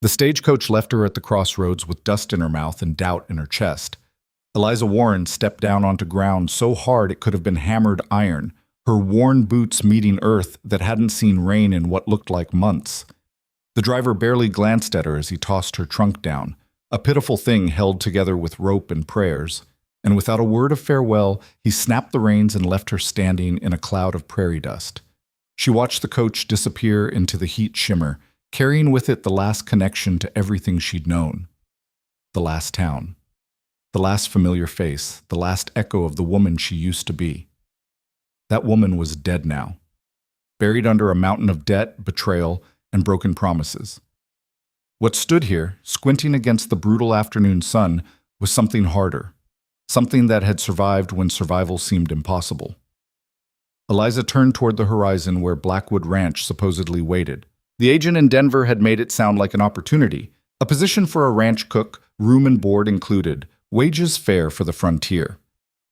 The stagecoach left her at the crossroads with dust in her mouth and doubt in her chest. Eliza Warren stepped down onto ground so hard it could have been hammered iron, her worn boots meeting earth that hadn't seen rain in what looked like months. The driver barely glanced at her as he tossed her trunk down, a pitiful thing held together with rope and prayers, and without a word of farewell, he snapped the reins and left her standing in a cloud of prairie dust. She watched the coach disappear into the heat shimmer, carrying with it the last connection to everything she'd known. The last town. The last familiar face, the last echo of the woman she used to be. That woman was dead now, buried under a mountain of debt, betrayal, and broken promises. What stood here, squinting against the brutal afternoon sun, was something harder, something that had survived when survival seemed impossible. Eliza turned toward the horizon where Blackwood Ranch supposedly waited. The agent in Denver had made it sound like an opportunity, a position for a ranch cook, room and board included, wages fair for the frontier.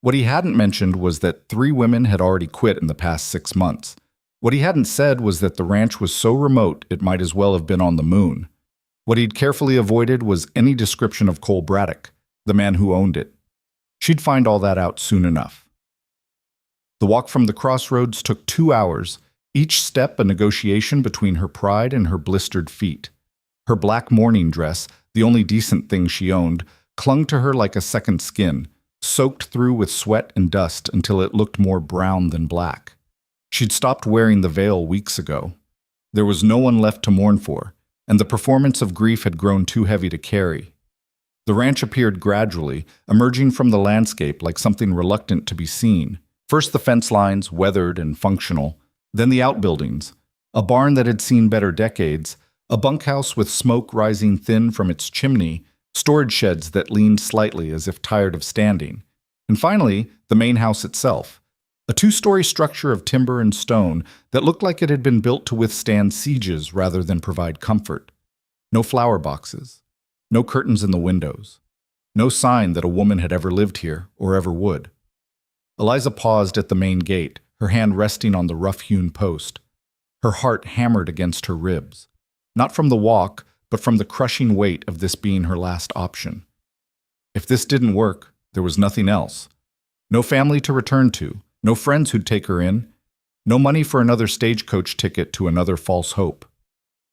What he hadn't mentioned was that 3 women had already quit in the past 6 months. What he hadn't said was that the ranch was so remote it might as well have been on the moon. What he'd carefully avoided was any description of Cole Braddock, the man who owned it. She'd find all that out soon enough. The walk from the crossroads took 2 hours, each step a negotiation between her pride and her blistered feet. Her black mourning dress, the only decent thing she owned, clung to her like a second skin, soaked through with sweat and dust until it looked more brown than black. She'd stopped wearing the veil weeks ago. There was no one left to mourn for, and the performance of grief had grown too heavy to carry. The ranch appeared gradually, emerging from the landscape like something reluctant to be seen. First the fence lines, weathered and functional, then the outbuildings, a barn that had seen better decades, a bunkhouse with smoke rising thin from its chimney, storage sheds that leaned slightly as if tired of standing, and finally the main house itself, a 2-story structure of timber and stone that looked like it had been built to withstand sieges rather than provide comfort. No flower boxes, no curtains in the windows, no sign that a woman had ever lived here or ever would. Eliza paused at the main gate, her hand resting on the rough-hewn post. Her heart hammered against her ribs, not from the walk, but from the crushing weight of this being her last option. If this didn't work, there was nothing else. No family to return to, no friends who'd take her in, no money for another stagecoach ticket to another false hope.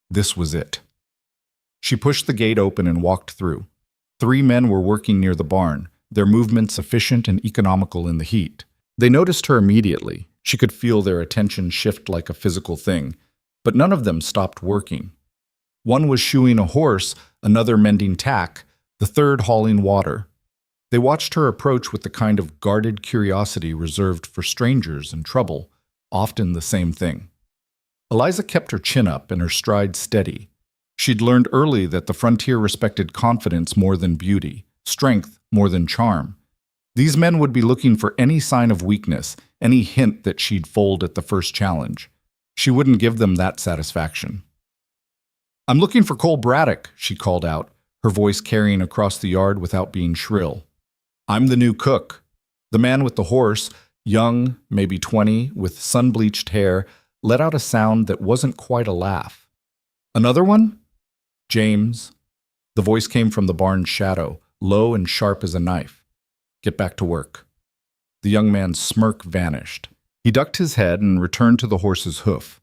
This was it. She pushed the gate open and walked through. 3 men were working near the barn, their movements efficient and economical in the heat. They noticed her immediately. She could feel their attention shift like a physical thing, but none of them stopped working. One was shoeing a horse, another mending tack, the third hauling water. They watched her approach with the kind of guarded curiosity reserved for strangers in trouble, often the same thing. Eliza kept her chin up and her stride steady. She'd learned early that the frontier respected confidence more than beauty, strength more than charm. These men would be looking for any sign of weakness, any hint that she'd fold at the first challenge. She wouldn't give them that satisfaction. "I'm looking for Cole Braddock," she called out, her voice carrying across the yard without being shrill. "I'm the new cook." The man with the horse, young, maybe 20, with sun-bleached hair, let out a sound that wasn't quite a laugh. "Another one?" "James." The voice came from the barn's shadow, low and sharp as a knife. "Get back to work." The young man's smirk vanished. He ducked his head and returned to the horse's hoof.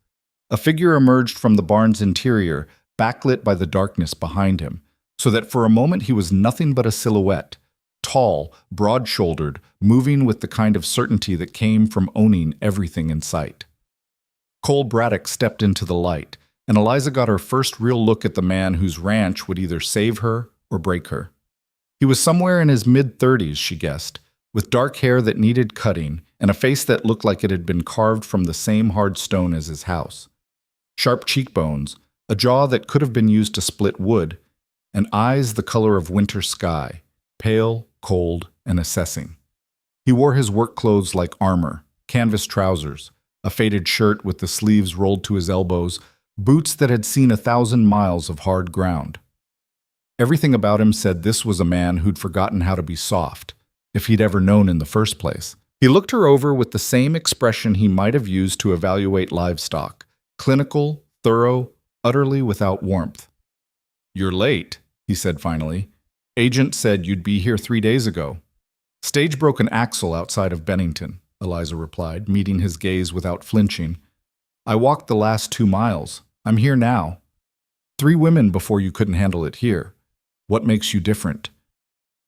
A figure emerged from the barn's interior, backlit by the darkness behind him, so that for a moment he was nothing but a silhouette, tall, broad-shouldered, moving with the kind of certainty that came from owning everything in sight. Cole Braddock stepped into the light, and Eliza got her first real look at the man whose ranch would either save her or break her. He was somewhere in his mid-30s, she guessed, with dark hair that needed cutting and a face that looked like it had been carved from the same hard stone as his house. Sharp cheekbones, a jaw that could have been used to split wood, and eyes the color of winter sky, pale, cold, and assessing. He wore his work clothes like armor, canvas trousers, a faded shirt with the sleeves rolled to his elbows, boots that had seen 1,000 miles of hard ground. Everything about him said this was a man who'd forgotten how to be soft, if he'd ever known in the first place. He looked her over with the same expression he might have used to evaluate livestock, clinical, thorough, utterly without warmth. You're late, he said finally. Agent said you'd be here 3 days ago. Stage broke an axle outside of Bennington, Eliza replied, meeting his gaze without flinching. I walked the last 2 miles. I'm here now. 3 women before you couldn't handle it here. What makes you different?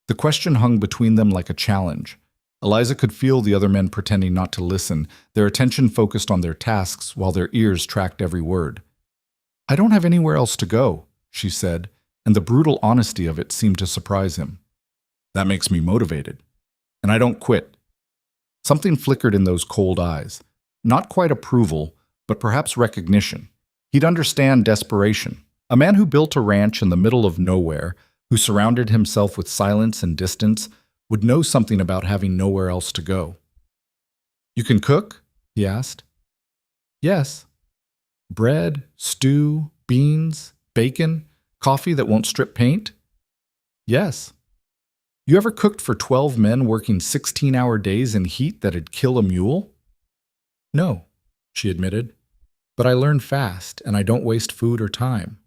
The question hung between them like a challenge. Eliza could feel the other men pretending not to listen, their attention focused on their tasks while their ears tracked every word. I don't have anywhere else to go, she said, and the brutal honesty of it seemed to surprise him. That makes me motivated. And I don't quit. Something flickered in those cold eyes. Not quite approval, but perhaps recognition. He'd understand desperation. A man who built a ranch in the middle of nowhere, who surrounded himself with silence and distance, would know something about having nowhere else to go. You can cook? He asked. Yes. Bread, stew, beans, bacon, coffee that won't strip paint? Yes. You ever cooked for 12 men working 16-hour days in heat that'd kill a mule? No, she admitted. But I learn fast, and I don't waste food or time.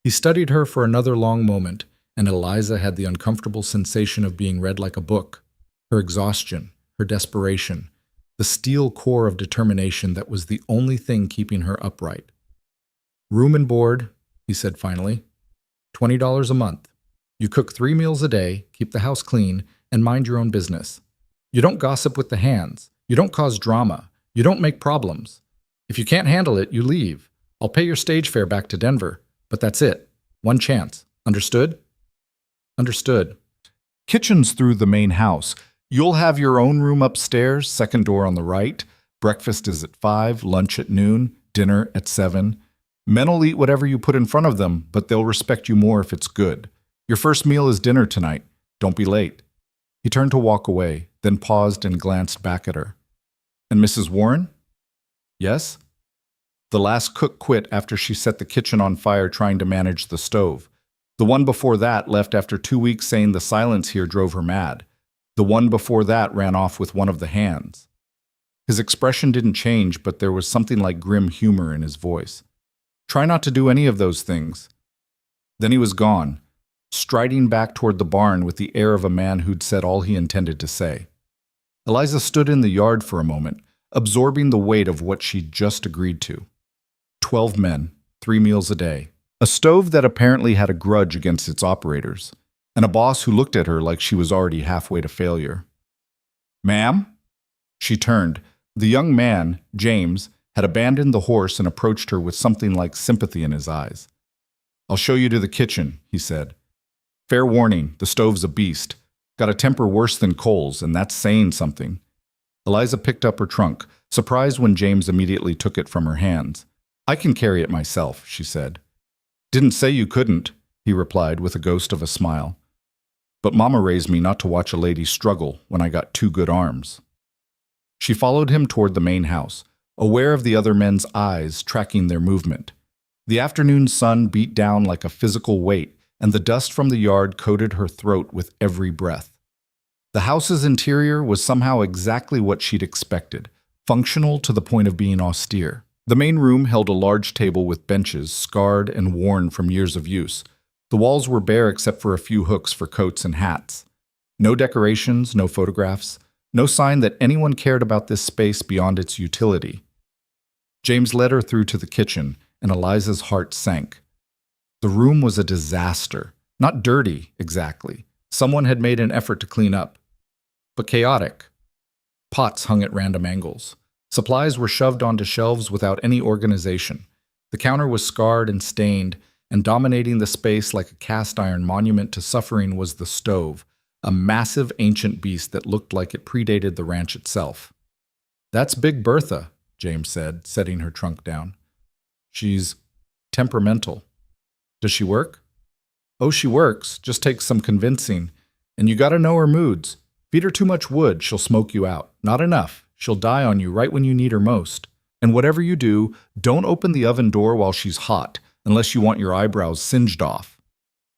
He studied her for another long moment, and Eliza had the uncomfortable sensation of being read like a book. Her exhaustion, her desperation, the steel core of determination that was the only thing keeping her upright. Room and board, he said finally. $20 a month. You cook 3 meals a day, keep the house clean, and mind your own business. You don't gossip with the hands. You don't cause drama. You don't make problems. If you can't handle it, you leave. I'll pay your stage fare back to Denver, but that's it. One chance. Understood? Understood. Kitchen's through the main house. You'll have your own room upstairs, second door on the right. Breakfast is at 5, lunch at noon, dinner at 7. Men'll eat whatever you put in front of them, but they'll respect you more if it's good. Your first meal is dinner tonight. Don't be late. He turned to walk away, then paused and glanced back at her. And Mrs. Warren? Yes? The last cook quit after she set the kitchen on fire trying to manage the stove. The one before that left after 2 weeks saying the silence here drove her mad. The one before that ran off with one of the hands. His expression didn't change, but there was something like grim humor in his voice. Try not to do any of those things. Then he was gone, striding back toward the barn with the air of a man who'd said all he intended to say. Eliza stood in the yard for a moment, absorbing the weight of what she'd just agreed to. 12 men, 3 meals a day. A stove that apparently had a grudge against its operators, and a boss who looked at her like she was already halfway to failure. Ma'am? She turned. The young man, James, had abandoned the horse and approached her with something like sympathy in his eyes. I'll show you to the kitchen, he said. Fair warning, the stove's a beast. Got a temper worse than Cole's, and that's saying something. Eliza picked up her trunk, surprised when James immediately took it from her hands. I can carry it myself, she said. Didn't say you couldn't, he replied with a ghost of a smile. But Mama raised me not to watch a lady struggle when I got 2 good arms. She followed him toward the main house, aware of the other men's eyes tracking their movement. The afternoon sun beat down like a physical weight, and the dust from the yard coated her throat with every breath. The house's interior was somehow exactly what she'd expected, functional to the point of being austere. The main room held a large table with benches, scarred and worn from years of use. The walls were bare except for a few hooks for coats and hats. No decorations, no photographs, no sign that anyone cared about this space beyond its utility. James led her through to the kitchen, and Eliza's heart sank. The room was a disaster. Not dirty, exactly. Someone had made an effort to clean up. But chaotic. Pots hung at random angles. Supplies were shoved onto shelves without any organization. The counter was scarred and stained, and dominating the space like a cast-iron monument to suffering was the stove, a massive ancient beast that looked like it predated the ranch itself. That's Big Bertha, James said, setting her trunk down. She's temperamental. Does she work? Oh, she works. Just takes some convincing. And you gotta know her moods. Feed her too much wood, she'll smoke you out. Not enough. She'll die on you right when you need her most. And whatever you do, don't open the oven door while she's hot, unless you want your eyebrows singed off.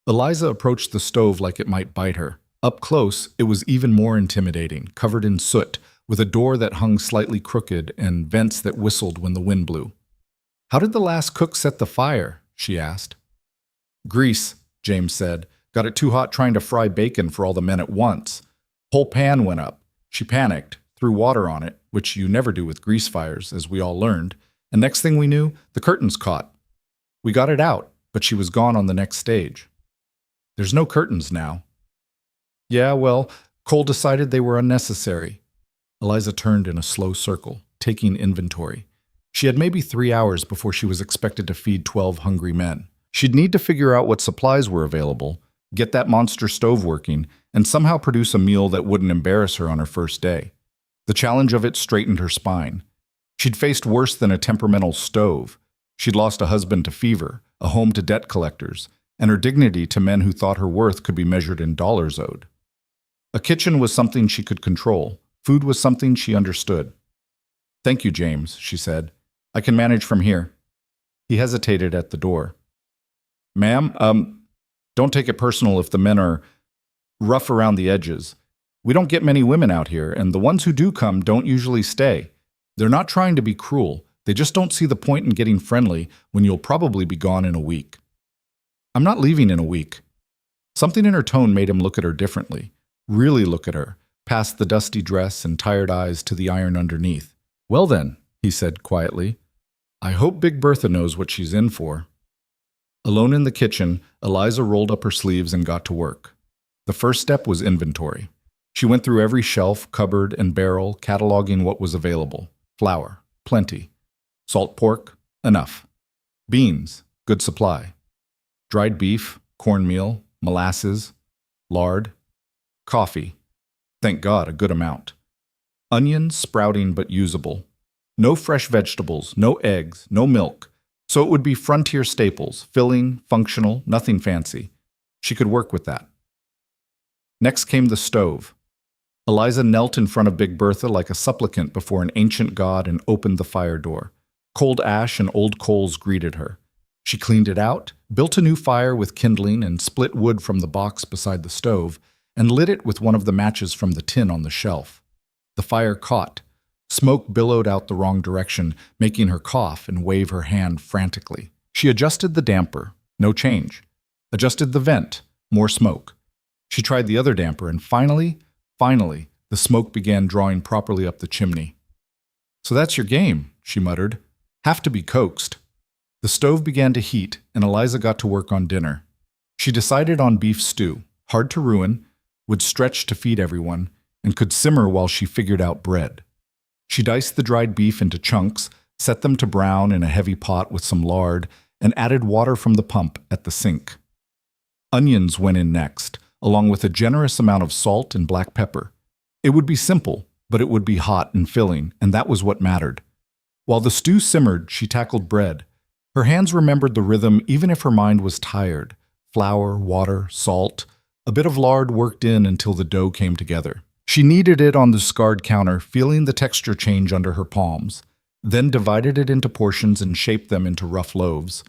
Eliza approached the stove like it might bite her. Up close, it was even more intimidating, covered in soot, with a door that hung slightly crooked and vents that whistled when the wind blew. How did the last cook set the fire? She asked. Grease, James said. Got it too hot trying to fry bacon for all the men at once. Whole pan went up. She panicked, threw water on it, which you never do with grease fires, as we all learned, and next thing we knew, the curtains caught. We got it out, but she was gone on the next stage. There's no curtains now. Yeah, well, Cole decided they were unnecessary. Eliza turned in a slow circle, taking inventory. She had maybe 3 hours before she was expected to feed 12 hungry men. She'd need to figure out what supplies were available, get that monster stove working, and somehow produce a meal that wouldn't embarrass her on her first day. The challenge of it straightened her spine. She'd faced worse than a temperamental stove. She'd lost a husband to fever, a home to debt collectors, and her dignity to men who thought her worth could be measured in dollars owed. A kitchen was something she could control. Food was something she understood. "Thank you, James," she said. "I can manage from here." He hesitated at the door. "Ma'am, don't take it personal if the men are rough around the edges. We don't get many women out here, and the ones who do come don't usually stay. They're not trying to be cruel. They just don't see the point in getting friendly when you'll probably be gone in a week." "I'm not leaving in a week." Something in her tone made him look at her differently. Really look at her, past the dusty dress and tired eyes to the iron underneath. "Well then," he said quietly, "I hope Big Bertha knows what she's in for." Alone in the kitchen, Eliza rolled up her sleeves and got to work. The first step was inventory. She went through every shelf, cupboard, and barrel, cataloging what was available. Flour, plenty. Salt pork, enough. Beans, good supply. Dried beef, cornmeal, molasses, lard. Coffee, thank God, a good amount. Onions, sprouting but usable. No fresh vegetables, no eggs, no milk. So it would be frontier staples, filling, functional, nothing fancy. She could work with that. Next came the stove. Eliza knelt in front of Big Bertha like a supplicant before an ancient god and opened the fire door. Cold ash and old coals greeted her. She cleaned it out, built a new fire with kindling and split wood from the box beside the stove, and lit it with one of the matches from the tin on the shelf. The fire caught. Smoke billowed out the wrong direction, making her cough and wave her hand frantically. She adjusted the damper. No change. Adjusted the vent. More smoke. She tried the other damper, and finally, the smoke began drawing properly up the chimney. "So that's your game," she muttered. "Have to be coaxed." The stove began to heat, and Eliza got to work on dinner. She decided on beef stew, hard to ruin, would stretch to feed everyone, and could simmer while she figured out bread. She diced the dried beef into chunks, set them to brown in a heavy pot with some lard, and added water from the pump at the sink. Onions went in next, along with a generous amount of salt and black pepper. It would be simple, but it would be hot and filling, and that was what mattered. While the stew simmered, she tackled bread. Her hands remembered the rhythm even if her mind was tired. Flour, water, salt. A bit of lard worked in until the dough came together. She kneaded it on the scarred counter, feeling the texture change under her palms, then divided it into portions and shaped them into rough loaves.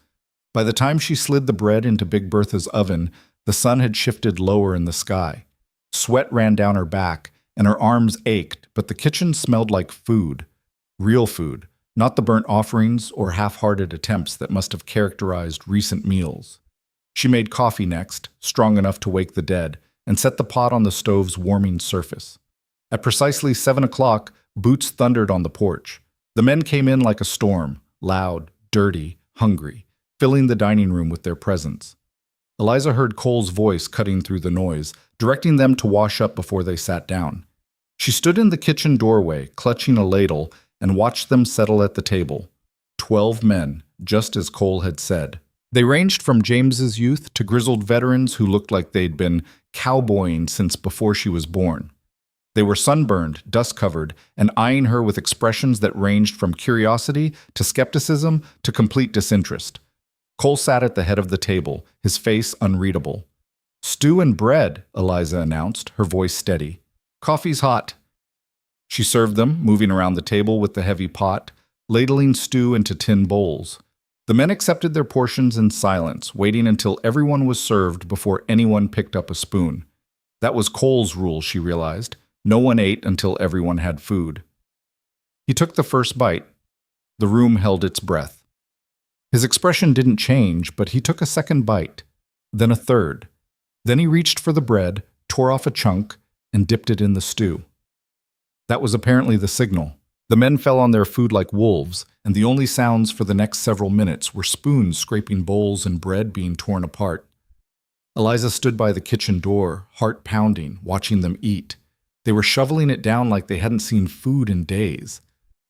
By the time she slid the bread into Big Bertha's oven, the sun had shifted lower in the sky. Sweat ran down her back, and her arms ached, but the kitchen smelled like food. Real food, not the burnt offerings or half-hearted attempts that must have characterized recent meals. She made coffee next, strong enough to wake the dead, and set the pot on the stove's warming surface. At precisely 7 o'clock, boots thundered on the porch. The men came in like a storm, loud, dirty, hungry, filling the dining room with their presence. Eliza heard Cole's voice cutting through the noise, directing them to wash up before they sat down. She stood in the kitchen doorway, clutching a ladle, and watched them settle at the table. 12 men, just as Cole had said. They ranged from James's youth to grizzled veterans who looked like they'd been cowboying since before she was born. They were sunburned, dust-covered, and eyeing her with expressions that ranged from curiosity to skepticism to complete disinterest. Cole sat at the head of the table, his face unreadable. "Stew and bread," Eliza announced, her voice steady. "Coffee's hot." She served them, moving around the table with the heavy pot, ladling stew into tin bowls. The men accepted their portions in silence, waiting until everyone was served before anyone picked up a spoon. That was Cole's rule, she realized. No one ate until everyone had food. He took the first bite. The room held its breath. His expression didn't change, but he took a second bite. then a third. Then he reached for the bread, tore off a chunk, and dipped it in the stew. That was apparently the signal. The men fell on their food like wolves, and the only sounds for the next several minutes were spoons scraping bowls and bread being torn apart. Eliza stood by the kitchen door, heart pounding, watching them eat. They were shoveling it down like they hadn't seen food in days.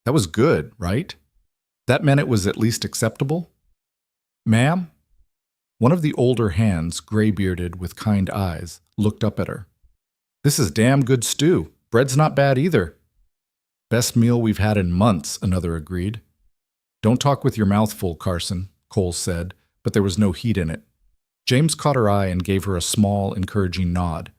That was good, right? That meant it was at least acceptable? Ma'am? One of the older hands, gray-bearded with kind eyes, looked up at her. This is damn good stew. Bread's not bad either. Best meal we've had in months, another agreed. Don't talk with your mouth full, Carson, Cole said, but there was no heat in it. James caught her eye and gave her a small, encouraging nod.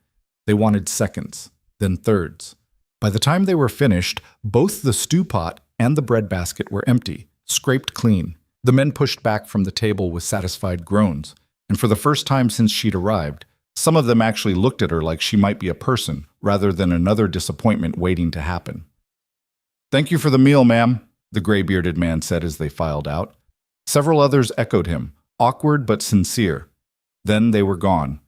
They wanted seconds, then thirds. By the time they were finished, both the stew pot and the bread basket were empty, scraped clean. The men pushed back from the table with satisfied groans, and for the first time since she'd arrived, some of them actually looked at her like she might be a person, rather than another disappointment waiting to happen. Thank you for the meal, ma'am, the gray-bearded man said as they filed out. Several others echoed him, awkward but sincere. Then they were gone,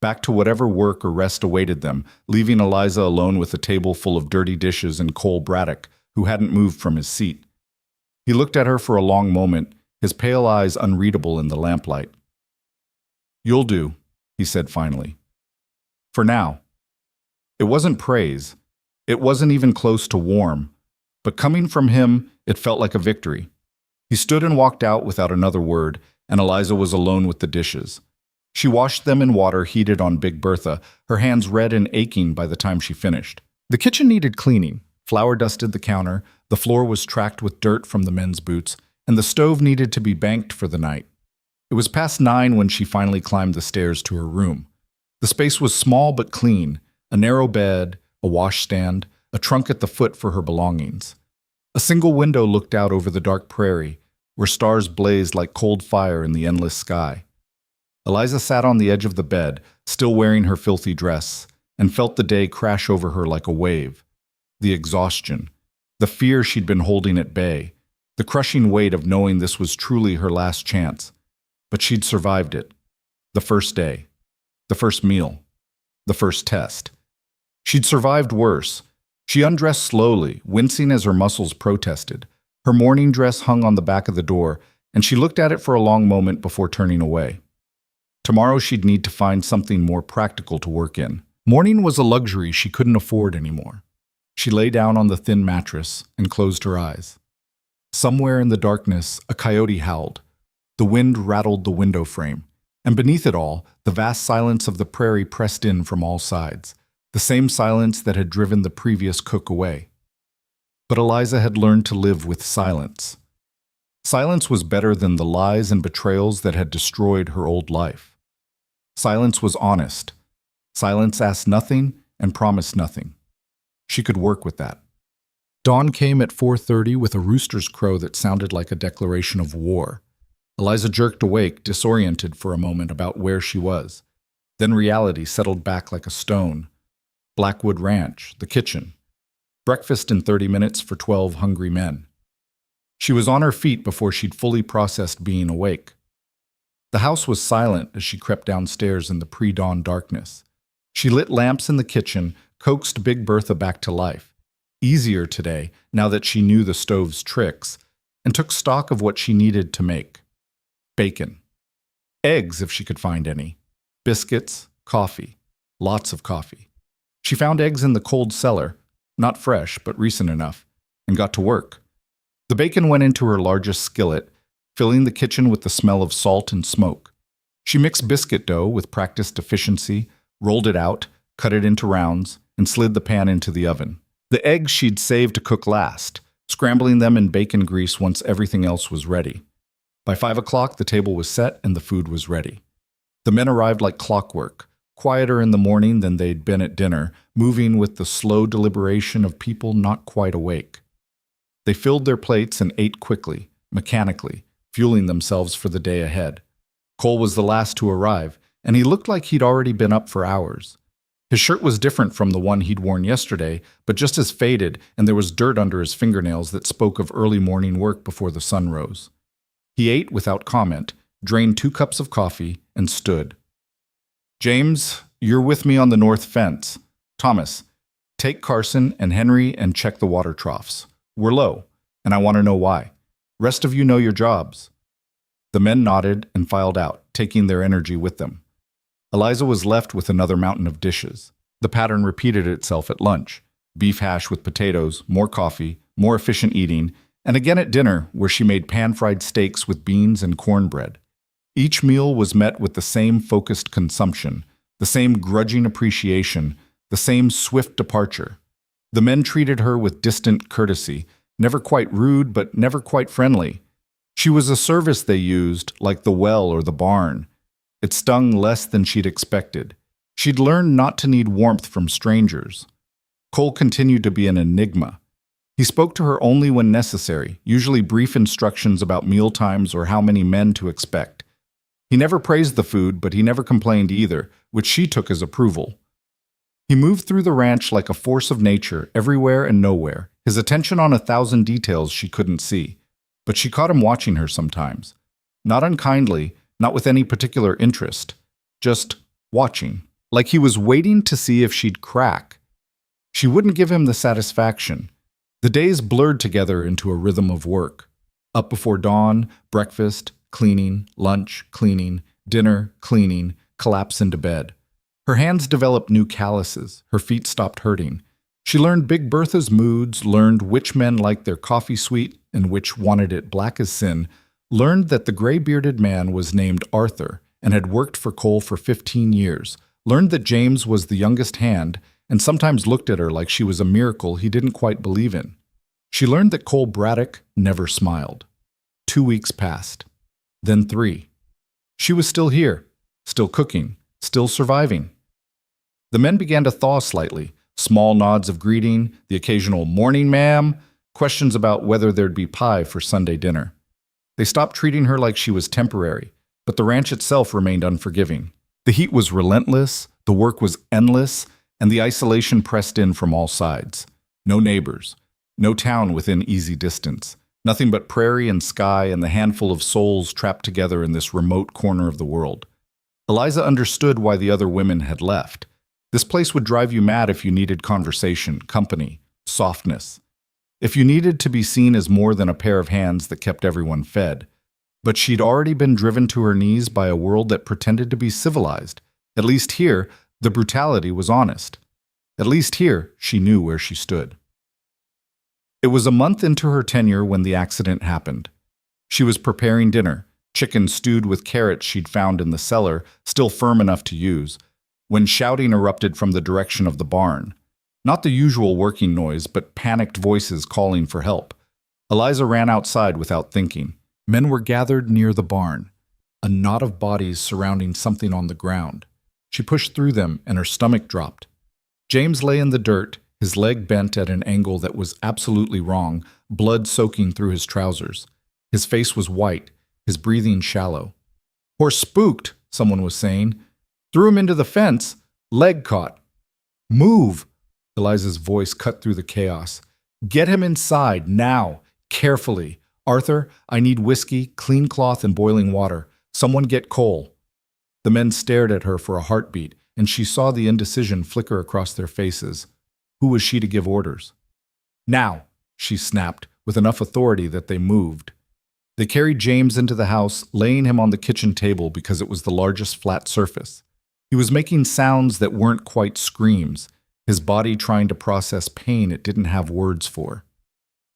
back to whatever work or rest awaited them, leaving Eliza alone with a table full of dirty dishes and Cole Braddock, who hadn't moved from his seat. He looked at her for a long moment, his pale eyes unreadable in the lamplight. You'll do, he said finally. For now. It wasn't praise. It wasn't even close to warm. But coming from him, it felt like a victory. He stood and walked out without another word, and Eliza was alone with the dishes. She washed them in water heated on Big Bertha, her hands red and aching by the time she finished. The kitchen needed cleaning. Flour dusted the counter, the floor was tracked with dirt from the men's boots, and the stove needed to be banked for the night. It was past 9 when she finally climbed the stairs to her room. The space was small but clean, a narrow bed, a washstand, a trunk at the foot for her belongings. A single window looked out over the dark prairie, where stars blazed like cold fire in the endless sky. Eliza sat on the edge of the bed, still wearing her filthy dress, and felt the day crash over her like a wave. The exhaustion, the fear she'd been holding at bay, the crushing weight of knowing this was truly her last chance. But she'd survived it. The first day, the first meal, the first test. She'd survived worse. She undressed slowly, wincing as her muscles protested. Her morning dress hung on the back of the door, and she looked at it for a long moment before turning away. Tomorrow she'd need to find something more practical to work in. Mourning was a luxury she couldn't afford anymore. She lay down on the thin mattress and closed her eyes. Somewhere in the darkness, a coyote howled. The wind rattled the window frame, and beneath it all, the vast silence of the prairie pressed in from all sides, the same silence that had driven the previous cook away. But Eliza had learned to live with silence. Silence was better than the lies and betrayals that had destroyed her old life. Silence was honest. Silence asked nothing and promised nothing. She could work with that. Dawn came at 4:30 with a rooster's crow that sounded like a declaration of war. Eliza jerked awake, disoriented for a moment about where she was. Then reality settled back like a stone. Blackwood Ranch, the kitchen. Breakfast in 30 minutes for 12 hungry men. She was on her feet before she'd fully processed being awake. The house was silent as she crept downstairs in the pre-dawn darkness. She lit lamps in the kitchen, coaxed Big Bertha back to life. Easier today, now that she knew the stove's tricks, and took stock of what she needed to make. Bacon. Eggs, if she could find any. Biscuits, coffee. Lots of coffee. She found eggs in the cold cellar, not fresh, but recent enough, and got to work. The bacon went into her largest skillet, filling the kitchen with the smell of salt and smoke. She mixed biscuit dough with practiced efficiency, rolled it out, cut it into rounds, and slid the pan into the oven. The eggs she'd saved to cook last, scrambling them in bacon grease once everything else was ready. By 5 o'clock, the table was set and the food was ready. The men arrived like clockwork, quieter in the morning than they'd been at dinner, moving with the slow deliberation of people not quite awake. They filled their plates and ate quickly, mechanically, fueling themselves for the day ahead. Cole was the last to arrive, and he looked like he'd already been up for hours. His shirt was different from the one he'd worn yesterday, but just as faded, and there was dirt under his fingernails that spoke of early morning work before the sun rose. He ate without comment, drained 2 cups of coffee, and stood. James, you're with me on the north fence. Thomas, take Carson and Henry and check the water troughs. We're low, and I want to know why. Rest of you know your jobs. The men nodded and filed out, taking their energy with them. Eliza was left with another mountain of dishes. The pattern repeated itself at lunch. Beef hash with potatoes, more coffee, more efficient eating, and again at dinner, where she made pan-fried steaks with beans and cornbread. Each meal was met with the same focused consumption, the same grudging appreciation, the same swift departure. The men treated her with distant courtesy, never quite rude but never quite friendly. She was a service they used, like the well or the barn. It stung less than she'd expected. She'd learned not to need warmth from strangers. Cole continued to be an enigma. He spoke to her only when necessary, usually brief instructions about meal times or how many men to expect. He never praised the food, but he never complained either, which she took as approval. He moved through the ranch like a force of nature, everywhere and nowhere, his attention on 1,000 details she couldn't see. But she caught him watching her sometimes. Not unkindly, not with any particular interest. Just watching. Like he was waiting to see if she'd crack. She wouldn't give him the satisfaction. The days blurred together into a rhythm of work. Up before dawn, breakfast, cleaning, lunch, cleaning, dinner, cleaning, collapse into bed. Her hands developed new calluses. Her feet stopped hurting. She learned Big Bertha's moods, learned which men liked their coffee sweet and which wanted it black as sin, learned that the gray-bearded man was named Arthur and had worked for Cole for 15 years, learned that James was the youngest hand and sometimes looked at her like she was a miracle he didn't quite believe in. She learned that Cole Braddock never smiled. 2 weeks passed. Then 3. She was still here, still cooking, still surviving. The men began to thaw slightly. Small nods of greeting, the occasional "morning, ma'am," questions about whether there'd be pie for Sunday dinner. They stopped treating her like she was temporary, but the ranch itself remained unforgiving. The heat was relentless, the work was endless, and the isolation pressed in from all sides. No neighbors, no town within easy distance, nothing but prairie and sky and the handful of souls trapped together in this remote corner of the world. Eliza understood why the other women had left. This place would drive you mad if you needed conversation, company, softness. If you needed to be seen as more than a pair of hands that kept everyone fed. But she'd already been driven to her knees by a world that pretended to be civilized. At least here, the brutality was honest. At least here, she knew where she stood. It was a month into her tenure when the accident happened. She was preparing dinner, chicken stewed with carrots she'd found in the cellar, still firm enough to use, when shouting erupted from the direction of the barn. Not the usual working noise, but panicked voices calling for help. Eliza ran outside without thinking. Men were gathered near the barn, a knot of bodies surrounding something on the ground. She pushed through them, and her stomach dropped. James lay in the dirt, his leg bent at an angle that was absolutely wrong, blood soaking through his trousers. His face was white, his breathing shallow. "Horse spooked," someone was saying. "Threw him into the fence. Leg caught." "Move!" Eliza's voice cut through the chaos. "Get him inside, now, carefully. Arthur, I need whiskey, clean cloth, and boiling water. Someone get Cole." The men stared at her for a heartbeat, and she saw the indecision flicker across their faces. Who was she to give orders? "Now!" she snapped, with enough authority that they moved. They carried James into the house, laying him on the kitchen table because it was the largest flat surface. He was making sounds that weren't quite screams, his body trying to process pain it didn't have words for.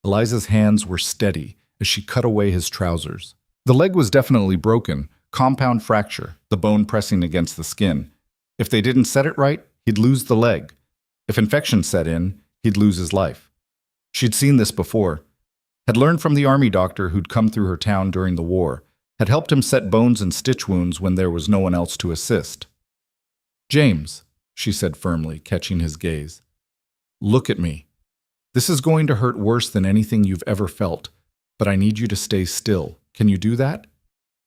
Eliza's hands were steady as she cut away his trousers. The leg was definitely broken, compound fracture, the bone pressing against the skin. If they didn't set it right, he'd lose the leg. If infection set in, he'd lose his life. She'd seen this before, had learned from the army doctor who'd come through her town during the war, had helped him set bones and stitch wounds when there was no one else to assist. "James," she said firmly, catching his gaze. "Look at me. This is going to hurt worse than anything you've ever felt, but I need you to stay still. Can you do that?"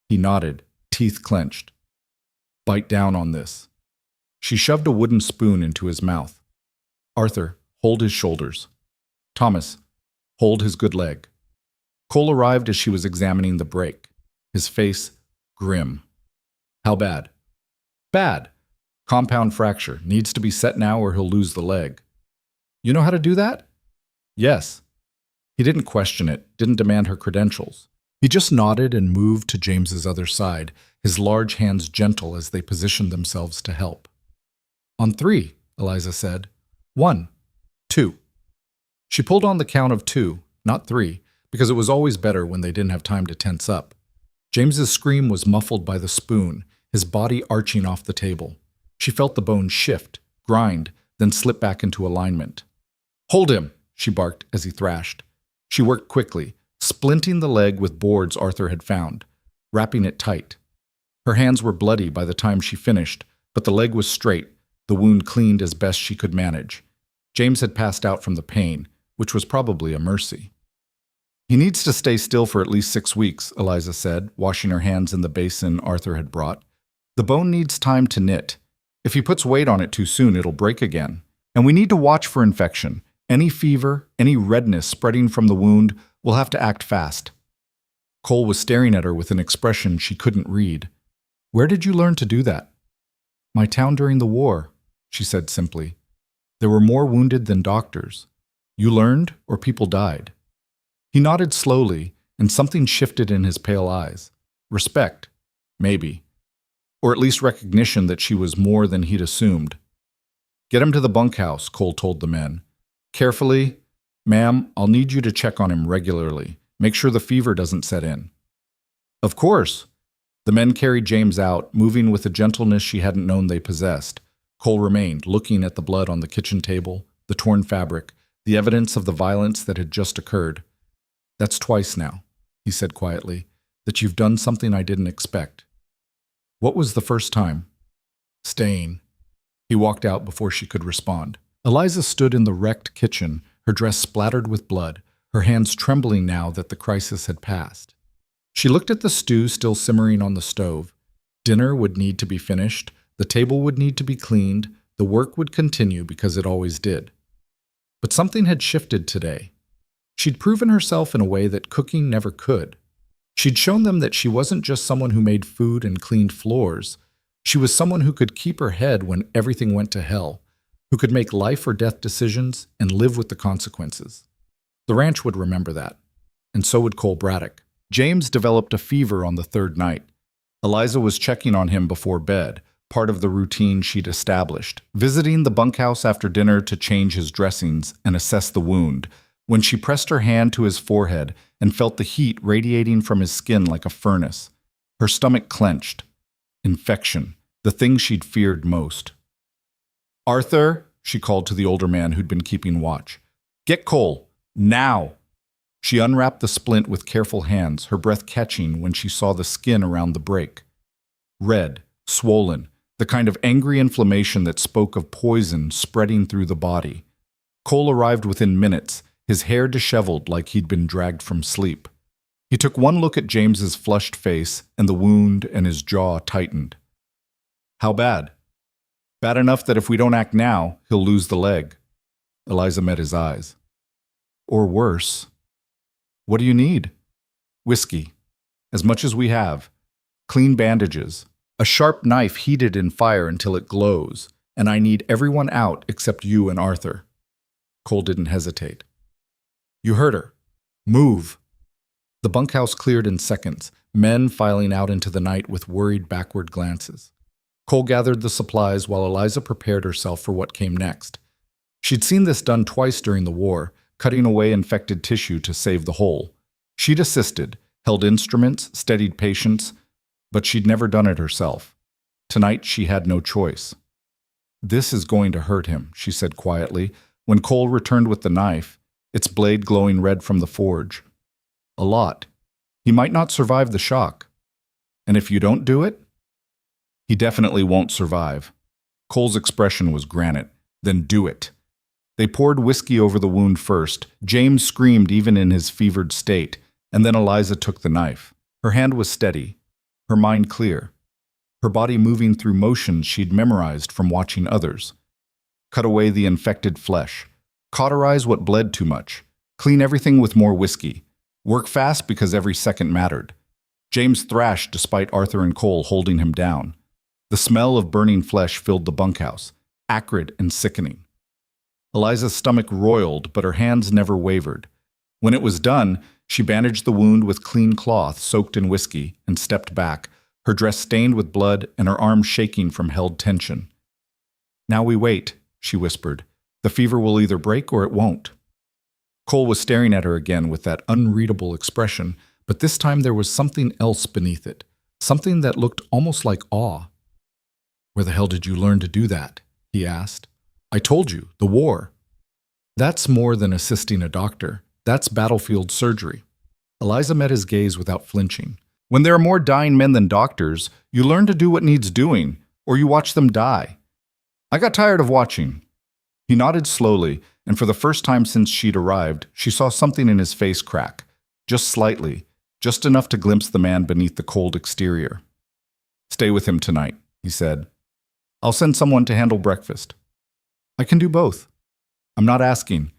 He nodded, teeth clenched. "Bite down on this." She shoved a wooden spoon into his mouth. "Arthur, hold his shoulders. Thomas, hold his good leg." Cole arrived as she was examining the break, his face grim. "How bad?" "Bad. Compound fracture. Needs to be set now or he'll lose the leg. You know how to do that? Yes. He didn't question it, didn't demand her credentials. He just nodded and moved to James's other side, his large hands gentle as they positioned themselves to help. On 3, Eliza said. 1, 2. She pulled on the count of 2, not 3, because it was always better when they didn't have time to tense up. James's scream was muffled by the spoon, his body arching off the table. She felt the bone shift, grind, then slip back into alignment. Hold him, she barked as he thrashed. She worked quickly, splinting the leg with boards Arthur had found, wrapping it tight. Her hands were bloody by the time she finished, but the leg was straight, the wound cleaned as best she could manage. James had passed out from the pain, which was probably a mercy. He needs to stay still for at least 6 weeks, Eliza said, washing her hands in the basin Arthur had brought. The bone needs time to knit. If he puts weight on it too soon, it'll break again. And we need to watch for infection. Any fever, any redness spreading from the wound, we'll have to act fast. Cole was staring at her with an expression she couldn't read. Where did you learn to do that? My town during the war, she said simply. There were more wounded than doctors. You learned, or people died. He nodded slowly, and something shifted in his pale eyes. Respect, maybe. Or at least recognition that she was more than he'd assumed. Get him to the bunkhouse, Cole told the men. Carefully, ma'am, I'll need you to check on him regularly. Make sure the fever doesn't set in. Of course. The men carried James out, moving with a gentleness she hadn't known they possessed. Cole remained, looking at the blood on the kitchen table, the torn fabric, the evidence of the violence that had just occurred. That's twice now, he said quietly, that you've done something I didn't expect. What was the first time? Staying. He walked out before she could respond. Eliza stood in the wrecked kitchen, her dress splattered with blood, her hands trembling now that the crisis had passed. She looked at the stew still simmering on the stove. Dinner would need to be finished, the table would need to be cleaned, the work would continue because it always did. But something had shifted today. She'd proven herself in a way that cooking never could. She'd shown them that she wasn't just someone who made food and cleaned floors. She was someone who could keep her head when everything went to hell, who could make life or death decisions and live with the consequences. The ranch would remember that, and so would Cole Braddock. James developed a fever on the 3rd night. Eliza was checking on him before bed, part of the routine she'd established, visiting the bunkhouse after dinner to change his dressings and assess the wound, when she pressed her hand to his forehead and felt the heat radiating from his skin like a furnace. Her stomach clenched. Infection, the thing she'd feared most. Arthur, she called to the older man who'd been keeping watch. Get Cole, now! She unwrapped the splint with careful hands, her breath catching when she saw the skin around the break. Red, swollen, the kind of angry inflammation that spoke of poison spreading through the body. Cole arrived within minutes, his hair disheveled like he'd been dragged from sleep. He took one look at James's flushed face and the wound, and his jaw tightened. How bad? Bad enough that if we don't act now, he'll lose the leg. Eliza met his eyes. Or worse. What do you need? Whiskey. As much as we have. Clean bandages. A sharp knife heated in fire until it glows. And I need everyone out except you and Arthur. Cole didn't hesitate. You heard her. Move. The bunkhouse cleared in seconds, men filing out into the night with worried backward glances. Cole gathered the supplies while Eliza prepared herself for what came next. She'd seen this done twice during the war, cutting away infected tissue to save the whole. She'd assisted, held instruments, steadied patients, but she'd never done it herself. Tonight she had no choice. This is going to hurt him, she said quietly, when Cole returned with the knife, its blade glowing red from the forge. A lot. He might not survive the shock. And if you don't do it? He definitely won't survive. Cole's expression was granite. Then do it. They poured whiskey over the wound first. James screamed even in his fevered state, and then Eliza took the knife. Her hand was steady, her mind clear, her body moving through motions she'd memorized from watching others. Cut away the infected flesh. Cauterize what bled too much. Clean everything with more whiskey. Work fast because every second mattered. James thrashed despite Arthur and Cole holding him down. The smell of burning flesh filled the bunkhouse, acrid and sickening. Eliza's stomach roiled, but her hands never wavered. When it was done, she bandaged the wound with clean cloth soaked in whiskey and stepped back, her dress stained with blood and her arms shaking from held tension. "Now we wait," she whispered. "The fever will either break or it won't." Cole was staring at her again with that unreadable expression, but this time there was something else beneath it, something that looked almost like awe. "Where the hell did you learn to do that?" he asked. "I told you, the war." "That's more than assisting a doctor. That's battlefield surgery." Eliza met his gaze without flinching. "When there are more dying men than doctors, you learn to do what needs doing, or you watch them die. I got tired of watching." He nodded slowly, and for the first time since she'd arrived, she saw something in his face crack, just slightly, just enough to glimpse the man beneath the cold exterior. "Stay with him tonight," he said. "I'll send someone to handle breakfast." "I can do both." "I'm not asking."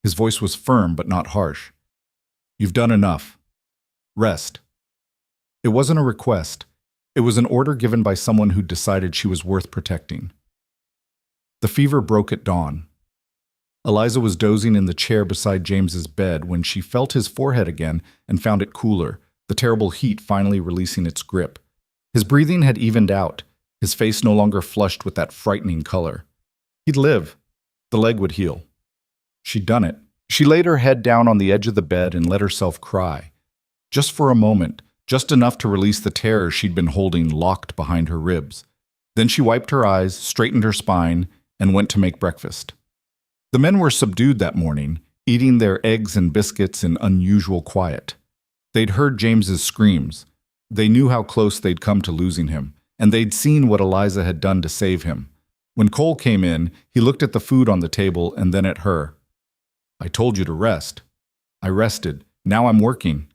His voice was firm but not harsh. "You've done enough. Rest." It wasn't a request. It was an order given by someone who decided she was worth protecting. The fever broke at dawn. Eliza was dozing in the chair beside James's bed when she felt his forehead again and found it cooler, the terrible heat finally releasing its grip. His breathing had evened out, his face no longer flushed with that frightening color. He'd live. The leg would heal. She'd done it. She laid her head down on the edge of the bed and let herself cry. Just for a moment, just enough to release the terror she'd been holding locked behind her ribs. Then she wiped her eyes, straightened her spine, and went to make breakfast. The men were subdued that morning, eating their eggs and biscuits in unusual quiet. They'd heard James's screams. They knew how close they'd come to losing him, and they'd seen what Eliza had done to save him. When Cole came in, he looked at the food on the table and then at her. "I told you to rest." "I rested. Now I'm working."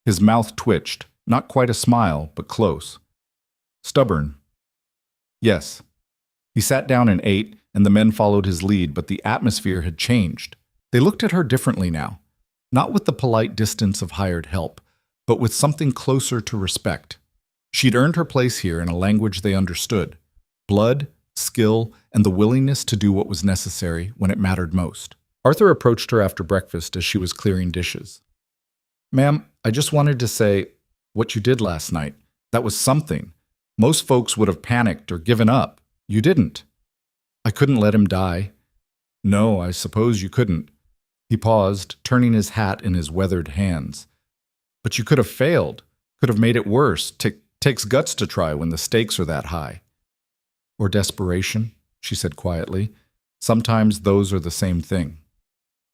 His mouth twitched, not quite a smile, but close. "Stubborn." "Yes." He sat down and ate, and the men followed his lead, but the atmosphere had changed. They looked at her differently now, not with the polite distance of hired help, but with something closer to respect. She'd earned her place here in a language they understood: blood, skill, and the willingness to do what was necessary when it mattered most. Arthur approached her after breakfast as she was clearing dishes. "Ma'am, I just wanted to say, what you did last night, that was something. Most folks would have panicked or given up. You didn't." "I couldn't let him die." "No, I suppose you couldn't." He paused, turning his hat in his weathered hands. "But you could have failed, could have made it worse. Takes guts to try when the stakes are that high." "Or desperation," she said quietly. "Sometimes those are the same thing."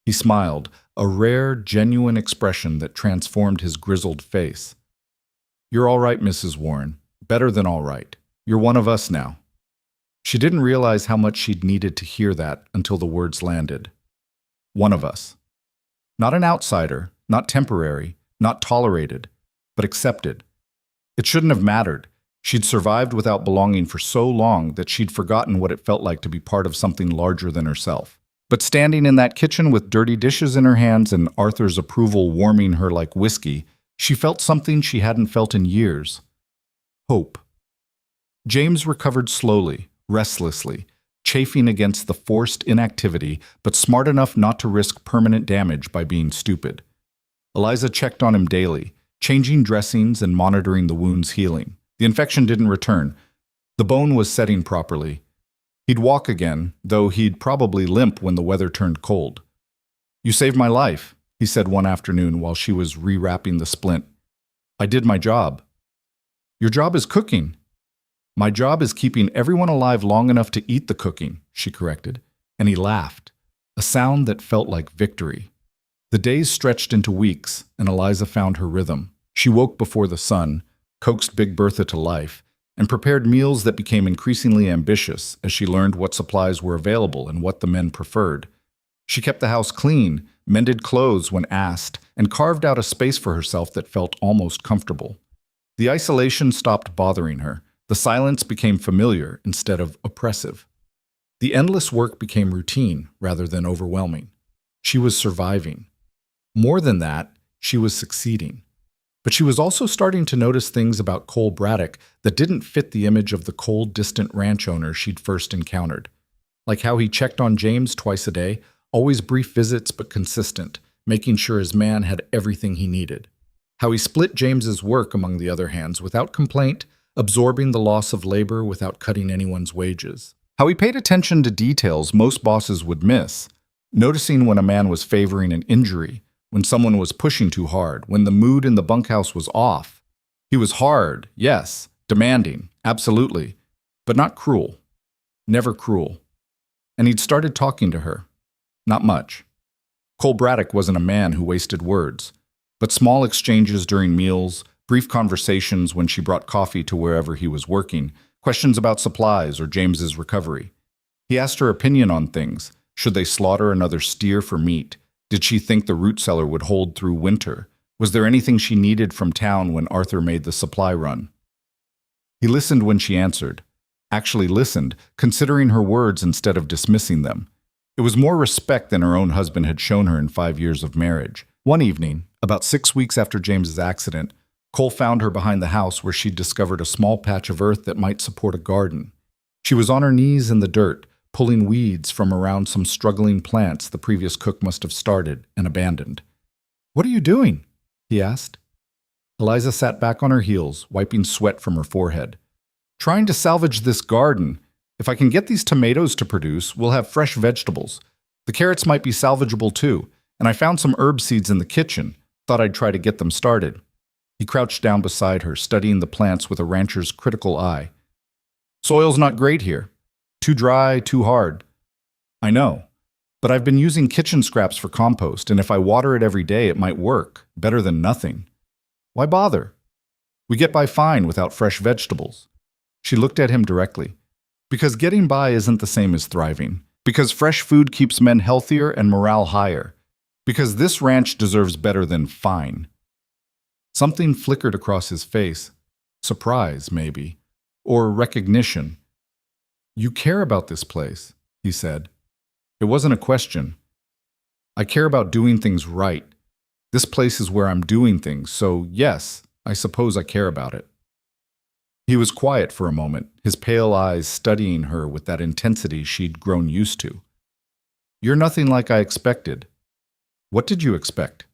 He smiled, a rare, genuine expression that transformed his grizzled face. "You're all right, Mrs. Warren. Better than all right. You're one of us now." She didn't realize how much she'd needed to hear that until the words landed. One of us. Not an outsider, not temporary, not tolerated, but accepted. It shouldn't have mattered. She'd survived without belonging for so long that she'd forgotten what it felt like to be part of something larger than herself. But standing in that kitchen with dirty dishes in her hands and Arthur's approval warming her like whiskey, she felt something she hadn't felt in years. Hope. James recovered slowly, restlessly, chafing against the forced inactivity, but smart enough not to risk permanent damage by being stupid. Eliza checked on him daily, changing dressings and monitoring the wound's healing. The infection didn't return. The bone was setting properly. He'd walk again, though he'd probably limp when the weather turned cold. "You saved my life," he said one afternoon while she was rewrapping the splint. "I did my job." "Your job is cooking." "My job is keeping everyone alive long enough to eat the cooking," she corrected, and he laughed, a sound that felt like victory. The days stretched into weeks, and Eliza found her rhythm. She woke before the sun, coaxed Big Bertha to life, and prepared meals that became increasingly ambitious as she learned what supplies were available and what the men preferred. She kept the house clean, mended clothes when asked, and carved out a space for herself that felt almost comfortable. The isolation stopped bothering her. The silence became familiar instead of oppressive. The endless work became routine rather than overwhelming. She was surviving. More than that, she was succeeding. But she was also starting to notice things about Cole Braddock that didn't fit the image of the cold, distant ranch owner she'd first encountered. Like how he checked on James twice a day, always brief visits but consistent, making sure his man had everything he needed. How he split James's work among the other hands without complaint, absorbing the loss of labor without cutting anyone's wages. How he paid attention to details most bosses would miss, noticing when a man was favoring an injury, when someone was pushing too hard, when the mood in the bunkhouse was off. He was hard, yes, demanding, absolutely, but not cruel. Never cruel. And he'd started talking to her. Not much. Cole Braddock wasn't a man who wasted words, but small exchanges during meals, brief conversations when she brought coffee to wherever he was working, questions about supplies or James's recovery. He asked her opinion on things. Should they slaughter another steer for meat? Did she think the root cellar would hold through winter? Was there anything she needed from town when Arthur made the supply run? He listened when she answered. Actually listened, considering her words instead of dismissing them. It was more respect than her own husband had shown her in 5 years of marriage. One evening, about 6 weeks after James's accident, Cole found her behind the house where she'd discovered a small patch of earth that might support a garden. She was on her knees in the dirt, pulling weeds from around some struggling plants the previous cook must have started and abandoned. "What are you doing?" he asked. Eliza sat back on her heels, wiping sweat from her forehead. "Trying to salvage this garden. If I can get these tomatoes to produce, we'll have fresh vegetables. The carrots might be salvageable too, and I found some herb seeds in the kitchen. Thought I'd try to get them started." He crouched down beside her, studying the plants with a rancher's critical eye. "Soil's not great here. Too dry, too hard." "I know, but I've been using kitchen scraps for compost, and if I water it every day, it might work. Better than nothing." "Why bother? We get by fine without fresh vegetables." She looked at him directly. "Because getting by isn't the same as thriving. Because fresh food keeps men healthier and morale higher. Because this ranch deserves better than fine." Something flickered across his face. Surprise, maybe. Or recognition. "You care about this place," he said. It wasn't a question. "I care about doing things right. This place is where I'm doing things, so yes, I suppose I care about it." He was quiet for a moment, his pale eyes studying her with that intensity she'd grown used to. "You're nothing like I expected." "What did you expect?"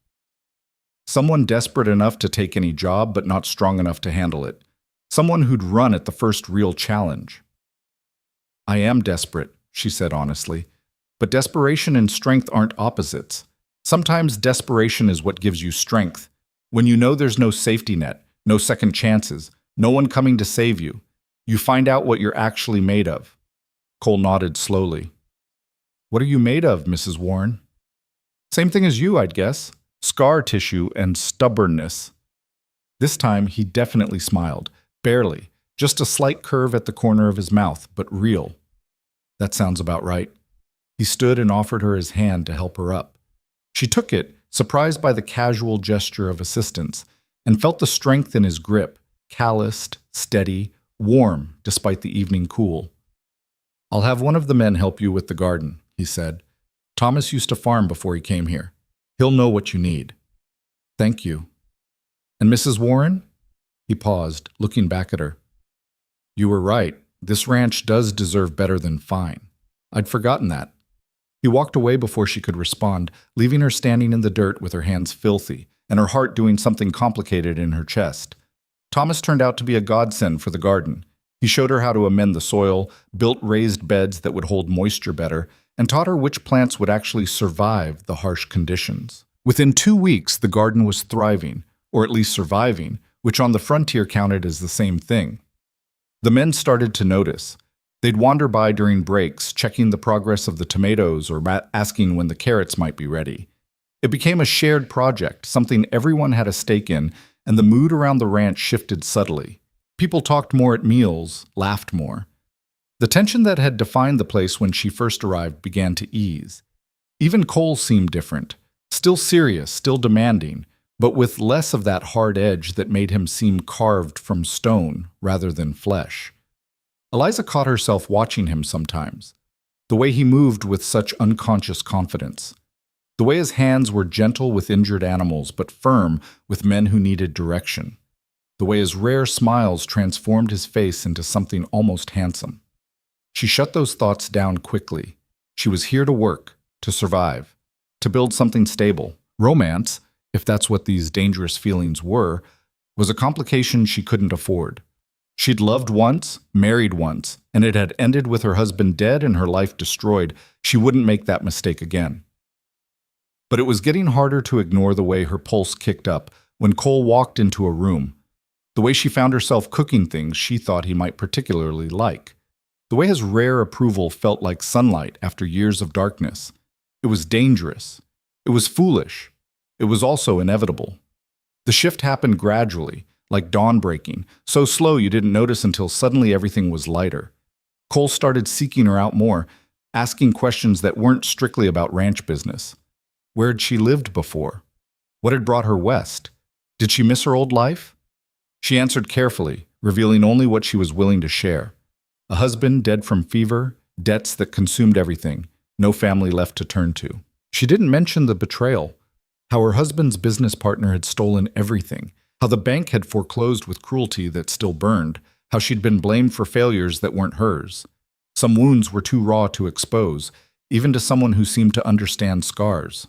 "Someone desperate enough to take any job but not strong enough to handle it. Someone who'd run at the first real challenge." "I am desperate," she said honestly, "but desperation and strength aren't opposites. Sometimes desperation is what gives you strength. When you know there's no safety net, no second chances, no one coming to save you, you find out what you're actually made of." Cole nodded slowly. "What are you made of, Mrs. Warren?" "Same thing as you, I'd guess. Scar tissue and stubbornness." This time he definitely smiled, barely, just a slight curve at the corner of his mouth, but real. "That sounds about right." He stood and offered her his hand to help her up. She took it, surprised by the casual gesture of assistance, and felt the strength in his grip, calloused, steady, warm despite the evening cool. "I'll have one of the men help you with the garden," he said. "Thomas used to farm before he came here. He'll know what you need." "Thank you." "And Mrs. Warren?" He paused, looking back at her. "You were right. This ranch does deserve better than fine. I'd forgotten that." He walked away before she could respond, leaving her standing in the dirt with her hands filthy, and her heart doing something complicated in her chest. Thomas turned out to be a godsend for the garden. He showed her how to amend the soil, built raised beds that would hold moisture better, and taught her which plants would actually survive the harsh conditions. Within 2 weeks, the garden was thriving, or at least surviving, which on the frontier counted as the same thing. The men started to notice. They'd wander by during breaks, checking the progress of the tomatoes or asking when the carrots might be ready. It became a shared project, something everyone had a stake in, and the mood around the ranch shifted subtly. People talked more at meals, laughed more. The tension that had defined the place when she first arrived began to ease. Even Cole seemed different, still serious, still demanding, but with less of that hard edge that made him seem carved from stone rather than flesh. Eliza caught herself watching him sometimes, the way he moved with such unconscious confidence. The way his hands were gentle with injured animals, but firm with men who needed direction. The way his rare smiles transformed his face into something almost handsome. She shut those thoughts down quickly. She was here to work, to survive, to build something stable. Romance, if that's what these dangerous feelings were, was a complication she couldn't afford. She'd loved once, married once, and it had ended with her husband dead and her life destroyed. She wouldn't make that mistake again. But it was getting harder to ignore the way her pulse kicked up when Cole walked into a room. The way she found herself cooking things she thought he might particularly like. The way his rare approval felt like sunlight after years of darkness. It was dangerous. It was foolish. It was also inevitable. The shift happened gradually, like dawn breaking, so slow you didn't notice until suddenly everything was lighter. Cole started seeking her out more, asking questions that weren't strictly about ranch business. Where had she lived before? What had brought her west? Did she miss her old life? She answered carefully, revealing only what she was willing to share. A husband dead from fever, debts that consumed everything, no family left to turn to. She didn't mention the betrayal, how her husband's business partner had stolen everything, how the bank had foreclosed with cruelty that still burned, how she'd been blamed for failures that weren't hers. Some wounds were too raw to expose, even to someone who seemed to understand scars.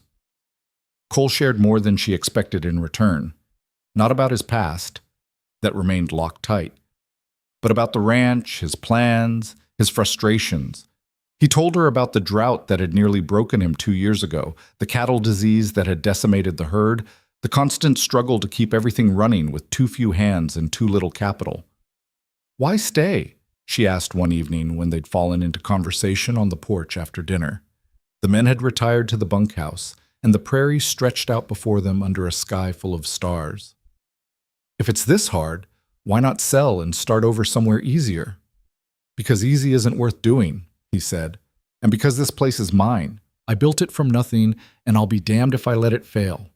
Cole shared more than she expected in return. Not about his past, that remained locked tight, but about the ranch, his plans, his frustrations. He told her about the drought that had nearly broken him 2 years ago, the cattle disease that had decimated the herd, the constant struggle to keep everything running with too few hands and too little capital. "Why stay?" she asked one evening when they'd fallen into conversation on the porch after dinner. The men had retired to the bunkhouse, and the prairie stretched out before them under a sky full of stars. "If it's this hard, why not sell and start over somewhere easier?" "Because easy isn't worth doing," he said, "and because this place is mine. I built it from nothing, and I'll be damned if I let it fail."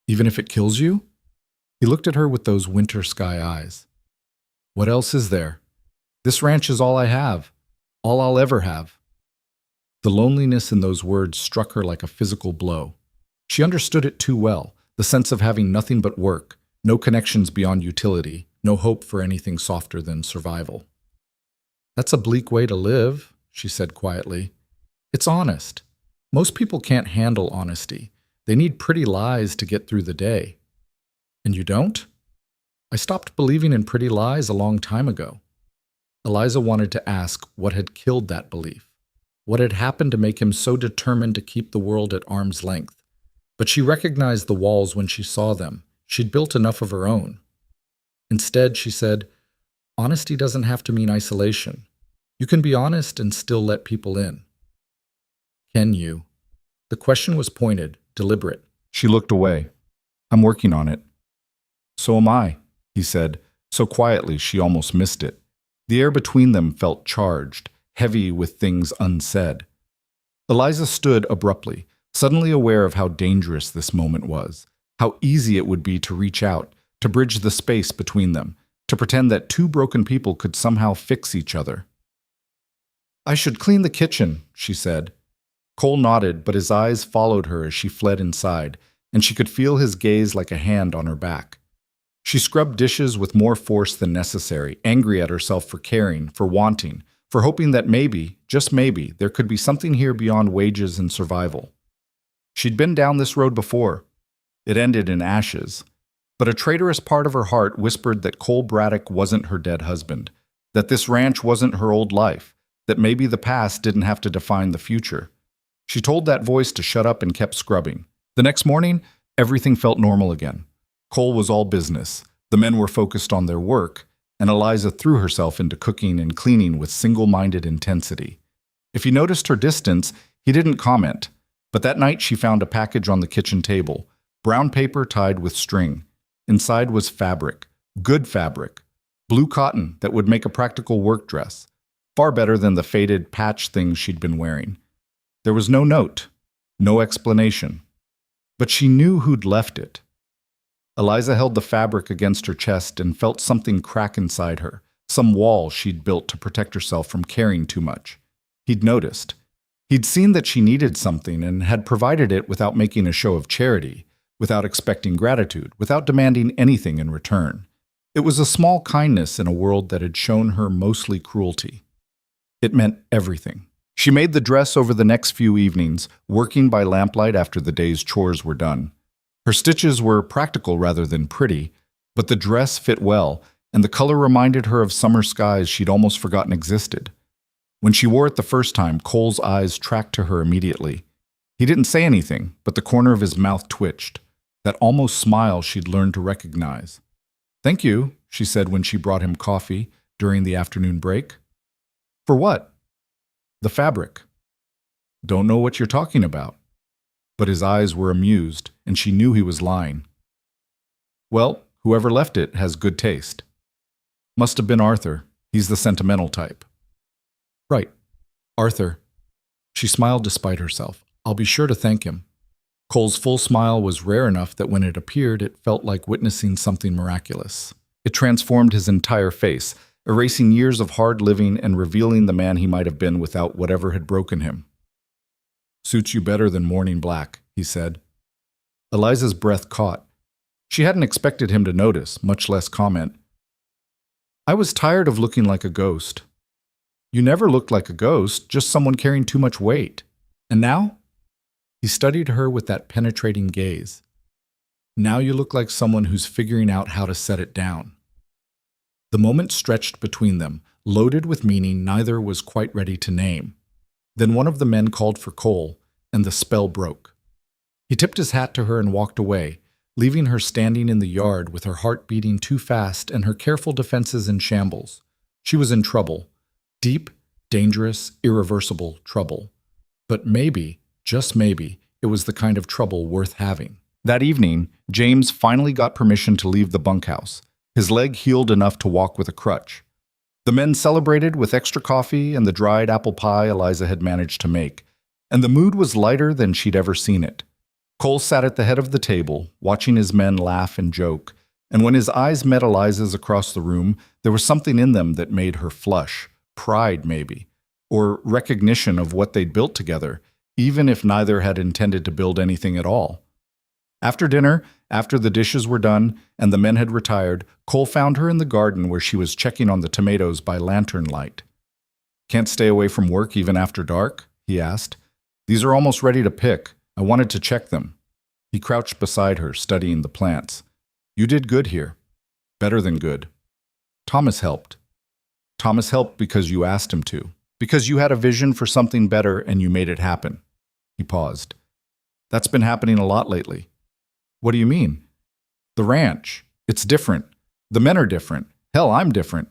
"Even if it kills you?" He looked at her with those winter sky eyes. "What else is there? This ranch is all I have, all I'll ever have." The loneliness in those words struck her like a physical blow. She understood it too well, the sense of having nothing but work, no connections beyond utility, no hope for anything softer than survival. "That's a bleak way to live," she said quietly. "It's honest. Most people can't handle honesty. They need pretty lies to get through the day." "And you don't?" "I stopped believing in pretty lies a long time ago." Eliza wanted to ask what had killed that belief, what had happened to make him so determined to keep the world at arm's length. But she recognized the walls when she saw them. She'd built enough of her own. Instead, she said, "Honesty doesn't have to mean isolation. You can be honest and still let people in." "Can you?" The question was pointed, deliberate. She looked away. "I'm working on it." "So am I," he said, so quietly she almost missed it. The air between them felt charged, heavy with things unsaid. Eliza stood abruptly, suddenly aware of how dangerous this moment was, how easy it would be to reach out, to bridge the space between them, to pretend that two broken people could somehow fix each other. "I should clean the kitchen," she said. Cole nodded, but his eyes followed her as she fled inside, and she could feel his gaze like a hand on her back. She scrubbed dishes with more force than necessary, angry at herself for caring, for wanting, for hoping that maybe, just maybe, there could be something here beyond wages and survival. She'd been down this road before. It ended in ashes. But a traitorous part of her heart whispered that Cole Braddock wasn't her dead husband, that this ranch wasn't her old life, that maybe the past didn't have to define the future. She told that voice to shut up and kept scrubbing. The next morning, everything felt normal again. Cole was all business. The men were focused on their work, and Eliza threw herself into cooking and cleaning with single-minded intensity. If he noticed her distance, he didn't comment, but that night she found a package on the kitchen table, brown paper tied with string. Inside was fabric, good fabric, blue cotton that would make a practical work dress, far better than the faded patch things she'd been wearing. There was no note, no explanation, but she knew who'd left it. Eliza held the fabric against her chest and felt something crack inside her, some wall she'd built to protect herself from caring too much. He'd noticed. He'd seen that she needed something and had provided it without making a show of charity, without expecting gratitude, without demanding anything in return. It was a small kindness in a world that had shown her mostly cruelty. It meant everything. She made the dress over the next few evenings, working by lamplight after the day's chores were done. Her stitches were practical rather than pretty, but the dress fit well, and the color reminded her of summer skies she'd almost forgotten existed. When she wore it the first time, Cole's eyes tracked to her immediately. He didn't say anything, but the corner of his mouth twitched, that almost smile she'd learned to recognize. "Thank you," she said when she brought him coffee during the afternoon break. "For what?" "The fabric." "Don't know what you're talking about." But his eyes were amused, and she knew he was lying. "Well, whoever left it has good taste." "Must have been Arthur. He's the sentimental type." "Right. Arthur." She smiled despite herself. "I'll be sure to thank him." Cole's full smile was rare enough that when it appeared, it felt like witnessing something miraculous. It transformed his entire face, erasing years of hard living and revealing the man he might have been without whatever had broken him. "Suits you better than morning black," he said. Eliza's breath caught. She hadn't expected him to notice, much less comment. "I was tired of looking like a ghost." "You never looked like a ghost, just someone carrying too much weight. And now?" He studied her with that penetrating gaze. "Now you look like someone who's figuring out how to set it down." The moment stretched between them, loaded with meaning neither was quite ready to name. Then one of the men called for Cole, and the spell broke. He tipped his hat to her and walked away, leaving her standing in the yard with her heart beating too fast and her careful defenses in shambles. She was in trouble. Deep, dangerous, irreversible trouble. But maybe, just maybe, it was the kind of trouble worth having. That evening, James finally got permission to leave the bunkhouse. His leg healed enough to walk with a crutch. The men celebrated with extra coffee and the dried apple pie Eliza had managed to make, and the mood was lighter than she'd ever seen it. Cole sat at the head of the table, watching his men laugh and joke, and when his eyes met Eliza's across the room, there was something in them that made her flush. Pride, maybe, or recognition of what they'd built together, even if neither had intended to build anything at all. After dinner, after the dishes were done and the men had retired, Cole found her in the garden where she was checking on the tomatoes by lantern light. "Can't stay away from work even after dark?" he asked. "These are almost ready to pick. I wanted to check them." He crouched beside her, studying the plants. "You did good here. Better than good. Thomas helped. Thomas helped because you asked him to. Because you had a vision for something better and you made it happen." He paused. "That's been happening a lot lately." "What do you mean?" "The ranch. It's different. The men are different. Hell, I'm different."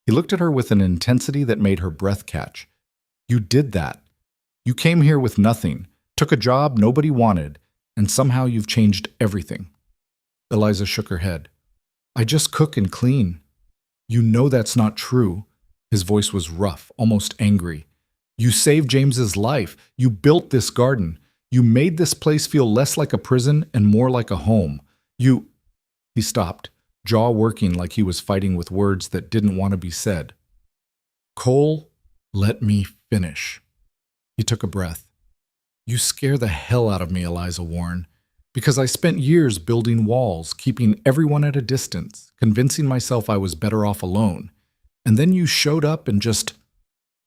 He looked at her with an intensity that made her breath catch. "You did that. You came here with nothing, took a job nobody wanted, and somehow you've changed everything." Eliza shook her head. "I just cook and clean." "You know that's not true." His voice was rough, almost angry. "You saved James's life. You built this garden. You made this place feel less like a prison and more like a home. You—" He stopped, jaw working like he was fighting with words that didn't want to be said. "Cole, let me finish." He took a breath. "You scare the hell out of me, Eliza Warren, because I spent years building walls, keeping everyone at a distance, convincing myself I was better off alone. And then you showed up and just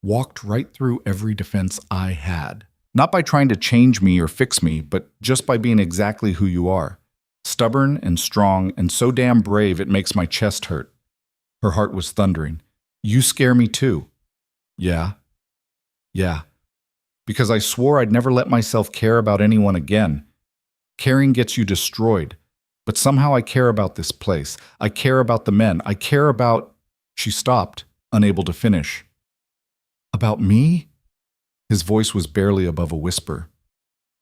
walked right through every defense I had. Not by trying to change me or fix me, but just by being exactly who you are. Stubborn and strong and so damn brave it makes my chest hurt." Her heart was thundering. "You scare me too." "Yeah. Yeah. Because I swore I'd never let myself care about anyone again. Caring gets you destroyed. But somehow I care about this place. I care about the men. I care about—" She stopped, unable to finish. "About me?" His voice was barely above a whisper.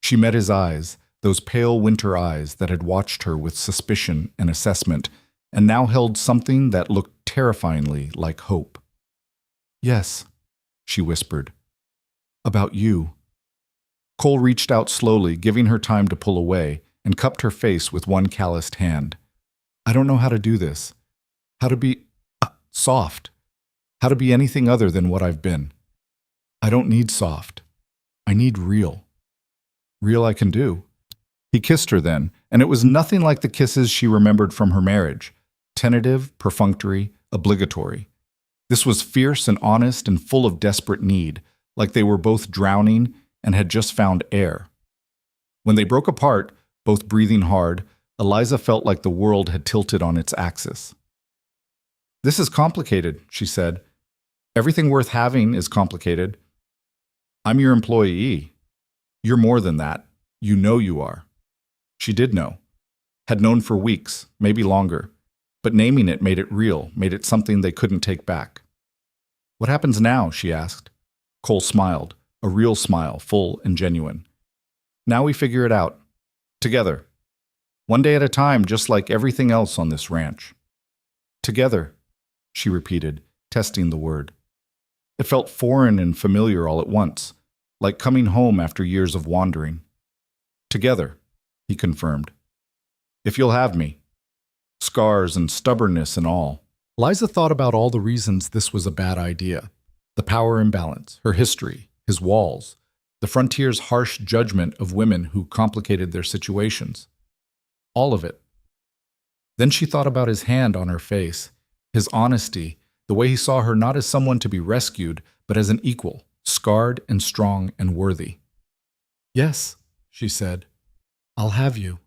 She met his eyes, those pale winter eyes that had watched her with suspicion and assessment, and now held something that looked terrifyingly like hope. "Yes," she whispered. "About you." Cole reached out slowly, giving her time to pull away, and cupped her face with one calloused hand. "I don't know how to do this. How to be soft. How to be anything other than what I've been. I don't need soft. I need real. Real I can do. He kissed her then, and it was nothing like the kisses she remembered from her marriage. Tentative, perfunctory, obligatory. This was fierce and honest and full of desperate need, like they were both drowning and had just found air. When they broke apart, both breathing hard, Eliza felt like the world had tilted on its axis. "This is complicated," she said. "Everything worth having is complicated. I'm your employee. You're more than that. You know you are." She did know. Had known for weeks, maybe longer. But naming it made it real, made it something they couldn't take back. "What happens now?" she asked. Cole smiled, a real smile, full and genuine. "Now we figure it out. Together. One day at a time, just like everything else on this ranch." "Together," she repeated, testing the word. It felt foreign and familiar all at once, like coming home after years of wandering. "Together," he confirmed. "If you'll have me. Scars and stubbornness and all." Liza thought about all the reasons this was a bad idea. The power imbalance, her history, his walls, the frontier's harsh judgment of women who complicated their situations. All of it. Then she thought about his hand on her face, his honesty, the way he saw her not as someone to be rescued, but as an equal, scarred and strong and worthy. "Yes," she said, "I'll have you."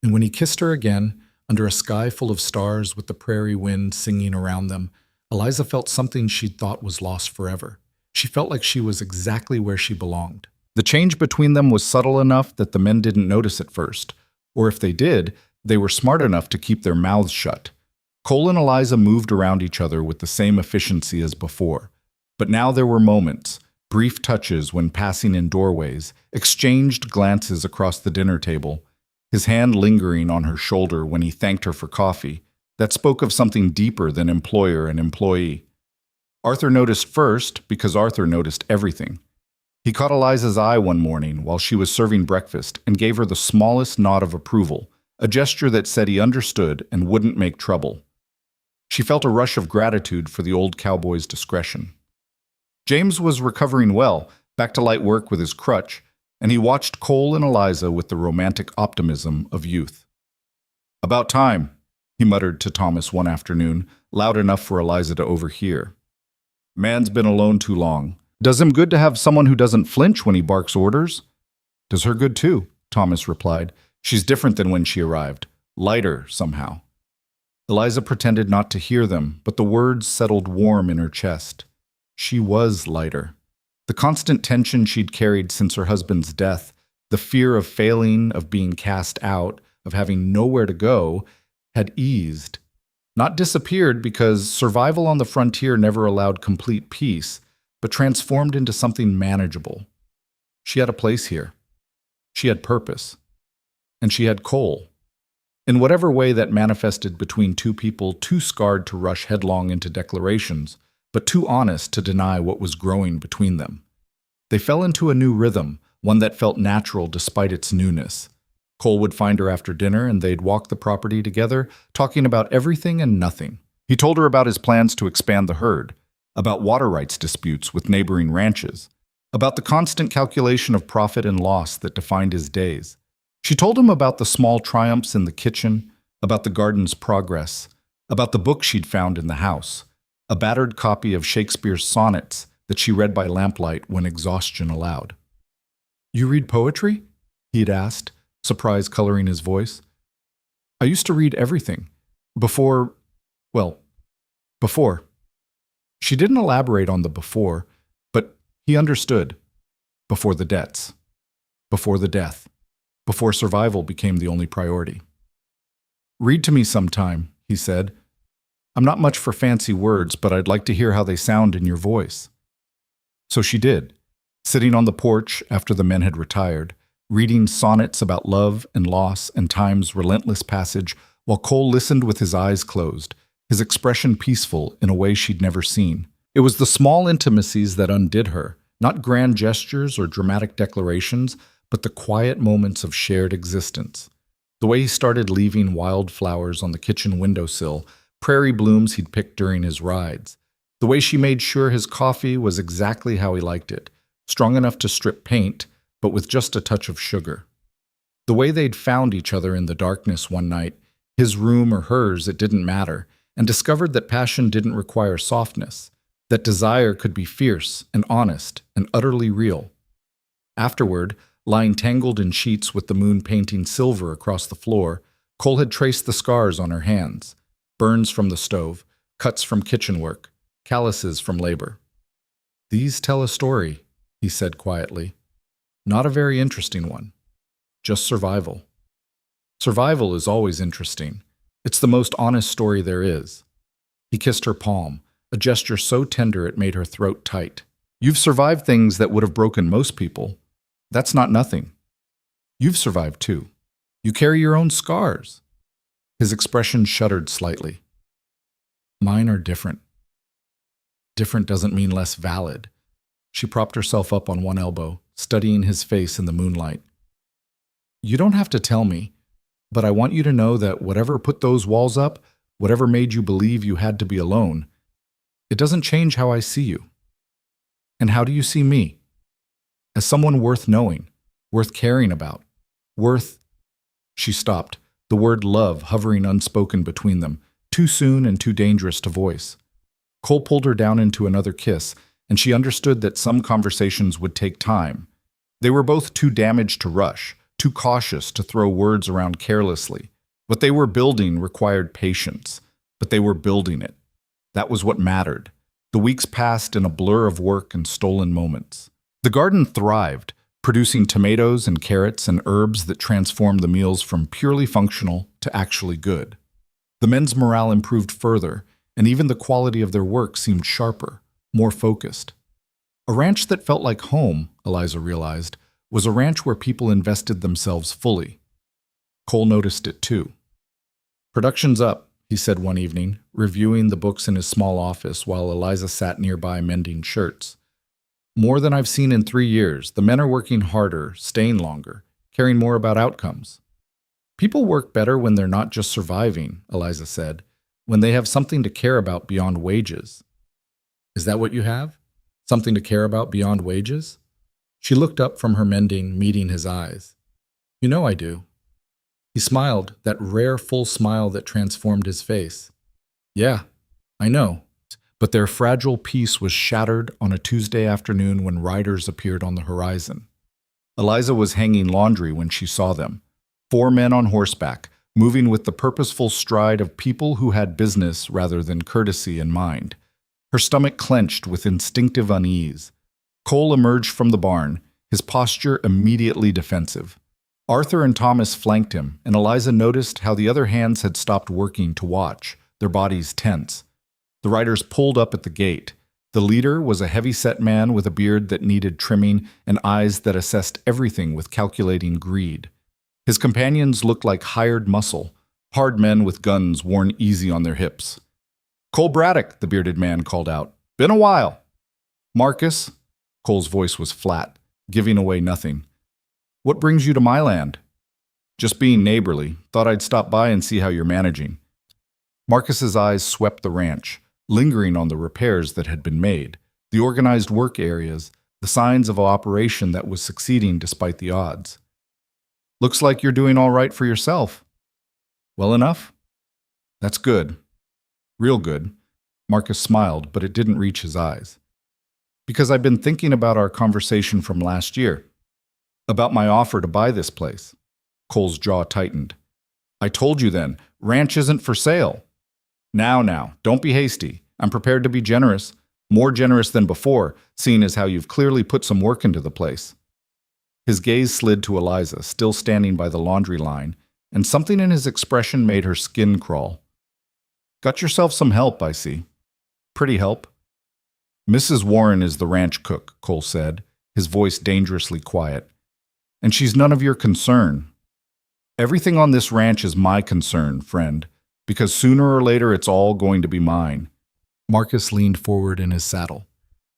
And when he kissed her again, under a sky full of stars with the prairie wind singing around them, Eliza felt something she'd thought was lost forever. She felt like she was exactly where she belonged. The change between them was subtle enough that the men didn't notice at first, or if they did, they were smart enough to keep their mouths shut. Cole and Eliza moved around each other with the same efficiency as before. But now there were moments, brief touches when passing in doorways, exchanged glances across the dinner table, his hand lingering on her shoulder when he thanked her for coffee, that spoke of something deeper than employer and employee. Arthur noticed first because Arthur noticed everything. He caught Eliza's eye one morning while she was serving breakfast and gave her the smallest nod of approval, a gesture that said he understood and wouldn't make trouble. She felt a rush of gratitude for the old cowboy's discretion. James was recovering well, back to light work with his crutch, and he watched Cole and Eliza with the romantic optimism of youth. "About time," he muttered to Thomas one afternoon, loud enough for Eliza to overhear. "Man's been alone too long. Does him good to have someone who doesn't flinch when he barks orders?" "Does her good too," Thomas replied. "She's different than when she arrived. Lighter, somehow." Eliza pretended not to hear them, but the words settled warm in her chest. She was lighter. The constant tension she'd carried since her husband's death, the fear of failing, of being cast out, of having nowhere to go, had eased. Not disappeared because survival on the frontier never allowed complete peace, but transformed into something manageable. She had a place here. She had purpose. And she had Cole. In whatever way that manifested between two people too scarred to rush headlong into declarations, but too honest to deny what was growing between them. They fell into a new rhythm, one that felt natural despite its newness. Cole would find her after dinner and they'd walk the property together, talking about everything and nothing. He told her about his plans to expand the herd, about water rights disputes with neighboring ranches, about the constant calculation of profit and loss that defined his days. She told him about the small triumphs in the kitchen, about the garden's progress, about the book she'd found in the house, a battered copy of Shakespeare's sonnets that she read by lamplight when exhaustion allowed. "You read poetry?" he'd asked, surprise coloring his voice. "I used to read everything. Before. She didn't elaborate on the before, but he understood. Before the debts. Before the death. Before survival became the only priority. "Read to me sometime," he said. "I'm not much for fancy words, but I'd like to hear how they sound in your voice." So she did, sitting on the porch after the men had retired, reading sonnets about love and loss and time's relentless passage, while Cole listened with his eyes closed, his expression peaceful in a way she'd never seen. It was the small intimacies that undid her, not grand gestures or dramatic declarations, but the quiet moments of shared existence. The way he started leaving wildflowers on the kitchen windowsill, prairie blooms he'd picked during his rides. The way she made sure his coffee was exactly how he liked it, strong enough to strip paint, but with just a touch of sugar. The way they'd found each other in the darkness one night, his room or hers, it didn't matter, and discovered that passion didn't require softness, that desire could be fierce and honest and utterly real. Afterward, lying tangled in sheets with the moon painting silver across the floor, Cole had traced the scars on her hands, burns from the stove, cuts from kitchen work, calluses from labor. "These tell a story," he said quietly. "Not a very interesting one. Just survival. Survival is always interesting. It's the most honest story there is." He kissed her palm, a gesture so tender it made her throat tight. "You've survived things that would have broken most people. That's not nothing. You've survived too. You carry your own scars." His expression shuddered slightly. "Mine are different." Different doesn't mean less valid. She propped herself up on one elbow, studying his face in the moonlight. "You don't have to tell me, but I want you to know that whatever put those walls up, whatever made you believe you had to be alone, it doesn't change how I see you. And how do you see me? As someone worth knowing, worth caring about, worth—" She stopped, the word love hovering unspoken between them, too soon and too dangerous to voice. Cole pulled her down into another kiss, and she understood that some conversations would take time. They were both too damaged to rush, too cautious to throw words around carelessly. What they were building required patience, but they were building it. That was what mattered. The weeks passed in a blur of work and stolen moments. The garden thrived, producing tomatoes and carrots and herbs that transformed the meals from purely functional to actually good. The men's morale improved further, and even the quality of their work seemed sharper, more focused. A ranch that felt like home, Eliza realized, was a ranch where people invested themselves fully. Cole noticed it too. "Production's up," he said one evening, reviewing the books in his small office while Eliza sat nearby mending shirts. "More than I've seen in 3 years. The men are working harder, staying longer, caring more about outcomes." "People work better when they're not just surviving," Eliza said, "when they have something to care about beyond wages." "Is that what you have? Something to care about beyond wages?" She looked up from her mending, meeting his eyes. "You know I do." He smiled, that rare full smile that transformed his face. "Yeah, I know." But their fragile peace was shattered on a Tuesday afternoon when riders appeared on the horizon. Eliza was hanging laundry when she saw them. 4 men on horseback, moving with the purposeful stride of people who had business rather than courtesy in mind. Her stomach clenched with instinctive unease. Cole emerged from the barn, his posture immediately defensive. Arthur and Thomas flanked him, and Eliza noticed how the other hands had stopped working to watch, their bodies tense. The riders pulled up at the gate. The leader was a heavy-set man with a beard that needed trimming and eyes that assessed everything with calculating greed. His companions looked like hired muscle, hard men with guns worn easy on their hips. "Cole Braddock," the bearded man called out. "Been a while." "Marcus," Cole's voice was flat, giving away nothing. "What brings you to my land?" "Just being neighborly. Thought I'd stop by and see how you're managing." Marcus's eyes swept the ranch, lingering on the repairs that had been made, the organized work areas, the signs of an operation that was succeeding despite the odds. "Looks like you're doing all right for yourself." "Well enough?" "That's good. Real good." Marcus smiled, but it didn't reach his eyes. "Because I've been thinking about our conversation from last year. About my offer to buy this place." Cole's jaw tightened. "I told you then, ranch isn't for sale." Now, don't be hasty. I'm prepared to be generous, more generous than before, seeing as how you've clearly put some work into the place." His gaze slid to Eliza, still standing by the laundry line, and something in his expression made her skin crawl. "Got yourself some help, I see." "Pretty help." "Mrs. Warren is the ranch cook," Cole said, his voice dangerously quiet. "And she's none of your concern." "Everything on this ranch is my concern, friend, because sooner or later it's all going to be mine." Marcus leaned forward in his saddle.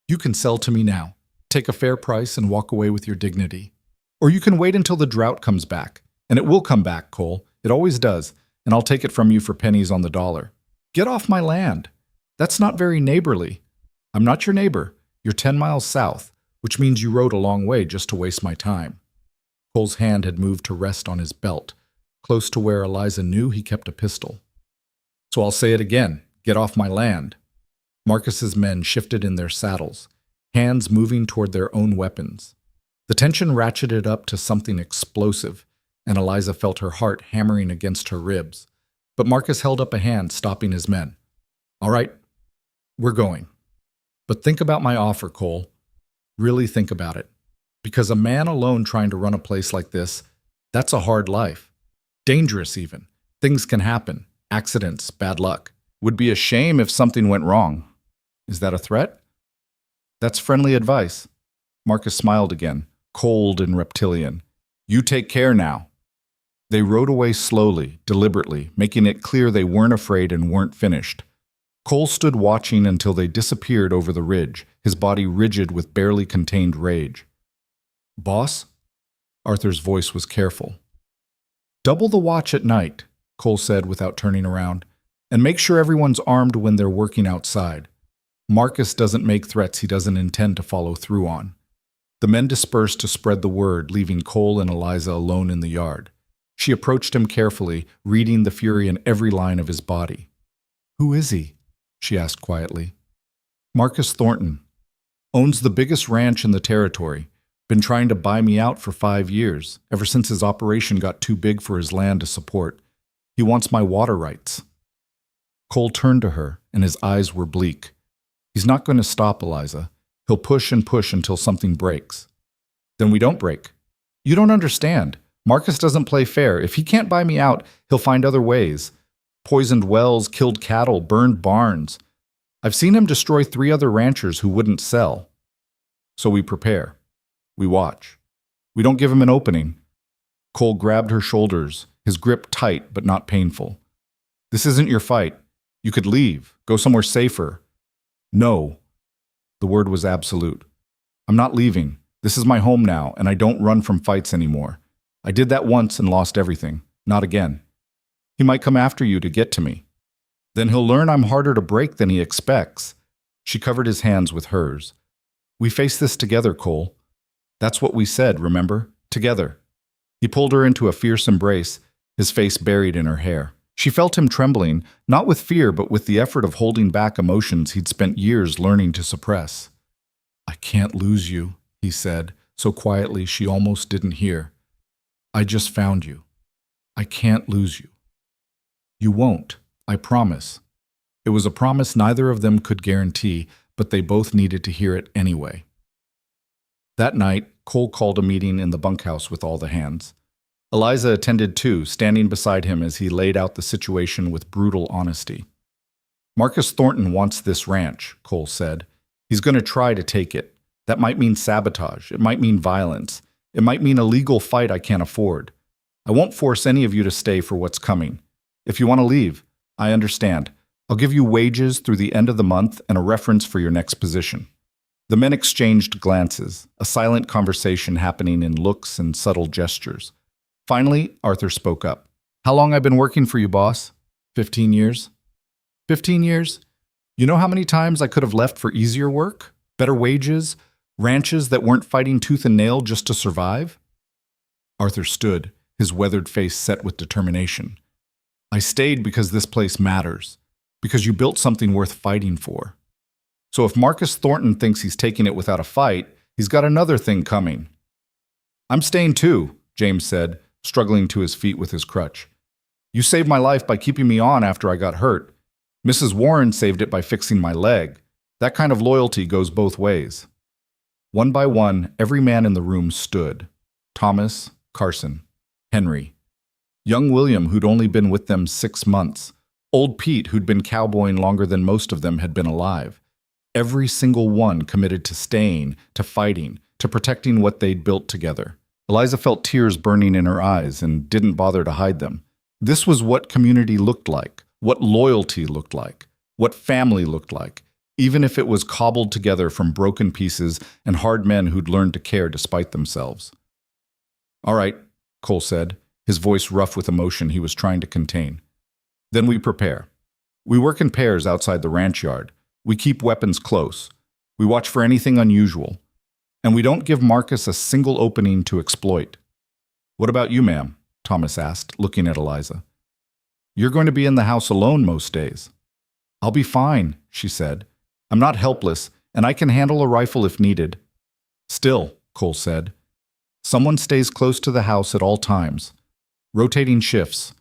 "You can sell to me now, take a fair price and walk away with your dignity. Or you can wait until the drought comes back. And it will come back, Cole. It always does, and I'll take it from you for pennies on the dollar. Get off my land. That's not very neighborly. I'm not your neighbor. You're 10 miles south, which means you rode a long way just to waste my time. Cole's hand had moved to rest on his belt, close to where Eliza knew he kept a pistol. So I'll say it again, get off my land. Marcus's men shifted in their saddles, hands moving toward their own weapons. The tension ratcheted up to something explosive, and Eliza felt her heart hammering against her ribs. But Marcus held up a hand, stopping his men. All right, we're going. But think about my offer, Cole. Really think about it. Because a man alone trying to run a place like this, that's a hard life. Dangerous even. Things can happen. Accidents, bad luck. Would be a shame if something went wrong. Is that a threat? That's friendly advice. Marcus smiled again, cold and reptilian. You take care now. They rode away slowly, deliberately, making it clear they weren't afraid and weren't finished. Cole stood watching until they disappeared over the ridge, his body rigid with barely contained rage. Boss? Arthur's voice was careful. Double the watch at night, Cole said without turning around, and make sure everyone's armed when they're working outside. Marcus doesn't make threats he doesn't intend to follow through on. The men dispersed to spread the word, leaving Cole and Eliza alone in the yard. She approached him carefully, reading the fury in every line of his body. Who is he? She asked quietly. Marcus Thornton. Owns the biggest ranch in the territory. Been trying to buy me out for 5 years, ever since his operation got too big for his land to support. He wants my water rights. Cole turned to her, and his eyes were bleak. He's not going to stop, Eliza. He'll push and push until something breaks. Then we don't break. You don't understand. Marcus doesn't play fair. If he can't buy me out, he'll find other ways. Poisoned wells, killed cattle, burned barns. I've seen him destroy 3 other ranchers who wouldn't sell. So we prepare. We watch. We don't give him an opening. Cole grabbed her shoulders, his grip tight but not painful. This isn't your fight. You could leave, go somewhere safer. No. The word was absolute. I'm not leaving. This is my home now, and I don't run from fights anymore. I did that once and lost everything. Not again. He might come after you to get to me. Then he'll learn I'm harder to break than he expects. She covered his hands with hers. We face this together, Cole. That's what we said, remember? Together. He pulled her into a fierce embrace, his face buried in her hair. She felt him trembling, not with fear, but with the effort of holding back emotions he'd spent years learning to suppress. I can't lose you, he said, so quietly she almost didn't hear. I just found you. I can't lose you. You won't, I promise. It was a promise neither of them could guarantee, but they both needed to hear it anyway. That night, Cole called a meeting in the bunkhouse with all the hands. Eliza attended too, standing beside him as he laid out the situation with brutal honesty. Marcus Thornton wants this ranch, Cole said. He's going to try to take it. That might mean sabotage. It might mean violence. It might mean a legal fight I can't afford. I won't force any of you to stay for what's coming. If you want to leave, I understand. I'll give you wages through the end of the month and a reference for your next position. The men exchanged glances, a silent conversation happening in looks and subtle gestures. Finally, Arthur spoke up. How long I've been working for you, boss? 15 years? 15 years? You know how many times I could have left for easier work? Better wages? Ranches that weren't fighting tooth and nail just to survive? Arthur stood, his weathered face set with determination. I stayed because this place matters, because you built something worth fighting for. So if Marcus Thornton thinks he's taking it without a fight, he's got another thing coming. I'm staying too, James said, struggling to his feet with his crutch. You saved my life by keeping me on after I got hurt. Mrs. Warren saved it by fixing my leg. That kind of loyalty goes both ways. One by one, every man in the room stood. Thomas, Carson, Henry. Young William, who'd only been with them 6 months. Old Pete, who'd been cowboying longer than most of them had been alive. Every single one committed to staying, to fighting, to protecting what they'd built together. Eliza felt tears burning in her eyes and didn't bother to hide them. This was what community looked like, what loyalty looked like, what family looked like, even if it was cobbled together from broken pieces and hard men who'd learned to care despite themselves. All right, Cole said, his voice rough with emotion he was trying to contain. Then we prepare. We work in pairs outside the ranch yard. We keep weapons close. We watch for anything unusual. And we don't give Marcus a single opening to exploit. What about you, ma'am? Thomas asked, looking at Eliza. You're going to be in the house alone most days. I'll be fine, she said. I'm not helpless, and I can handle a rifle if needed. Still, Cole said, someone stays close to the house at all times. Rotating shifts.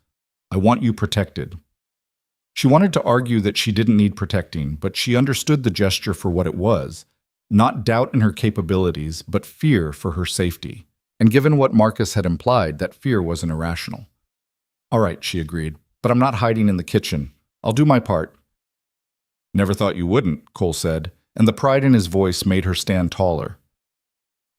I want you protected. She wanted to argue that she didn't need protecting, but she understood the gesture for what it was. Not doubt in her capabilities, but fear for her safety. And given what Marcus had implied, that fear wasn't irrational. All right, she agreed, but I'm not hiding in the kitchen. I'll do my part. Never thought you wouldn't, Cole said, and the pride in his voice made her stand taller.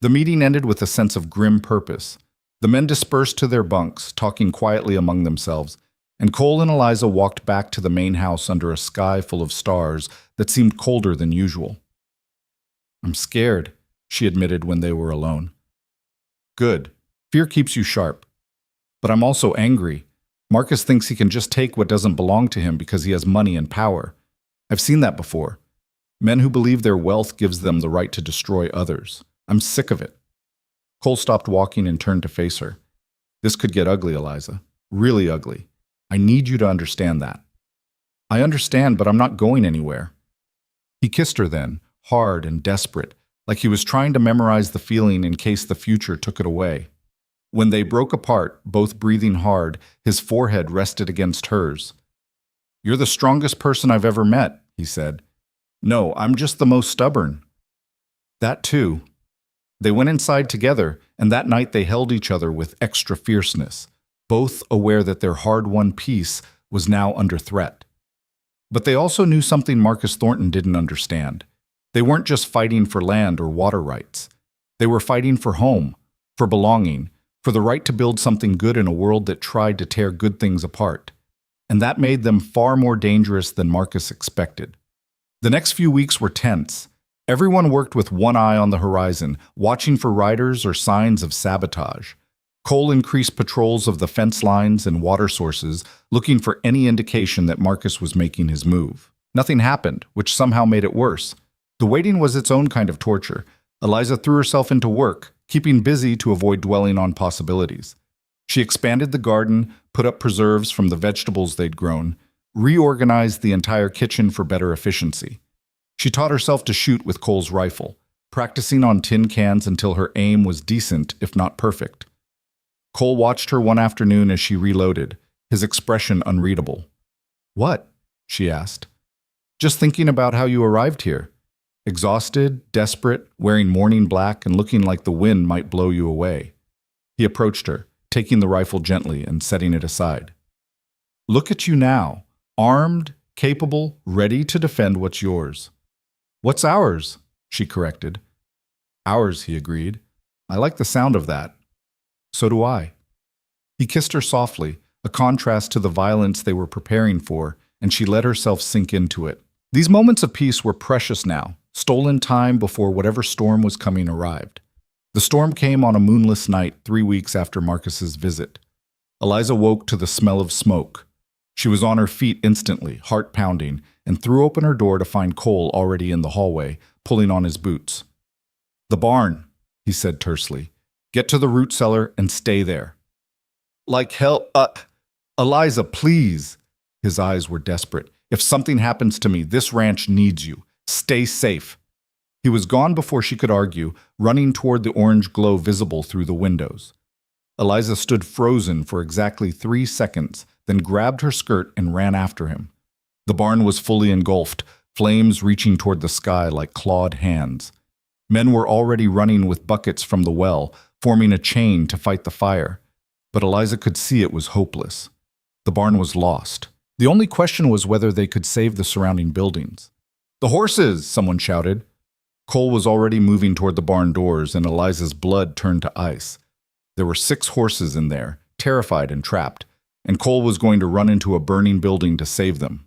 The meeting ended with a sense of grim purpose. The men dispersed to their bunks, talking quietly among themselves, and Cole and Eliza walked back to the main house under a sky full of stars that seemed colder than usual. I'm scared, she admitted when they were alone. Good. Fear keeps you sharp. But I'm also angry. Marcus thinks he can just take what doesn't belong to him because he has money and power. I've seen that before. Men who believe their wealth gives them the right to destroy others. I'm sick of it. Cole stopped walking and turned to face her. This could get ugly, Eliza. Really ugly. I need you to understand that. I understand, but I'm not going anywhere. He kissed her then, hard and desperate, like he was trying to memorize the feeling in case the future took it away. When they broke apart, both breathing hard, his forehead rested against hers. You're the strongest person I've ever met, he said. No, I'm just the most stubborn. That too. They went inside together, and that night they held each other with extra fierceness, both aware that their hard-won peace was now under threat. But they also knew something Marcus Thornton didn't understand. They weren't just fighting for land or water rights. They were fighting for home, for belonging, for the right to build something good in a world that tried to tear good things apart. And that made them far more dangerous than Marcus expected. The next few weeks were tense. Everyone worked with one eye on the horizon, watching for riders or signs of sabotage. Cole increased patrols of the fence lines and water sources, looking for any indication that Marcus was making his move. Nothing happened, which somehow made it worse. The waiting was its own kind of torture. Eliza threw herself into work, keeping busy to avoid dwelling on possibilities. She expanded the garden, put up preserves from the vegetables they'd grown, reorganized the entire kitchen for better efficiency. She taught herself to shoot with Cole's rifle, practicing on tin cans until her aim was decent, if not perfect. Cole watched her one afternoon as she reloaded, his expression unreadable. What? She asked. Just thinking about how you arrived here. Exhausted, desperate, wearing morning black and looking like the wind might blow you away. He approached her, taking the rifle gently and setting it aside. Look at you now, armed, capable, ready to defend what's yours. What's ours? She corrected. Ours, he agreed. I like the sound of that. So do I. He kissed her softly, a contrast to the violence they were preparing for, and she let herself sink into it. These moments of peace were precious now, stolen time before whatever storm was coming arrived. The storm came on a moonless night 3 weeks after Marcus's visit. Eliza woke to the smell of smoke. She was on her feet instantly, heart pounding, and threw open her door to find Cole already in the hallway, pulling on his boots. The barn, he said tersely. Get to the root cellar and stay there. Like hell, Eliza, please. His eyes were desperate. If something happens to me, this ranch needs you. Stay safe. He was gone before she could argue, running toward the orange glow visible through the windows. Eliza stood frozen for exactly 3 seconds, then grabbed her skirt and ran after him. The barn was fully engulfed, flames reaching toward the sky like clawed hands. Men were already running with buckets from the well, forming a chain to fight the fire. But Eliza could see it was hopeless. The barn was lost. The only question was whether they could save the surrounding buildings. The horses! Someone shouted. Cole was already moving toward the barn doors, and Eliza's blood turned to ice. There were 6 horses in there, terrified and trapped, and Cole was going to run into a burning building to save them.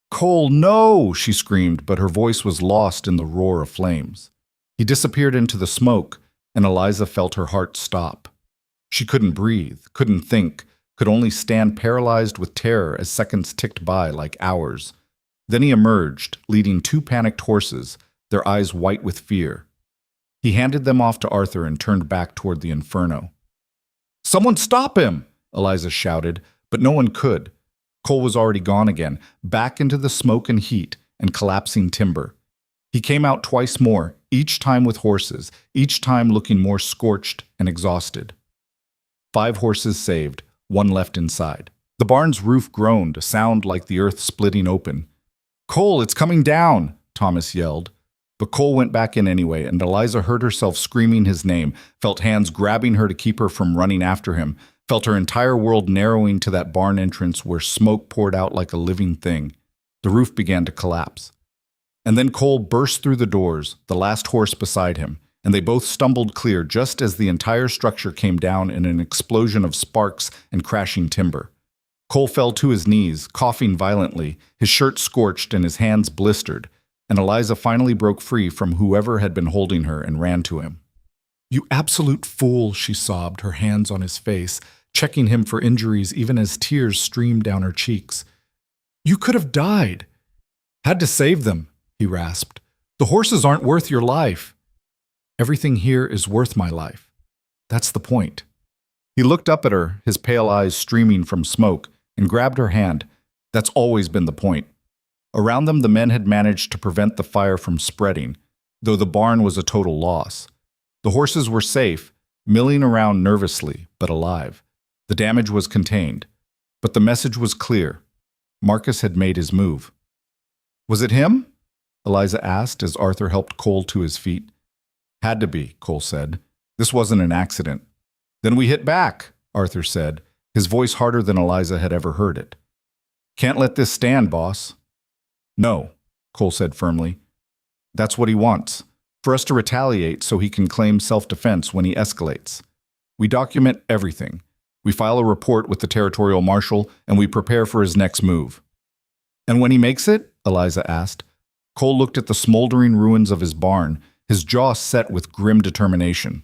Cole, no! She screamed, but her voice was lost in the roar of flames. He disappeared into the smoke, and Eliza felt her heart stop. She couldn't breathe, couldn't think, could only stand paralyzed with terror as seconds ticked by like hours. Then he emerged, leading 2 panicked horses, their eyes white with fear. He handed them off to Arthur and turned back toward the inferno. "Someone stop him!" Eliza shouted, but no one could. Cole was already gone again, back into the smoke and heat and collapsing timber. He came out twice more, each time with horses, each time looking more scorched and exhausted. 5 horses saved, 1 left inside. The barn's roof groaned, a sound like the earth splitting open. "Cole, it's coming down!" Thomas yelled. But Cole went back in anyway, and Eliza heard herself screaming his name, felt hands grabbing her to keep her from running after him, felt her entire world narrowing to that barn entrance where smoke poured out like a living thing. The roof began to collapse. And then Cole burst through the doors, the last horse beside him, and they both stumbled clear just as the entire structure came down in an explosion of sparks and crashing timber. Cole fell to his knees, coughing violently, his shirt scorched and his hands blistered, and Eliza finally broke free from whoever had been holding her and ran to him. "You absolute fool," she sobbed, her hands on his face, checking him for injuries even as tears streamed down her cheeks. "You could have died." "Had to save them," he rasped. "The horses aren't worth your life." "Everything here is worth my life. That's the point." He looked up at her, his pale eyes streaming from smoke, and grabbed her hand. That's always been the point. Around them, the men had managed to prevent the fire from spreading, though the barn was a total loss. The horses were safe, milling around nervously, but alive. The damage was contained. But the message was clear. Marcus had made his move. "Was it him?" Eliza asked as Arthur helped Cole to his feet. "Had to be," Cole said. "This wasn't an accident." "Then we hit back," Arthur said, his voice harder than Eliza had ever heard it. "Can't let this stand, boss." "No," Cole said firmly. "That's what he wants, for us to retaliate so he can claim self-defense when he escalates. We document everything. We file a report with the territorial marshal, and we prepare for his next move." "And when he makes it?" Eliza asked. Cole looked at the smoldering ruins of his barn, his jaw set with grim determination.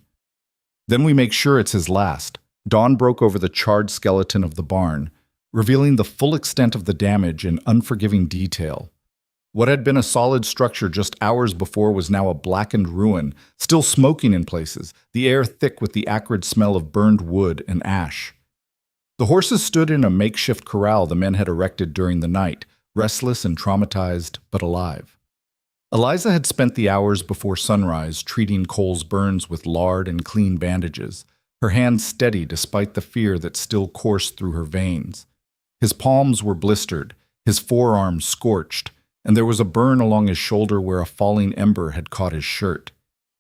"Then we make sure it's his last." Dawn broke over the charred skeleton of the barn, revealing the full extent of the damage in unforgiving detail. What had been a solid structure just hours before was now a blackened ruin, still smoking in places, the air thick with the acrid smell of burned wood and ash. The horses stood in a makeshift corral the men had erected during the night, restless and traumatized, but alive. Eliza had spent the hours before sunrise treating Cole's burns with lard and clean bandages, her hands steady despite the fear that still coursed through her veins. His palms were blistered, his forearms scorched, and there was a burn along his shoulder where a falling ember had caught his shirt.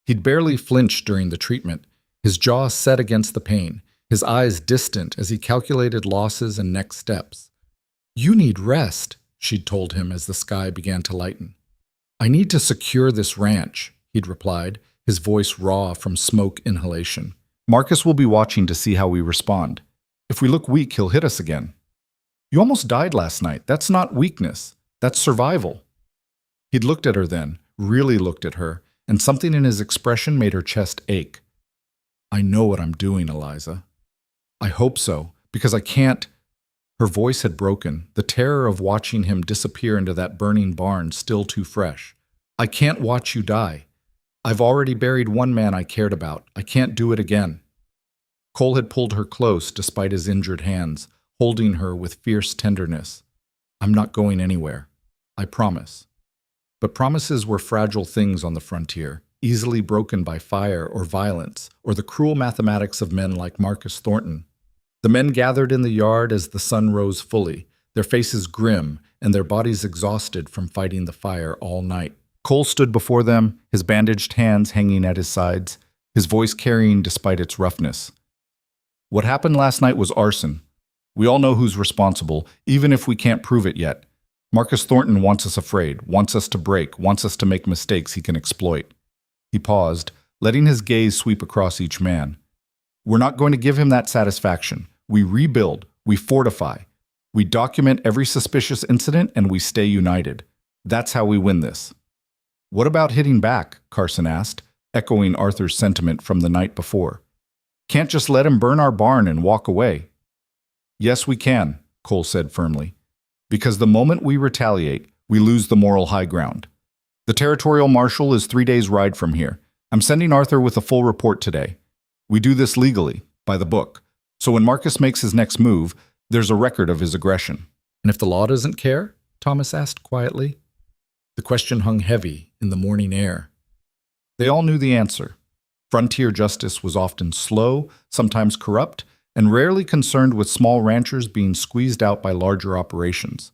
He'd barely flinched during the treatment, his jaw set against the pain, his eyes distant as he calculated losses and next steps. "You need rest," she'd told him as the sky began to lighten. "I need to secure this ranch," he'd replied, his voice raw from smoke inhalation. "Marcus will be watching to see how we respond. If we look weak, he'll hit us again." "You almost died last night. That's not weakness. That's survival." He'd looked at her then, really looked at her, and something in his expression made her chest ache. "I know what I'm doing, Eliza. I hope so, because I can't—" Her voice had broken, the terror of watching him disappear into that burning barn still too fresh. "I can't watch you die. I've already buried one man I cared about. I can't do it again." Cole had pulled her close despite his injured hands, holding her with fierce tenderness. "I'm not going anywhere. I promise." But promises were fragile things on the frontier, easily broken by fire or violence, or the cruel mathematics of men like Marcus Thornton. The men gathered in the yard as the sun rose fully, their faces grim and their bodies exhausted from fighting the fire all night. Cole stood before them, his bandaged hands hanging at his sides, his voice carrying despite its roughness. "What happened last night was arson. We all know who's responsible, even if we can't prove it yet. Marcus Thornton wants us afraid, wants us to break, wants us to make mistakes he can exploit." He paused, letting his gaze sweep across each man. "We're not going to give him that satisfaction. We rebuild, we fortify. We document every suspicious incident and we stay united. That's how we win this." "What about hitting back?" Carson asked, echoing Arthur's sentiment from the night before. "Can't just let him burn our barn and walk away." "Yes, we can," Cole said firmly. "Because the moment we retaliate, we lose the moral high ground. The territorial marshal is 3 days' ride from here. I'm sending Arthur with a full report today. We do this legally, by the book. So when Marcus makes his next move, there's a record of his aggression. And if the law doesn't care? Thomas asked quietly. The question hung heavy in the morning air. They all knew the answer. Frontier justice was often slow, sometimes corrupt, and rarely concerned with small ranchers being squeezed out by larger operations.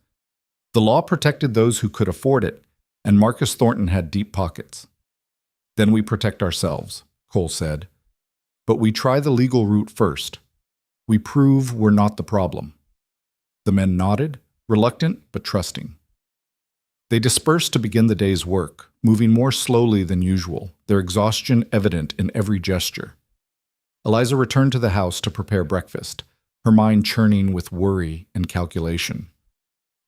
The law protected those who could afford it, and Marcus Thornton had deep pockets. Then we protect ourselves, Cole said. But we try the legal route first. We prove we're not the problem. The men nodded, reluctant but trusting. They dispersed to begin the day's work, moving more slowly than usual, their exhaustion evident in every gesture. Eliza returned to the house to prepare breakfast, her mind churning with worry and calculation.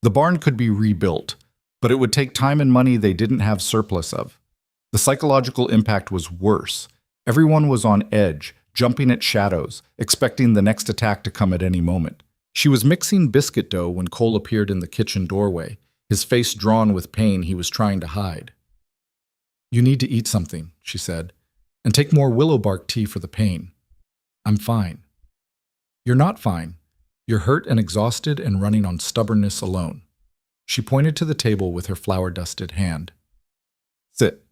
The barn could be rebuilt, but it would take time and money they didn't have surplus of. The psychological impact was worse. Everyone was on edge, jumping at shadows, expecting the next attack to come at any moment. She was mixing biscuit dough when Cole appeared in the kitchen doorway, his face drawn with pain he was trying to hide. You need to eat something, she said, and take more willow bark tea for the pain. I'm fine. You're not fine. You're hurt and exhausted and running on stubbornness alone. She pointed to the table with her flour-dusted hand. Sit.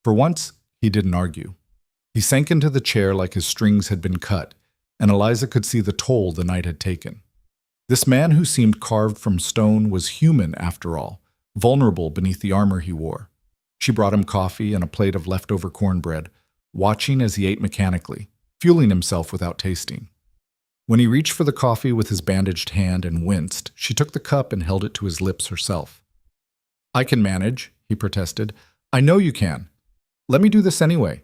For once, he didn't argue. He sank into the chair like his strings had been cut, and Eliza could see the toll the night had taken. This man who seemed carved from stone was human after all, vulnerable beneath the armor he wore. She brought him coffee and a plate of leftover cornbread, watching as he ate mechanically, fueling himself without tasting. When he reached for the coffee with his bandaged hand and winced, she took the cup and held it to his lips herself. I can manage, he protested. I know you can. Let me do this anyway.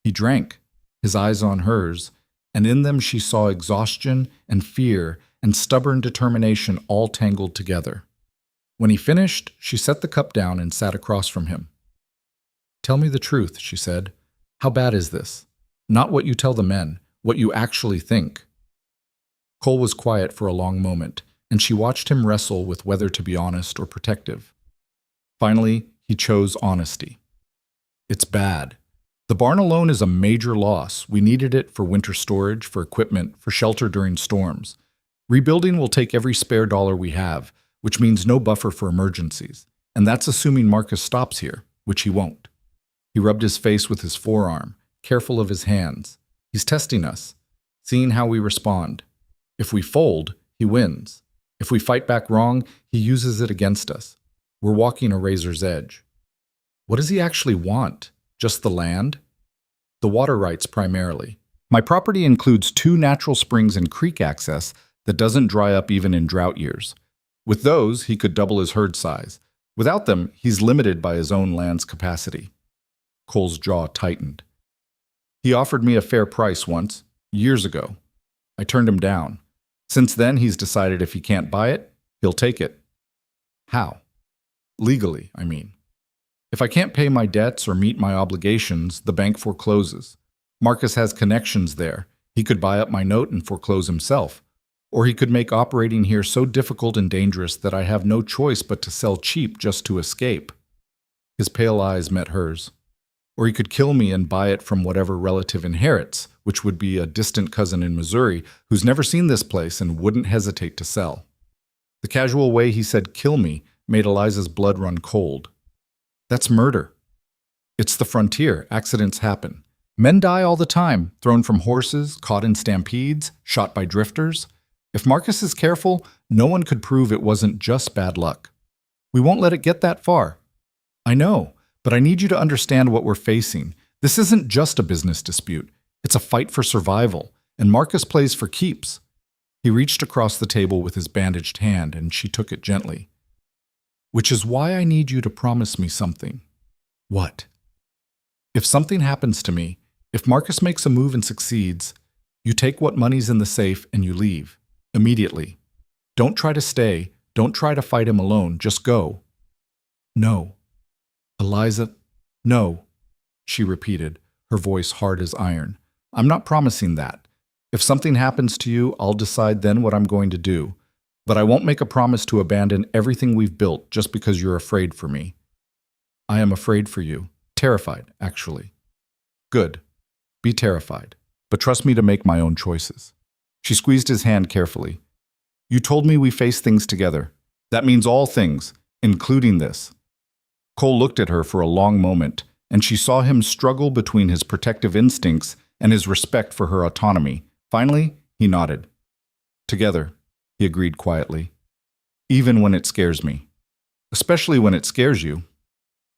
He drank, his eyes on hers, and in them she saw exhaustion and fear and stubborn determination all tangled together. When he finished, she set the cup down and sat across from him. Tell me the truth, she said. How bad is this? Not what you tell the men, what you actually think. Cole was quiet for a long moment, and she watched him wrestle with whether to be honest or protective. Finally, he chose honesty. It's bad. The barn alone is a major loss. We needed it for winter storage, for equipment, for shelter during storms. Rebuilding will take every spare dollar we have, which means no buffer for emergencies. And that's assuming Marcus stops here, which he won't. He rubbed his face with his forearm, careful of his hands. He's testing us, seeing how we respond. If we fold, he wins. If we fight back wrong, he uses it against us. We're walking a razor's edge. What does he actually want? Just the land? The water rights primarily. My property includes 2 natural springs and creek access that doesn't dry up even in drought years. With those, he could double his herd size. Without them, he's limited by his own land's capacity. Cole's jaw tightened. He offered me a fair price once, years ago. I turned him down. Since then, he's decided if he can't buy it, he'll take it. How? Legally, I mean. If I can't pay my debts or meet my obligations, the bank forecloses. Marcus has connections there. He could buy up my note and foreclose himself. Or he could make operating here so difficult and dangerous that I have no choice but to sell cheap just to escape. His pale eyes met hers. Or he could kill me and buy it from whatever relative inherits, which would be a distant cousin in Missouri who's never seen this place and wouldn't hesitate to sell. The casual way he said kill me made Eliza's blood run cold. That's murder. It's the frontier. Accidents happen. Men die all the time, thrown from horses, caught in stampedes, shot by drifters. If Marcus is careful, no one could prove it wasn't just bad luck. We won't let it get that far. I know, but I need you to understand what we're facing. This isn't just a business dispute. It's a fight for survival, and Marcus plays for keeps. He reached across the table with his bandaged hand, and she took it gently. Which is why I need you to promise me something. What? If something happens to me, if Marcus makes a move and succeeds, you take what money's in the safe and you leave. Immediately. Don't try to stay. Don't try to fight him alone. Just go. No. Eliza, no, she repeated, her voice hard as iron. I'm not promising that. If something happens to you, I'll decide then what I'm going to do. But I won't make a promise to abandon everything we've built just because you're afraid for me. I am afraid for you. Terrified, actually. Good. Be terrified. But trust me to make my own choices. She squeezed his hand carefully. You told me we face things together. That means all things, including this. Cole looked at her for a long moment, and she saw him struggle between his protective instincts and his respect for her autonomy. Finally, he nodded. Together, he agreed quietly. Even when it scares me. Especially when it scares you.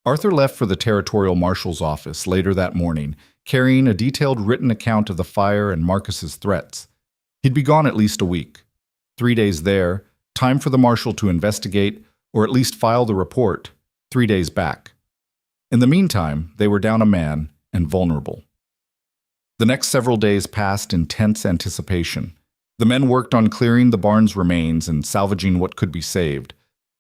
Arthur left for the territorial marshal's office later that morning, carrying a detailed written account of the fire and Marcus's threats. He'd be gone at least a week. 3 days there, time for the marshal to investigate, or at least file the report. 3 days back. In the meantime, they were down a man and vulnerable. The next several days passed in tense anticipation. The men worked on clearing the barn's remains and salvaging what could be saved.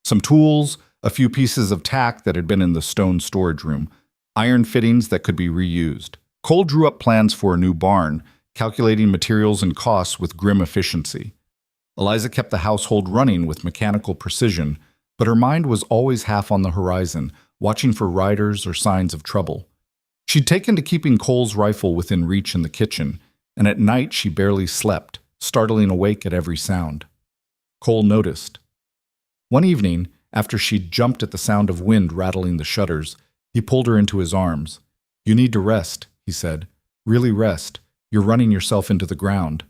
Some tools, a few pieces of tack that had been in the stone storage room, iron fittings that could be reused. Cole drew up plans for a new barn, calculating materials and costs with grim efficiency. Eliza kept the household running with mechanical precision, but her mind was always half on the horizon, watching for riders or signs of trouble. She'd taken to keeping Cole's rifle within reach in the kitchen, and at night she barely slept, startling awake at every sound. Cole noticed. One evening, after she'd jumped at the sound of wind rattling the shutters, he pulled her into his arms. You need to rest, he said. Really rest. You're running yourself into the ground.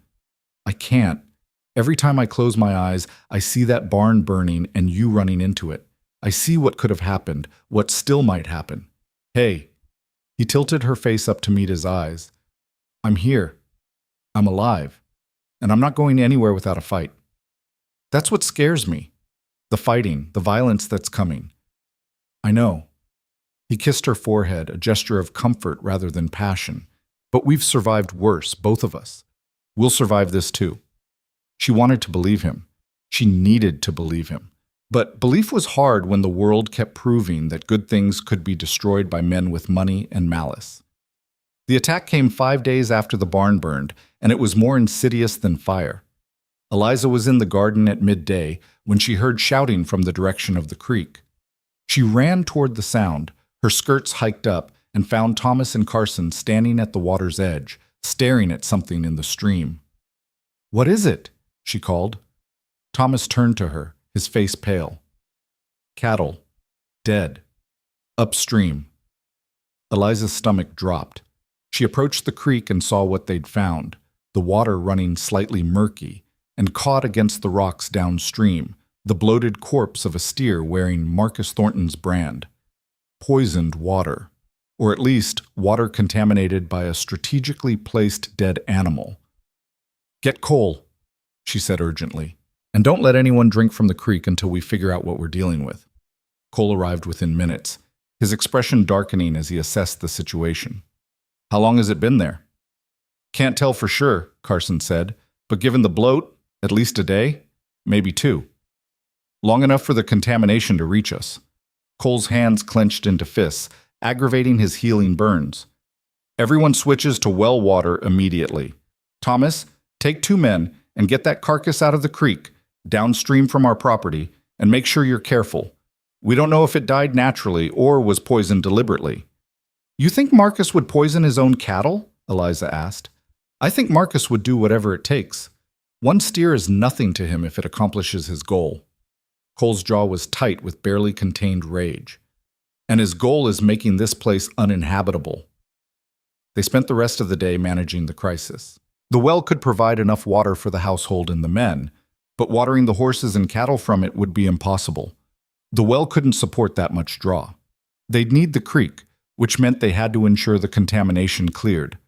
I can't. Every time I close my eyes, I see that barn burning and you running into it. I see what could have happened, what still might happen. Hey. He tilted her face up to meet his eyes. I'm here. I'm alive. And I'm not going anywhere without a fight. That's what scares me. The fighting, the violence that's coming. I know. He kissed her forehead, a gesture of comfort rather than passion. But we've survived worse, both of us. We'll survive this too. She wanted to believe him. She needed to believe him. But belief was hard when the world kept proving that good things could be destroyed by men with money and malice. The attack came 5 days after the barn burned, and it was more insidious than fire. Eliza was in the garden at midday when she heard shouting from the direction of the creek. She ran toward the sound, her skirts hiked up, and found Thomas and Carson standing at the water's edge, staring at something in the stream. What is it? She called. Thomas turned to her, his face pale. Cattle. Dead. Upstream. Eliza's stomach dropped. She approached the creek and saw what they'd found, the water running slightly murky, and caught against the rocks downstream, the bloated corpse of a steer wearing Marcus Thornton's brand. Poisoned water, or at least water contaminated by a strategically placed dead animal. Get Cole, she said urgently, and don't let anyone drink from the creek until we figure out what we're dealing with. Cole arrived within minutes, his expression darkening as he assessed the situation. How long has it been there? Can't tell for sure, Carson said, but given the bloat, at least a day, maybe 2. Long enough for the contamination to reach us. Cole's hands clenched into fists, aggravating his healing burns. Everyone switches to well water immediately. Thomas, take 2 men and get that carcass out of the creek, downstream from our property, and make sure you're careful. We don't know if it died naturally or was poisoned deliberately. You think Marcus would poison his own cattle? Eliza asked. I think Marcus would do whatever it takes. 1 steer is nothing to him if it accomplishes his goal. Cole's jaw was tight with barely contained rage. And his goal is making this place uninhabitable. They spent the rest of the day managing the crisis. The well could provide enough water for the household and the men, but watering the horses and cattle from it would be impossible. The well couldn't support that much draw. They'd need the creek, which meant they had to ensure the contamination cleared.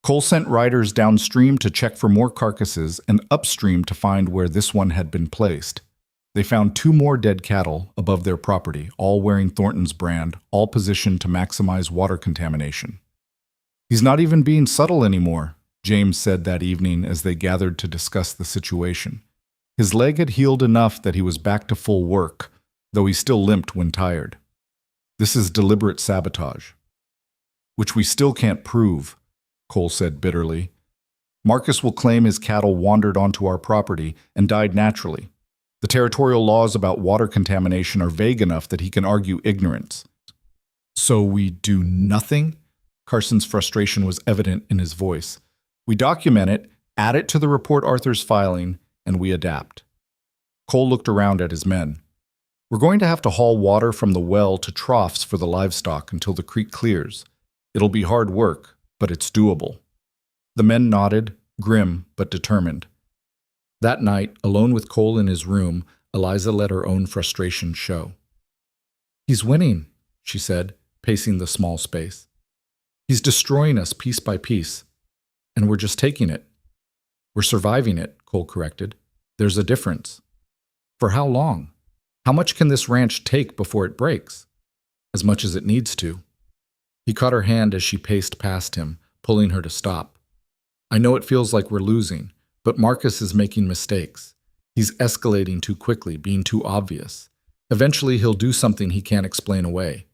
Cole sent riders downstream to check for more carcasses and upstream to find where this one had been placed. They found 2 more dead cattle above their property, all wearing Thornton's brand, all positioned to maximize water contamination. He's not even being subtle anymore, James said that evening as they gathered to discuss the situation. His leg had healed enough that he was back to full work, though he still limped when tired. This is deliberate sabotage. Which we still can't prove, Cole said bitterly. Marcus will claim his cattle wandered onto our property and died naturally. The territorial laws about water contamination are vague enough that he can argue ignorance. So we do nothing? Carson's frustration was evident in his voice. We document it, add it to the report Arthur's filing, and we adapt. Cole looked around at his men. We're going to have to haul water from the well to troughs for the livestock until the creek clears. It'll be hard work, but it's doable. The men nodded, grim but determined. That night, alone with Cole in his room, Eliza let her own frustration show. He's winning, she said, pacing the small space. He's destroying us piece by piece, and we're just taking it. We're surviving it, Cole corrected. There's a difference. For how long? How much can this ranch take before it breaks? As much as it needs to. He caught her hand as she paced past him, pulling her to stop. I know it feels like we're losing, but Marcus is making mistakes. He's escalating too quickly, being too obvious. Eventually he'll do something he can't explain away,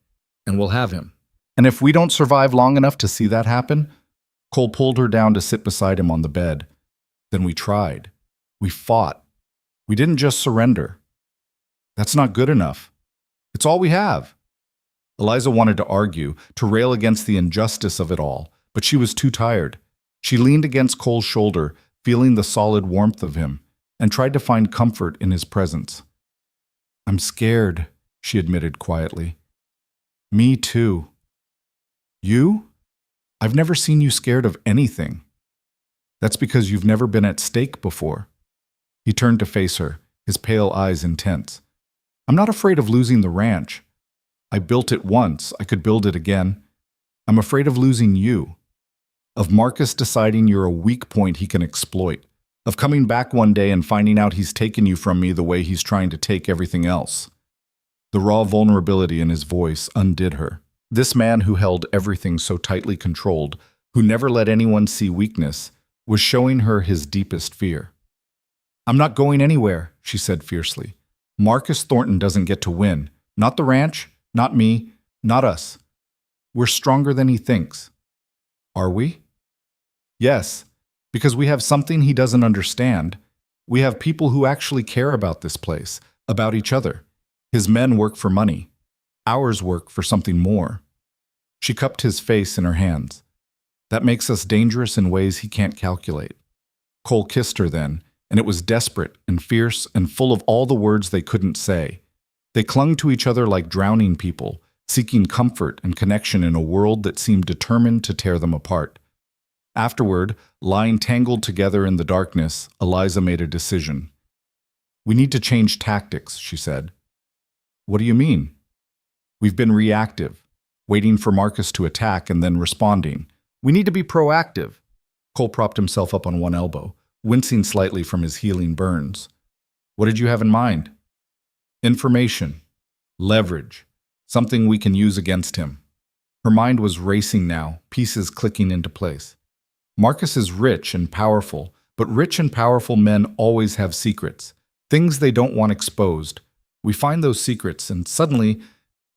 and we'll have him. And if we don't survive long enough to see that happen, Cole pulled her down to sit beside him on the bed. Then we tried. We fought. We didn't just surrender. That's not good enough. It's all we have. Eliza wanted to argue, to rail against the injustice of it all, but she was too tired. She leaned against Cole's shoulder, feeling the solid warmth of him, and tried to find comfort in his presence. I'm scared, she admitted quietly. Me too. You? I've never seen you scared of anything. That's because you've never been at stake before. He turned to face her, his pale eyes intense. I'm not afraid of losing the ranch. I built it once, I could build it again. I'm afraid of losing you. Of Marcus deciding you're a weak point he can exploit. Of coming back one day and finding out he's taken you from me the way he's trying to take everything else. The raw vulnerability in his voice undid her. This man who held everything so tightly controlled, who never let anyone see weakness, was showing her his deepest fear. I'm not going anywhere, she said fiercely. Marcus Thornton doesn't get to win. Not the ranch, not me, not us. We're stronger than he thinks. Are we? Yes, because we have something he doesn't understand. We have people who actually care about this place, about each other. His men work for money. Ours work for something more. She cupped his face in her hands. That makes us dangerous in ways he can't calculate. Cole kissed her then, and it was desperate and fierce and full of all the words they couldn't say. They clung to each other like drowning people, seeking comfort and connection in a world that seemed determined to tear them apart. Afterward, lying tangled together in the darkness, Eliza made a decision. We need to change tactics, she said. What do you mean? We've been reactive, waiting for Marcus to attack and then responding. We need to be proactive. Cole propped himself up on one elbow, wincing slightly from his healing burns. What did you have in mind? Information. Leverage. Something we can use against him. Her mind was racing now, pieces clicking into place. Marcus is rich and powerful, but rich and powerful men always have secrets, things they don't want exposed. We find those secrets, and suddenly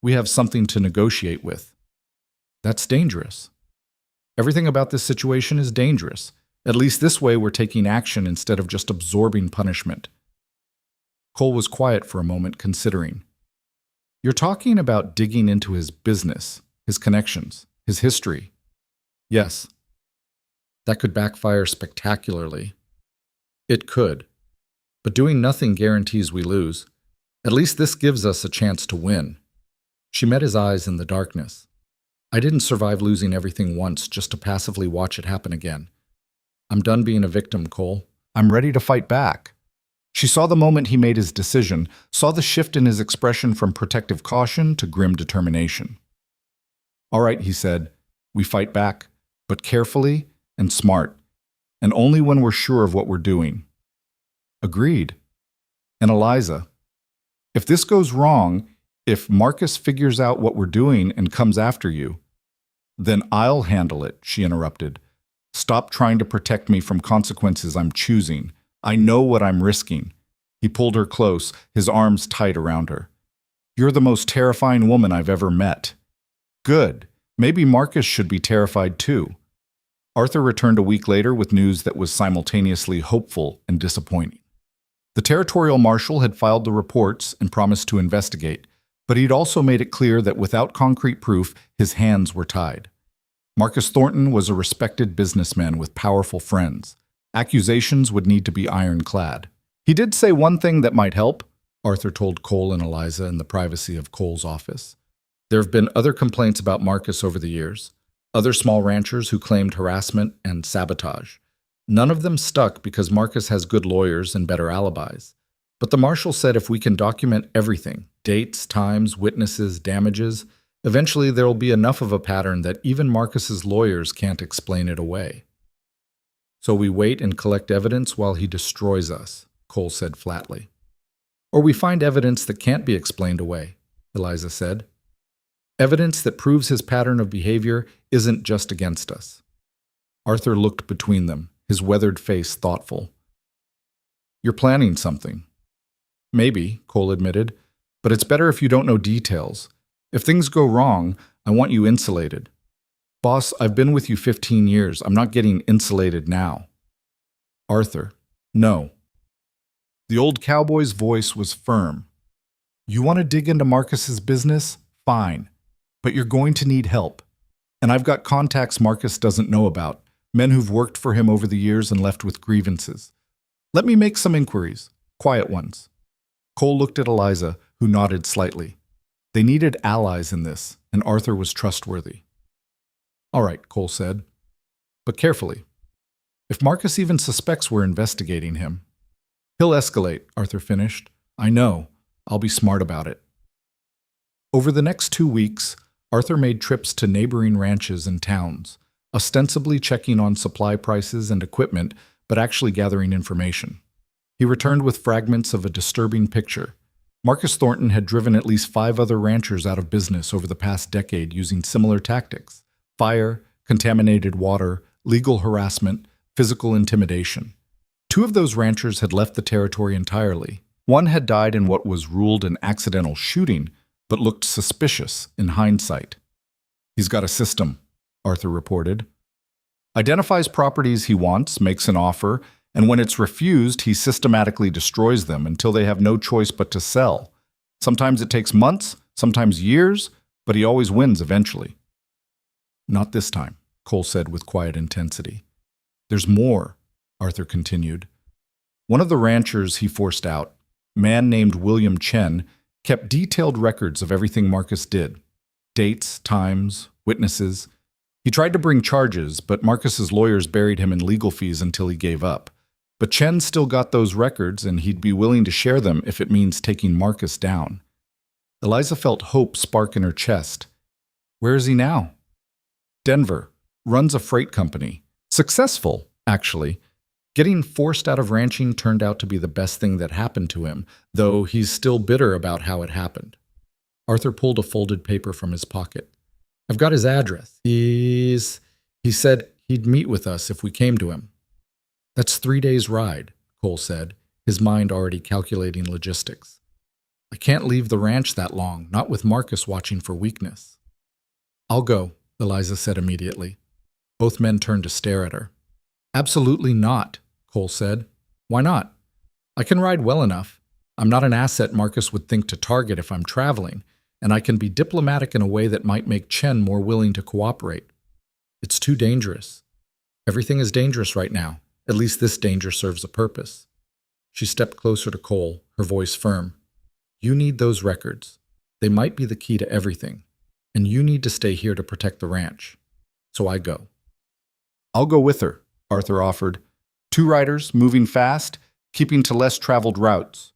we have something to negotiate with. That's dangerous. Everything about this situation is dangerous. At least this way we're taking action instead of just absorbing punishment. Cole was quiet for a moment, considering. You're talking about digging into his business, his connections, his history. Yes. That could backfire spectacularly. It could. But doing nothing guarantees we lose. At least this gives us a chance to win. She met his eyes in the darkness. I didn't survive losing everything once just to passively watch it happen again. I'm done being a victim, Cole. I'm ready to fight back. She saw the moment he made his decision, saw the shift in his expression from protective caution to grim determination. All right, he said, we fight back, but carefully and smart, and only when we're sure of what we're doing. Agreed. And Eliza, if this goes wrong, if Marcus figures out what we're doing and comes after you, then I'll handle it, she interrupted. Stop trying to protect me from consequences I'm choosing. I know what I'm risking. He pulled her close, his arms tight around her. You're the most terrifying woman I've ever met. Good. Maybe Marcus should be terrified too. Arthur returned a week later with news that was simultaneously hopeful and disappointing. The territorial marshal had filed the reports and promised to investigate, But he'd also made it clear that without concrete proof, his hands were tied. Marcus Thornton was a respected businessman with powerful friends. Accusations would need to be ironclad. He did say one thing that might help, Arthur told Cole and Eliza in the privacy of Cole's office. There have been other complaints about Marcus over the years, other small ranchers who claimed harassment and sabotage. None of them stuck because Marcus has good lawyers and better alibis. But the marshal said if we can document everything, dates, times, witnesses, damages, eventually there will be enough of a pattern that even Marcus's lawyers can't explain it away. So we wait and collect evidence while he destroys us, Cole said flatly. Or we find evidence that can't be explained away, Eliza said. Evidence that proves his pattern of behavior isn't just against us. Arthur looked between them, his weathered face thoughtful. You're planning something. Maybe, Cole admitted, but it's better if you don't know details. If things go wrong, I want you insulated. Boss, I've been with you 15 years. I'm not getting insulated now. Arthur, no. The old cowboy's voice was firm. You want to dig into Marcus's business? Fine. But you're going to need help. And I've got contacts Marcus doesn't know about, men who've worked for him over the years and left with grievances. Let me make some inquiries, quiet ones. Cole looked at Eliza, who nodded slightly. They needed allies in this, and Arthur was trustworthy. All right, Cole said, but carefully. If Marcus even suspects we're investigating him, he'll escalate, Arthur finished. I know. I'll be smart about it. Over the next 2 weeks, Arthur made trips to neighboring ranches and towns, ostensibly checking on supply prices and equipment, but actually gathering information. He returned with fragments of a disturbing picture. Marcus Thornton had driven at least 5 other ranchers out of business over the past decade using similar tactics: fire, contaminated water, legal harassment, physical intimidation. 2 of those ranchers had left the territory entirely. One had died in what was ruled an accidental shooting, but looked suspicious in hindsight. He's got a system, Arthur reported. Identifies properties he wants, makes an offer, and when it's refused, he systematically destroys them until they have no choice but to sell. Sometimes it takes months, sometimes years, but he always wins eventually. Not this time, Cole said with quiet intensity. There's more, Arthur continued. One of the ranchers he forced out, a man named William Chen, kept detailed records of everything Marcus did. Dates, times, witnesses. He tried to bring charges, but Marcus's lawyers buried him in legal fees until he gave up. But Chen still got those records, and he'd be willing to share them if it means taking Marcus down. Eliza felt hope spark in her chest. Where is he now? Denver. Runs a freight company. Successful, actually. Getting forced out of ranching turned out to be the best thing that happened to him, though he's still bitter about how it happened. Arthur pulled a folded paper from his pocket. I've got his address. He said he'd meet with us if we came to him. That's 3 days' ride, Cole said, his mind already calculating logistics. I can't leave the ranch that long, not with Marcus watching for weakness. I'll go, Eliza said immediately. Both men turned to stare at her. Absolutely not, Cole said. Why not? I can ride well enough. I'm not an asset Marcus would think to target if I'm traveling, and I can be diplomatic in a way that might make Chen more willing to cooperate. It's too dangerous. Everything is dangerous right now. At least this danger serves a purpose. She stepped closer to Cole, her voice firm. You need those records. They might be the key to everything, and you need to stay here to protect the ranch. So I go. I'll go with her, Arthur offered. 2 riders, moving fast, keeping to less traveled routes.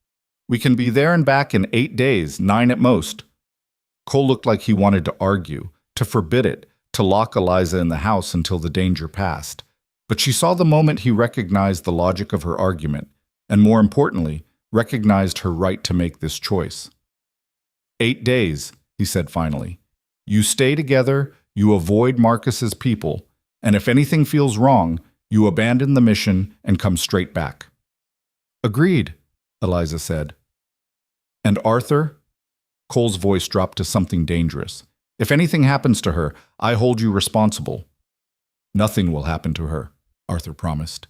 We can be there and back in 8 days, 9 at most. Cole looked like he wanted to argue, to forbid it, to lock Eliza in the house until the danger passed. But she saw the moment he recognized the logic of her argument, and more importantly, recognized her right to make this choice. 8 days, he said finally. You stay together, you avoid Marcus's people, and if anything feels wrong, you abandon the mission and come straight back. Agreed, Eliza said. And Arthur? Cole's voice dropped to something dangerous. If anything happens to her, I hold you responsible. Nothing will happen to her, Arthur promised.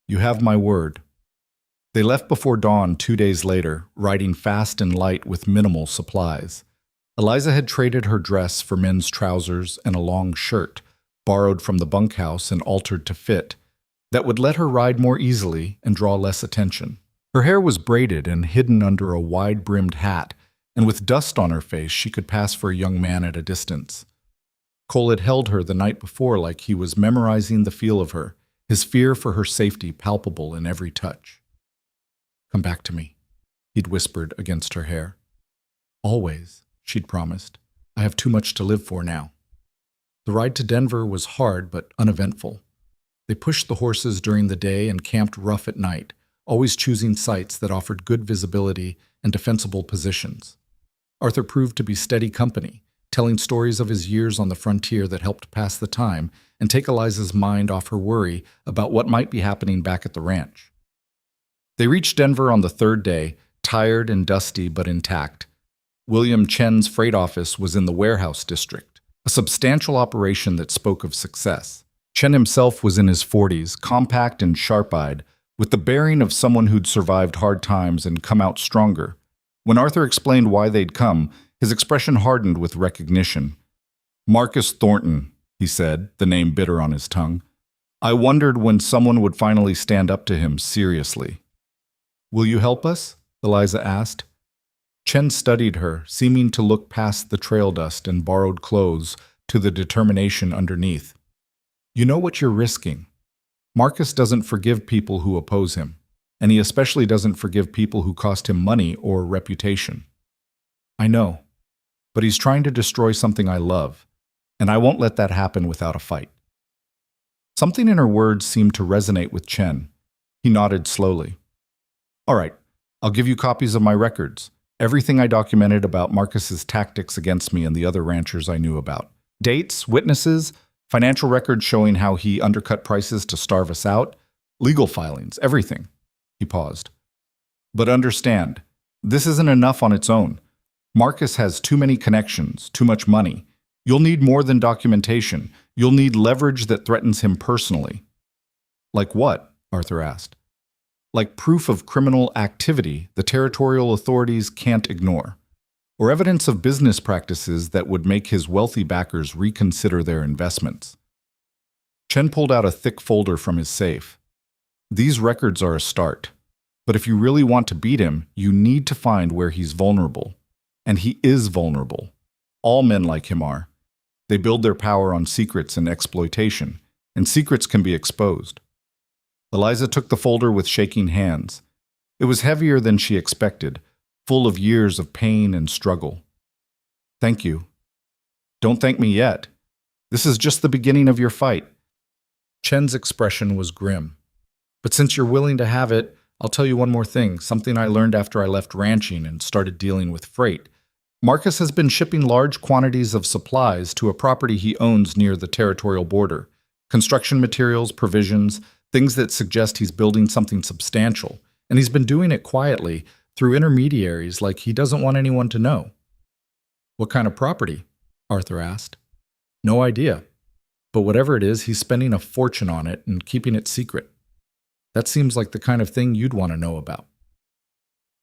You have my word. They left before dawn 2 days later, riding fast and light with minimal supplies. Eliza had traded her dress for men's trousers and a long shirt, borrowed from the bunkhouse and altered to fit, that would let her ride more easily and draw less attention. Her hair was braided and hidden under a wide-brimmed hat, and with dust on her face she could pass for a young man at a distance. Cole had held her the night before like he was memorizing the feel of her, his fear for her safety palpable in every touch. "Come back to me," he'd whispered against her hair. "Always," she'd promised. "I have too much to live for now." The ride to Denver was hard but uneventful. They pushed the horses during the day and camped rough at night, always choosing sites that offered good visibility and defensible positions. Arthur proved to be steady company, telling stories of his years on the frontier that helped pass the time and take Eliza's mind off her worry about what might be happening back at the ranch. They reached Denver on the third day, tired and dusty but intact. William Chen's freight office was in the warehouse district, a substantial operation that spoke of success. Chen himself was in his 40s, compact and sharp-eyed, with the bearing of someone who'd survived hard times and come out stronger. When Arthur explained why they'd come, his expression hardened with recognition. "Marcus Thornton," he said, the name bitter on his tongue. "I wondered when someone would finally stand up to him seriously." "Will you help us?" Eliza asked. Chen studied her, seeming to look past the trail dust and borrowed clothes to the determination underneath. "You know what you're risking. Marcus doesn't forgive people who oppose him, and he especially doesn't forgive people who cost him money or reputation. I know, but he's trying to destroy something I love, and I won't let that happen without a fight." Something in her words seemed to resonate with Chen. He nodded slowly. "All right, I'll give you copies of my records, everything I documented about Marcus's tactics against me and the other ranchers I knew about. Dates, witnesses, financial records showing how he undercut prices to starve us out, legal filings, everything." He paused. "But understand, this isn't enough on its own. Marcus has too many connections, too much money. You'll need more than documentation. You'll need leverage that threatens him personally." "Like what?" Arthur asked. "Like proof of criminal activity the territorial authorities can't ignore, or evidence of business practices that would make his wealthy backers reconsider their investments." Chen pulled out a thick folder from his safe. "These records are a start, but if you really want to beat him, you need to find where he's vulnerable. And he is vulnerable. All men like him are. They build their power on secrets and exploitation, and secrets can be exposed." Eliza took the folder with shaking hands. It was heavier than she expected, full of years of pain and struggle. "Thank you." "Don't thank me yet. This is just the beginning of your fight." Chen's expression was grim. "But since you're willing to have it, I'll tell you one more thing, something I learned after I left ranching and started dealing with freight. Marcus has been shipping large quantities of supplies to a property he owns near the territorial border. Construction materials, provisions, things that suggest he's building something substantial. And he's been doing it quietly, through intermediaries like he doesn't want anyone to know." "What kind of property?" Arthur asked. "No idea. But whatever it is, he's spending a fortune on it and keeping it secret. That seems like the kind of thing you'd want to know about."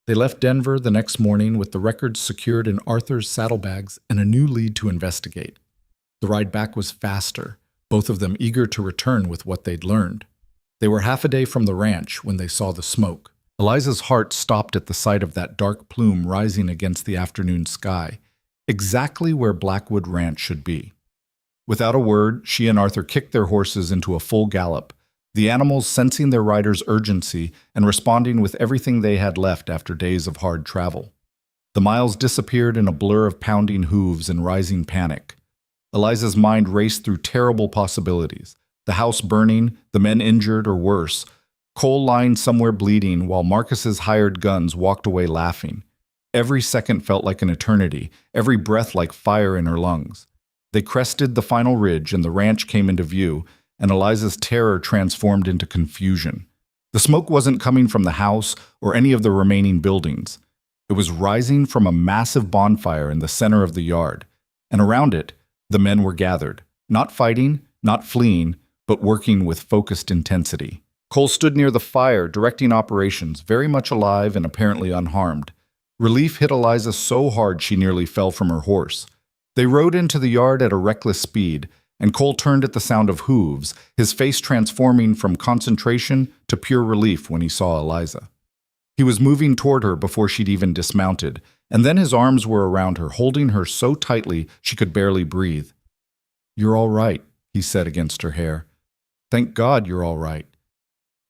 They left Denver the next morning with the records secured in Arthur's saddlebags and a new lead to investigate. The ride back was faster, both of them eager to return with what they'd learned. They were half a day from the ranch when they saw the smoke. Eliza's heart stopped at the sight of that dark plume rising against the afternoon sky, exactly where Blackwood Ranch should be. Without a word, she and Arthur kicked their horses into a full gallop, the animals sensing their rider's urgency and responding with everything they had left after days of hard travel. The miles disappeared in a blur of pounding hooves and rising panic. Eliza's mind raced through terrible possibilities. The house burning, the men injured or worse, Cole lying somewhere bleeding while Marcus's hired guns walked away laughing. Every second felt like an eternity, every breath like fire in her lungs. They crested the final ridge and the ranch came into view, and Eliza's terror transformed into confusion. The smoke wasn't coming from the house or any of the remaining buildings. It was rising from a massive bonfire in the center of the yard, and around it, the men were gathered, not fighting, not fleeing, but working with focused intensity. Cole stood near the fire, directing operations, very much alive and apparently unharmed. Relief hit Eliza so hard she nearly fell from her horse. They rode into the yard at a reckless speed, and Cole turned at the sound of hooves, his face transforming from concentration to pure relief when he saw Eliza. He was moving toward her before she'd even dismounted, and then his arms were around her, holding her so tightly she could barely breathe. "You're all right," he said against her hair. "Thank God you're all right."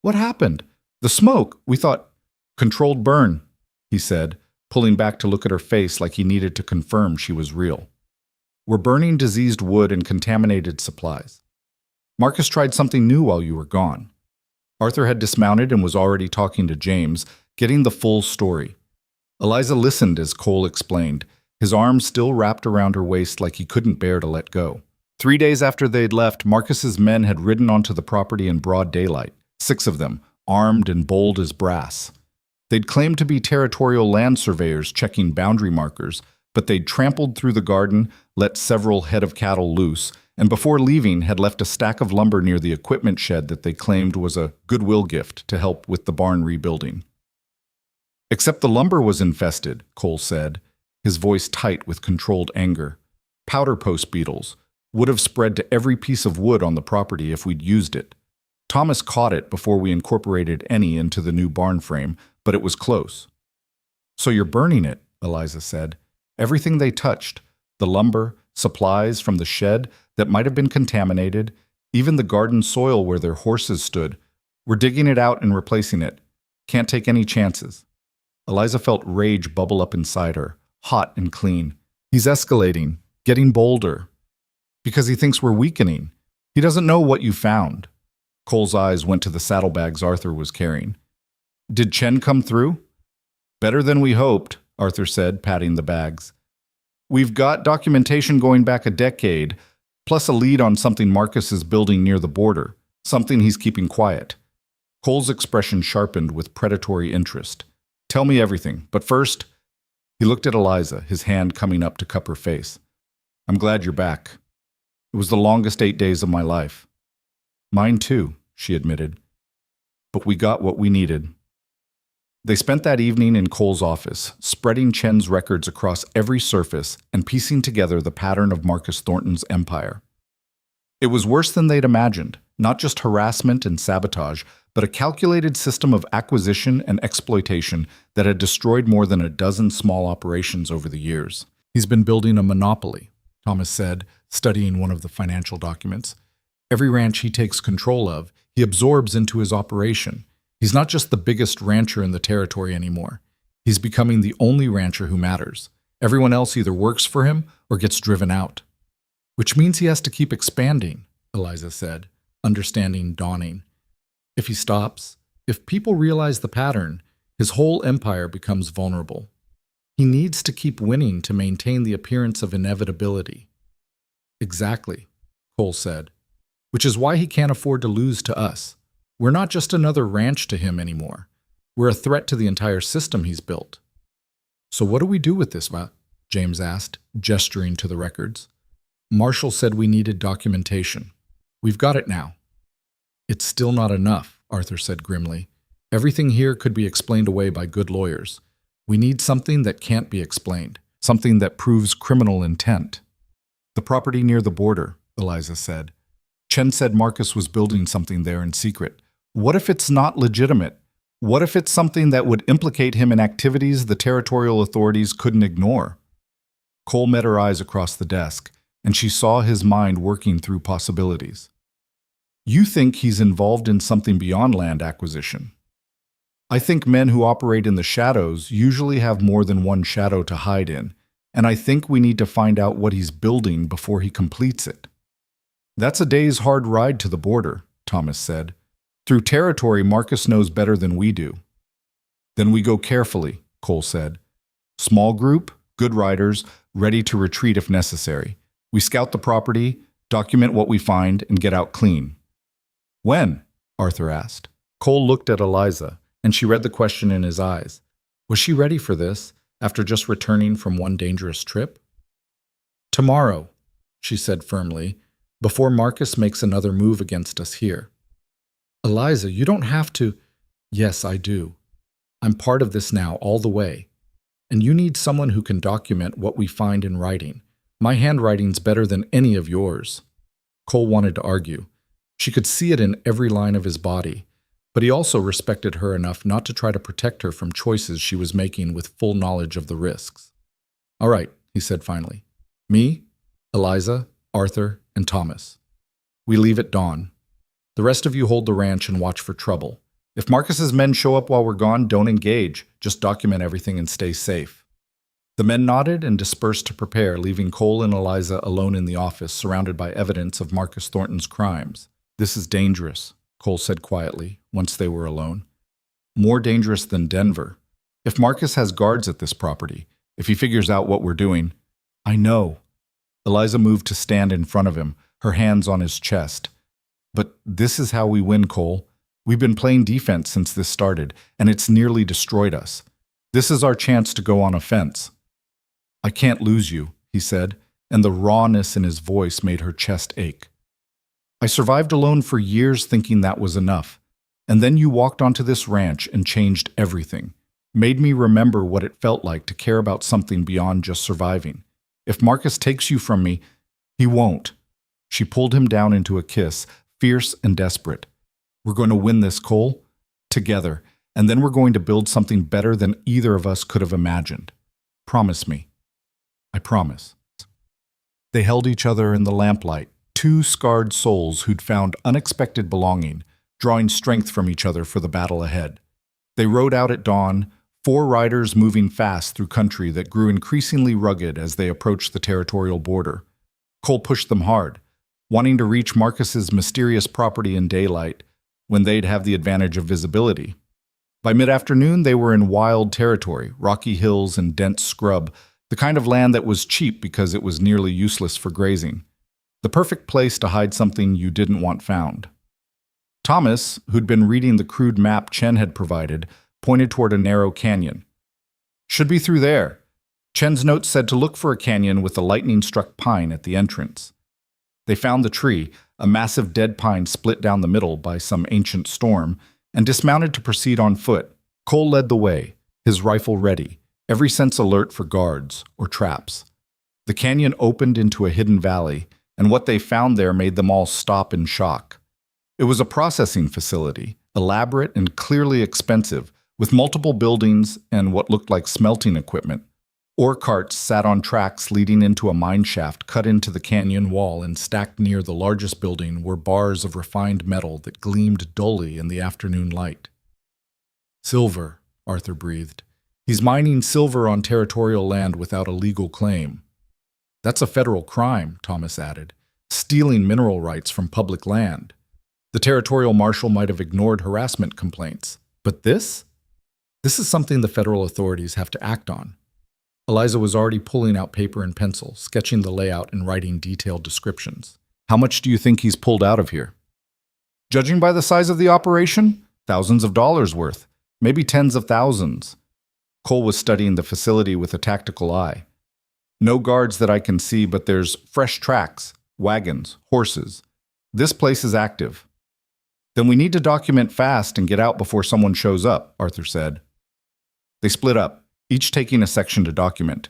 "What happened?" "The smoke. We thought—" "Controlled burn," he said, pulling back to look at her face like he needed to confirm she was real. "We're burning diseased wood and contaminated supplies. Marcus tried something new while you were gone." Arthur had dismounted and was already talking to James, getting the full story. Eliza listened as Cole explained, his arms still wrapped around her waist like he couldn't bear to let go. 3 days after they'd left, Marcus's men had ridden onto the property in broad daylight, 6 of them, armed and bold as brass. They'd claimed to be territorial land surveyors checking boundary markers, but they'd trampled through the garden, let several head of cattle loose, and before leaving had left a stack of lumber near the equipment shed that they claimed was a goodwill gift to help with the barn rebuilding. "Except the lumber was infested," Cole said, his voice tight with controlled anger. "Powder post beetles would have spread to every piece of wood on the property if we'd used it. Thomas caught it before we incorporated any into the new barn frame, but it was close." "So you're burning it," Eliza said. "Everything they touched, the lumber, supplies from the shed that might have been contaminated, even the garden soil where their horses stood. We're digging it out and replacing it. Can't take any chances." Eliza felt rage bubble up inside her, hot and clean. "He's escalating, getting bolder. Because he thinks we're weakening. He doesn't know what you found." Cole's eyes went to the saddlebags Arthur was carrying. "Did Chen come through?" "Better than we hoped," Arthur said, patting the bags. "We've got documentation going back a decade, plus a lead on something Marcus is building near the border, something he's keeping quiet." Cole's expression sharpened with predatory interest. "Tell me everything, but first—" He looked at Eliza, his hand coming up to cup her face. "I'm glad you're back. It was the longest 8 days of my life." "Mine too," she admitted. "But we got what we needed." They spent that evening in Cole's office, spreading Chen's records across every surface and piecing together the pattern of Marcus Thornton's empire. It was worse than they'd imagined, not just harassment and sabotage, but a calculated system of acquisition and exploitation that had destroyed more than a dozen small operations over the years. "He's been building a monopoly," Thomas said, studying one of the financial documents. "Every ranch he takes control of, he absorbs into his operation. He's not just the biggest rancher in the territory anymore. He's becoming the only rancher who matters. Everyone else either works for him or gets driven out." "Which means he has to keep expanding," Eliza said, understanding dawning. "If he stops, if people realize the pattern, his whole empire becomes vulnerable. He needs to keep winning to maintain the appearance of inevitability." "Exactly," Cole said. "Which is why he can't afford to lose to us. We're not just another ranch to him anymore. We're a threat to the entire system he's built." "So what do we do with this, James asked, gesturing to the records. "Marshall said we needed documentation. We've got it now." "It's still not enough," Arthur said grimly. "Everything here could be explained away by good lawyers. We need something that can't be explained, something that proves criminal intent." "The property near the border," Eliza said. "Chen said Marcus was building something there in secret. What if it's not legitimate? What if it's something that would implicate him in activities the territorial authorities couldn't ignore?" Cole met her eyes across the desk, and she saw his mind working through possibilities. "You think he's involved in something beyond land acquisition. I think men who operate in the shadows usually have more than one shadow to hide in, and I think we need to find out what he's building before he completes it." "That's a day's hard ride to the border," Thomas said. "Through territory Marcus knows better than we do." "Then we go carefully," Cole said. "Small group, good riders, ready to retreat if necessary. We scout the property, document what we find, and get out clean." "When?" Arthur asked. Cole looked at Eliza, and she read the question in his eyes. Was she ready for this, after just returning from one dangerous trip? "Tomorrow," she said firmly, "before Marcus makes another move against us here." "Eliza, you don't have to—" "Yes, I do. I'm part of this now, all the way. And you need someone who can document what we find in writing. My handwriting's better than any of yours." Cole wanted to argue. She could see it in every line of his body, but he also respected her enough not to try to protect her from choices she was making with full knowledge of the risks. "All right," he said finally. "Me, Eliza, Arthur, and Thomas. We leave at dawn. The rest of you hold the ranch and watch for trouble. If Marcus's men show up while we're gone, don't engage. Just document everything and stay safe." The men nodded and dispersed to prepare, leaving Cole and Eliza alone in the office, surrounded by evidence of Marcus Thornton's crimes. "This is dangerous," Cole said quietly, once they were alone. "More dangerous than Denver. If Marcus has guards at this property, if he figures out what we're doing—" "I know." Eliza moved to stand in front of him, her hands on his chest. "But this is how we win, Cole. We've been playing defense since this started, and it's nearly destroyed us. This is our chance to go on offense." "I can't lose you," he said, and the rawness in his voice made her chest ache. "I survived alone for years thinking that was enough. And then you walked onto this ranch and changed everything. Made me remember what it felt like to care about something beyond just surviving. If Marcus takes you from me, he won't." She pulled him down into a kiss, fierce and desperate. "We're going to win this, Cole. Together. And then we're going to build something better than either of us could have imagined. Promise me." "I promise." They held each other in the lamplight, two scarred souls who'd found unexpected belonging, drawing strength from each other for the battle ahead. They rode out at dawn, 4 riders moving fast through country that grew increasingly rugged as they approached the territorial border. Cole pushed them hard, wanting to reach Marcus's mysterious property in daylight, when they'd have the advantage of visibility. By mid-afternoon, they were in wild territory, rocky hills and dense scrub, the kind of land that was cheap because it was nearly useless for grazing. The perfect place to hide something you didn't want found. Thomas, who'd been reading the crude map Chen had provided, pointed toward a narrow canyon. "Should be through there." Chen's note said to look for a canyon with a lightning-struck pine at the entrance. They found the tree, a massive dead pine split down the middle by some ancient storm, and dismounted to proceed on foot. Cole led the way, his rifle ready, every sense alert for guards or traps. The canyon opened into a hidden valley, and what they found there made them all stop in shock. It was a processing facility, elaborate and clearly expensive, with multiple buildings and what looked like smelting equipment. Ore carts sat on tracks leading into a mine shaft cut into the canyon wall, and stacked near the largest building were bars of refined metal that gleamed dully in the afternoon light. "Silver," Arthur breathed. "He's mining silver on territorial land without a legal claim." "That's a federal crime," Thomas added, "stealing mineral rights from public land. The territorial marshal might have ignored harassment complaints. But this? This is something the federal authorities have to act on." Eliza was already pulling out paper and pencil, sketching the layout and writing detailed descriptions. "How much do you think he's pulled out of here?" "Judging by the size of the operation, thousands of dollars worth, maybe tens of thousands." Cole was studying the facility with a tactical eye. "No guards that I can see, but there's fresh tracks, wagons, horses. This place is active." "Then we need to document fast and get out before someone shows up," Arthur said. They split up, each taking a section to document.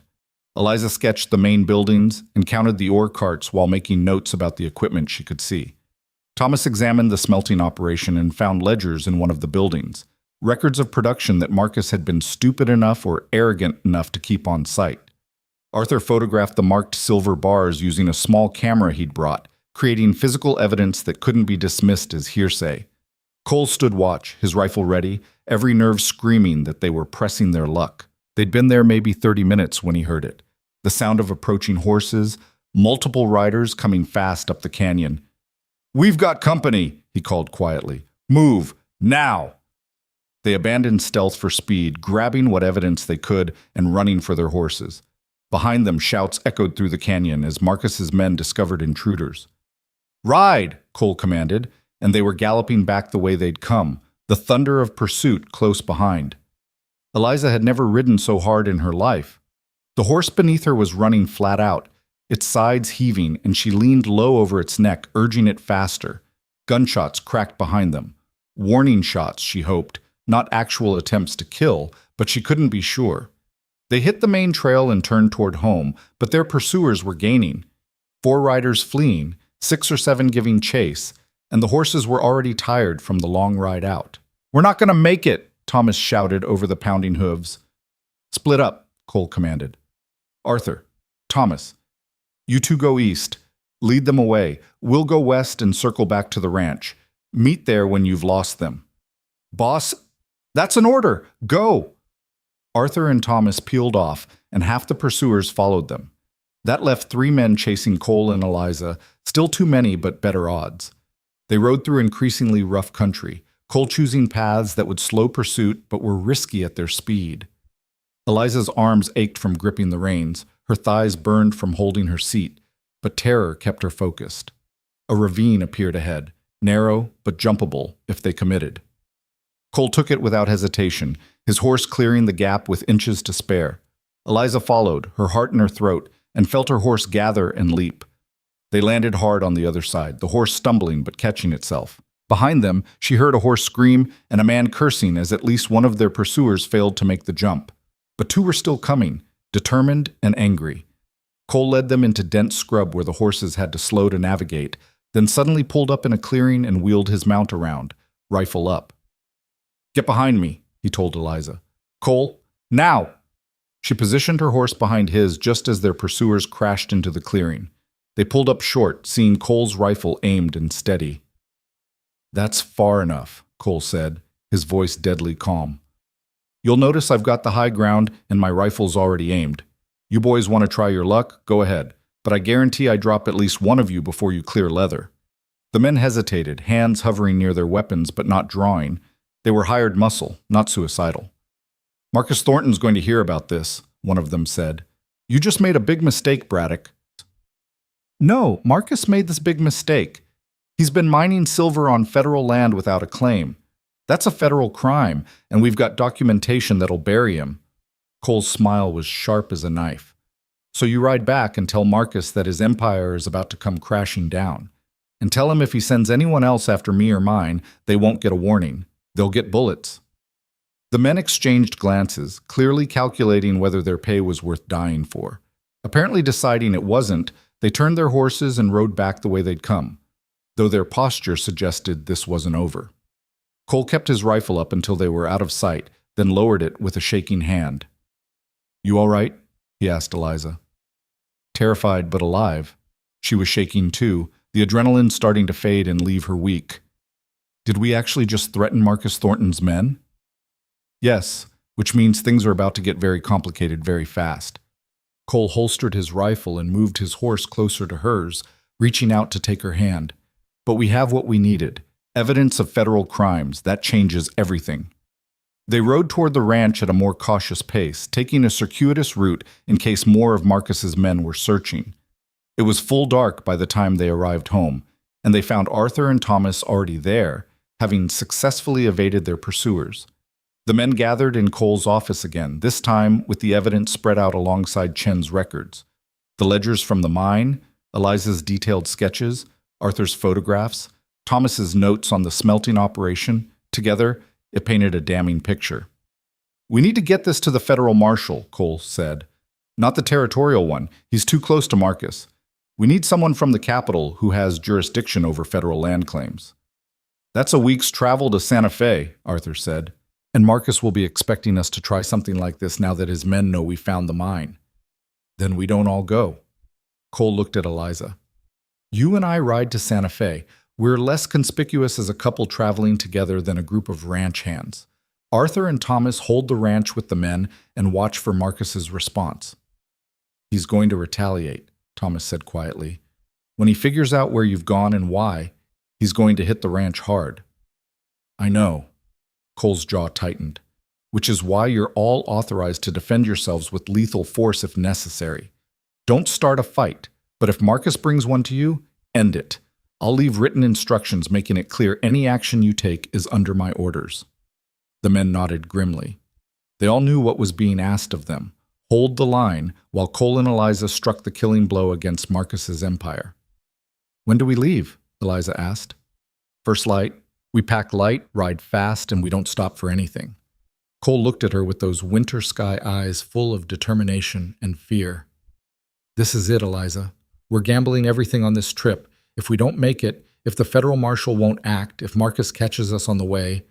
Eliza sketched the main buildings and counted the ore carts while making notes about the equipment she could see. Thomas examined the smelting operation and found ledgers in one of the buildings, records of production that Marcus had been stupid enough or arrogant enough to keep on site. Arthur photographed the marked silver bars using a small camera he'd brought, creating physical evidence that couldn't be dismissed as hearsay. Cole stood watch, his rifle ready, every nerve screaming that they were pressing their luck. They'd been there maybe 30 minutes when he heard it. The sound of approaching horses, multiple riders coming fast up the canyon. "We've got company," he called quietly. "Move, now!" They abandoned stealth for speed, grabbing what evidence they could and running for their horses. Behind them, shouts echoed through the canyon as Marcus's men discovered intruders. "Ride!" Cole commanded, and they were galloping back the way they'd come, the thunder of pursuit close behind. Eliza had never ridden so hard in her life. The horse beneath her was running flat out, its sides heaving, and she leaned low over its neck, urging it faster. Gunshots cracked behind them. Warning shots, she hoped, not actual attempts to kill, but she couldn't be sure. They hit the main trail and turned toward home, but their pursuers were gaining. 4 riders fleeing, 6 or 7 giving chase, and the horses were already tired from the long ride out. "We're not going to make it," Thomas shouted over the pounding hooves. "Split up," Cole commanded. "Arthur, Thomas, you two go east. Lead them away. We'll go west and circle back to the ranch. Meet there when you've lost them." "Boss, that's an order. Go!" Arthur and Thomas peeled off, and half the pursuers followed them. That left 3 men chasing Cole and Eliza, still too many but better odds. They rode through increasingly rough country, Cole choosing paths that would slow pursuit but were risky at their speed. Eliza's arms ached from gripping the reins, her thighs burned from holding her seat, but terror kept her focused. A ravine appeared ahead, narrow but jumpable if they committed. Cole took it without hesitation, his horse clearing the gap with inches to spare. Eliza followed, her heart in her throat, and felt her horse gather and leap. They landed hard on the other side, the horse stumbling but catching itself. Behind them, she heard a horse scream and a man cursing as at least one of their pursuers failed to make the jump. But 2 were still coming, determined and angry. Cole led them into dense scrub where the horses had to slow to navigate, then suddenly pulled up in a clearing and wheeled his mount around, rifle up. "Get behind me," he told Eliza. "Cole, now!" She positioned her horse behind his just as their pursuers crashed into the clearing. They pulled up short, seeing Cole's rifle aimed and steady. "That's far enough," Cole said, his voice deadly calm. "You'll notice I've got the high ground and my rifle's already aimed. You boys want to try your luck? Go ahead, but I guarantee I drop at least one of you before you clear leather." The men hesitated, hands hovering near their weapons but not drawing. They were hired muscle, not suicidal. "Marcus Thornton's going to hear about this," one of them said. "You just made a big mistake, Braddock." "No, Marcus made this big mistake. He's been mining silver on federal land without a claim. That's a federal crime, and we've got documentation that'll bury him." Cole's smile was sharp as a knife. "So you ride back and tell Marcus that his empire is about to come crashing down. And tell him if he sends anyone else after me or mine, they won't get a warning. They'll get bullets." The men exchanged glances, clearly calculating whether their pay was worth dying for. Apparently deciding it wasn't, they turned their horses and rode back the way they'd come, though their posture suggested this wasn't over. Cole kept his rifle up until they were out of sight, then lowered it with a shaking hand. "You all right?" he asked Eliza. Terrified but alive. She was shaking too, the adrenaline starting to fade and leave her weak. "Did we actually just threaten Marcus Thornton's men?" "Yes, which means things are about to get very complicated very fast." Cole holstered his rifle and moved his horse closer to hers, reaching out to take her hand. "But we have what we needed. Evidence of federal crimes. That changes everything." They rode toward the ranch at a more cautious pace, taking a circuitous route in case more of Marcus's men were searching. It was full dark by the time they arrived home, and they found Arthur and Thomas already there, having successfully evaded their pursuers. The men gathered in Cole's office again, this time with the evidence spread out alongside Chen's records. The ledgers from the mine, Eliza's detailed sketches, Arthur's photographs, Thomas's notes on the smelting operation. Together, it painted a damning picture. "We need to get this to the federal marshal," Cole said. "Not the territorial one. He's too close to Marcus. We need someone from the capital who has jurisdiction over federal land claims." "That's a week's travel to Santa Fe," Arthur said. "And Marcus will be expecting us to try something like this now that his men know we found the mine." "Then we don't all go." Cole looked at Eliza. "You and I ride to Santa Fe. We're less conspicuous as a couple traveling together than a group of ranch hands. Arthur and Thomas hold the ranch with the men and watch for Marcus's response." "He's going to retaliate," Thomas said quietly. "When he figures out where you've gone and why, he's going to hit the ranch hard." "I know." Cole's jaw tightened. "Which is why you're all authorized to defend yourselves with lethal force if necessary. Don't start a fight, but if Marcus brings one to you, end it. I'll leave written instructions making it clear any action you take is under my orders." The men nodded grimly. They all knew what was being asked of them. Hold the line while Cole and Eliza struck the killing blow against Marcus's empire. "When do we leave?" Eliza asked. "First light. We pack light, ride fast, and we don't stop for anything." Cole looked at her with those winter sky eyes full of determination and fear. "This is it, Eliza. We're gambling everything on this trip. If we don't make it, if the federal marshal won't act, if Marcus catches us on the way,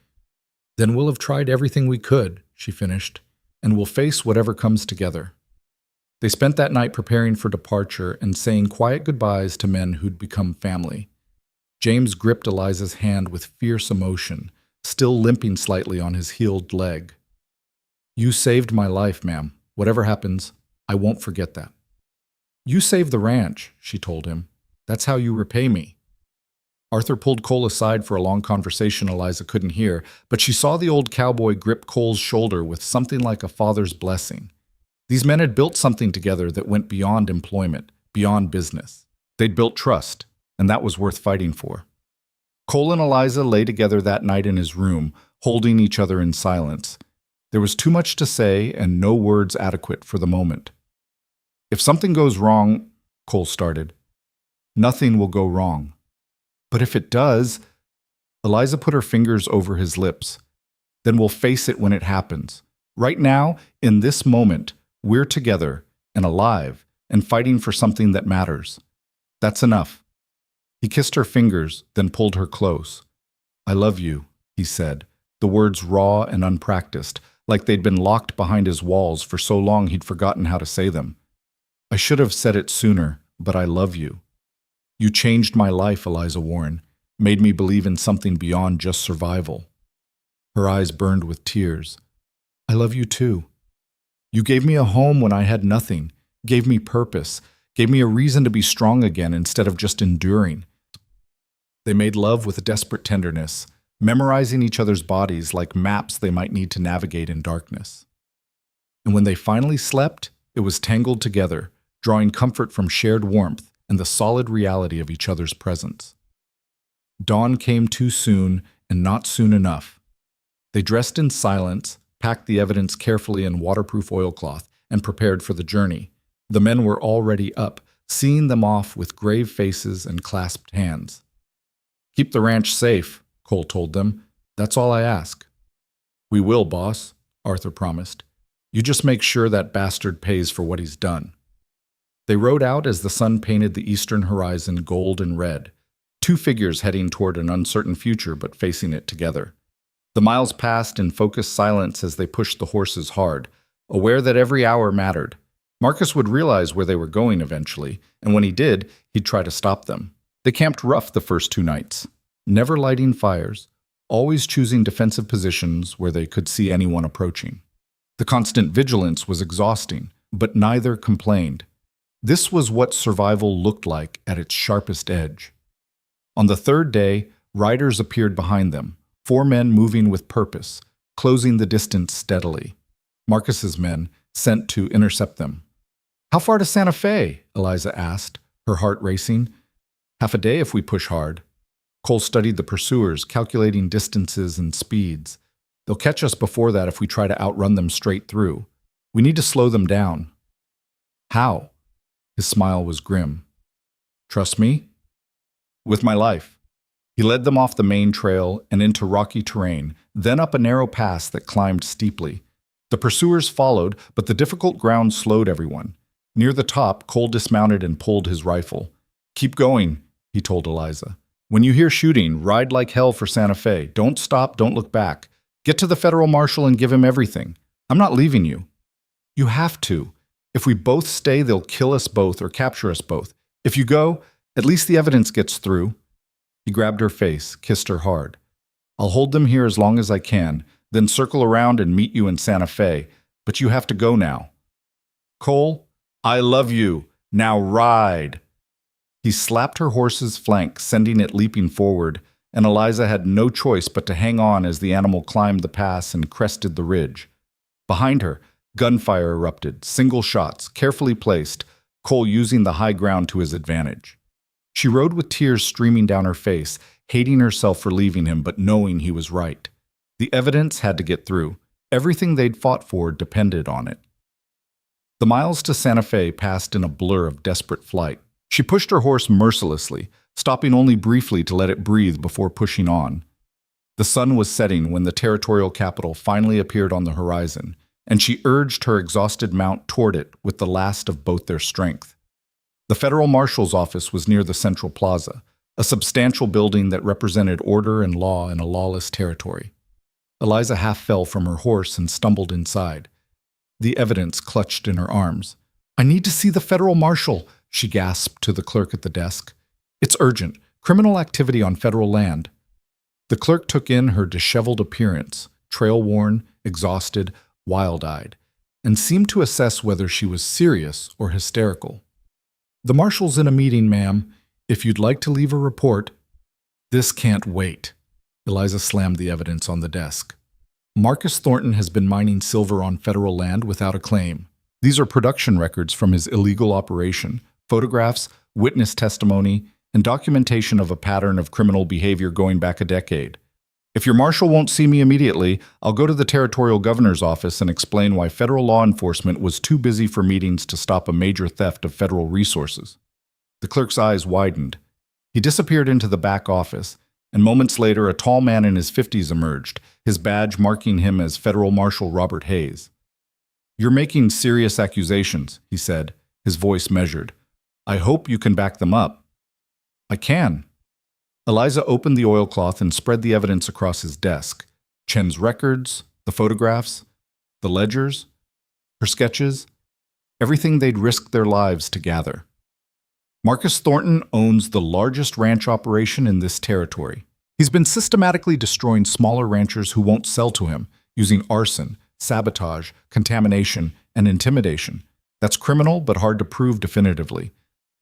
then we'll have tried everything we could," she finished, "and we'll face whatever comes together." They spent that night preparing for departure and saying quiet goodbyes to men who'd become family. James gripped Eliza's hand with fierce emotion, still limping slightly on his healed leg. "You saved my life, ma'am. Whatever happens, I won't forget that." "You saved the ranch," she told him. "That's how you repay me." Arthur pulled Cole aside for a long conversation Eliza couldn't hear, but she saw the old cowboy grip Cole's shoulder with something like a father's blessing. These men had built something together that went beyond employment, beyond business. They'd built trust, and that was worth fighting for. Cole and Eliza lay together that night in his room, holding each other in silence. There was too much to say and no words adequate for the moment. "If something goes wrong," Cole started, "nothing will go wrong. But if it does," Eliza put her fingers over his lips, "then we'll face it when it happens. Right now, in this moment, we're together and alive and fighting for something that matters. That's enough." He kissed her fingers, then pulled her close. "I love you," he said, the words raw and unpracticed, like they'd been locked behind his walls for so long he'd forgotten how to say them. "I should have said it sooner, but I love you. You changed my life, Eliza Warren, made me believe in something beyond just survival." Her eyes burned with tears. "I love you too. You gave me a home when I had nothing, gave me purpose, gave me a reason to be strong again instead of just enduring." They made love with a desperate tenderness, memorizing each other's bodies like maps they might need to navigate in darkness. And when they finally slept, it was tangled together, drawing comfort from shared warmth and the solid reality of each other's presence. Dawn came too soon and not soon enough. They dressed in silence, packed the evidence carefully in waterproof oilcloth, and prepared for the journey. The men were already up, seeing them off with grave faces and clasped hands. "Keep the ranch safe," Cole told them. "That's all I ask." "We will, boss," Arthur promised. "You just make sure that bastard pays for what he's done." They rode out as the sun painted the eastern horizon gold and red, two figures heading toward an uncertain future but facing it together. The miles passed in focused silence as they pushed the horses hard, aware that every hour mattered. Marcus would realize where they were going eventually, and when he did, he'd try to stop them. They camped rough the first 2 nights, never lighting fires, always choosing defensive positions where they could see anyone approaching. The constant vigilance was exhausting, but neither complained. This was what survival looked like at its sharpest edge. On the 3rd day, riders appeared behind them, 4 men moving with purpose, closing the distance steadily. Marcus's men, sent to intercept them. "How far to Santa Fe?" Eliza asked, her heart racing. "Half a day if we push hard." Cole studied the pursuers, calculating distances and speeds. "They'll catch us before that if we try to outrun them straight through. We need to slow them down." "How?" His smile was grim. "Trust me?" "With my life." He led them off the main trail and into rocky terrain, then up a narrow pass that climbed steeply. The pursuers followed, but the difficult ground slowed everyone. Near the top, Cole dismounted and pulled his rifle. "Keep going," he told Eliza. "When you hear shooting, ride like hell for Santa Fe. Don't stop, don't look back. Get to the federal marshal and give him everything. I'm not leaving you." "You have to. If we both stay, they'll kill us both or capture us both. If you go, at least the evidence gets through." He grabbed her face, kissed her hard. "I'll hold them here as long as I can, then circle around and meet you in Santa Fe. But you have to go now." "Cole, I love you. Now ride." He slapped her horse's flank, sending it leaping forward, and Eliza had no choice but to hang on as the animal climbed the pass and crested the ridge. Behind her, gunfire erupted, single shots, carefully placed, Cole using the high ground to his advantage. She rode with tears streaming down her face, hating herself for leaving him, but knowing he was right. The evidence had to get through. Everything they'd fought for depended on it. The miles to Santa Fe passed in a blur of desperate flight. She pushed her horse mercilessly, stopping only briefly to let it breathe before pushing on. The sun was setting when the territorial capital finally appeared on the horizon, and she urged her exhausted mount toward it with the last of both their strength. The federal marshal's office was near the central plaza, a substantial building that represented order and law in a lawless territory. Eliza half fell from her horse and stumbled inside, the evidence clutched in her arms. "I need to see the federal marshal," she gasped to the clerk at the desk. "It's urgent. Criminal activity on federal land." The clerk took in her disheveled appearance, trail-worn, exhausted, wild-eyed, and seemed to assess whether she was serious or hysterical. "The marshal's in a meeting, ma'am. If you'd like to leave a report—" "This can't wait." Eliza slammed the evidence on the desk. "Marcus Thornton has been mining silver on federal land without a claim. These are production records from his illegal operation, photographs, witness testimony, and documentation of a pattern of criminal behavior going back a decade. If your marshal won't see me immediately, I'll go to the territorial governor's office and explain why federal law enforcement was too busy for meetings to stop a major theft of federal resources." The clerk's eyes widened. He disappeared into the back office, and moments later a tall man in his 50s emerged, his badge marking him as Federal Marshal Robert Hayes. "You're making serious accusations," he said, his voice measured. "I hope you can back them up." "I can." Eliza opened the oilcloth and spread the evidence across his desk. Chen's records, the photographs, the ledgers, her sketches, everything they'd risked their lives to gather. Marcus Thornton owns the largest ranch operation in this territory. He's been systematically destroying smaller ranchers who won't sell to him, using arson, sabotage, contamination, and intimidation. That's criminal but hard to prove definitively.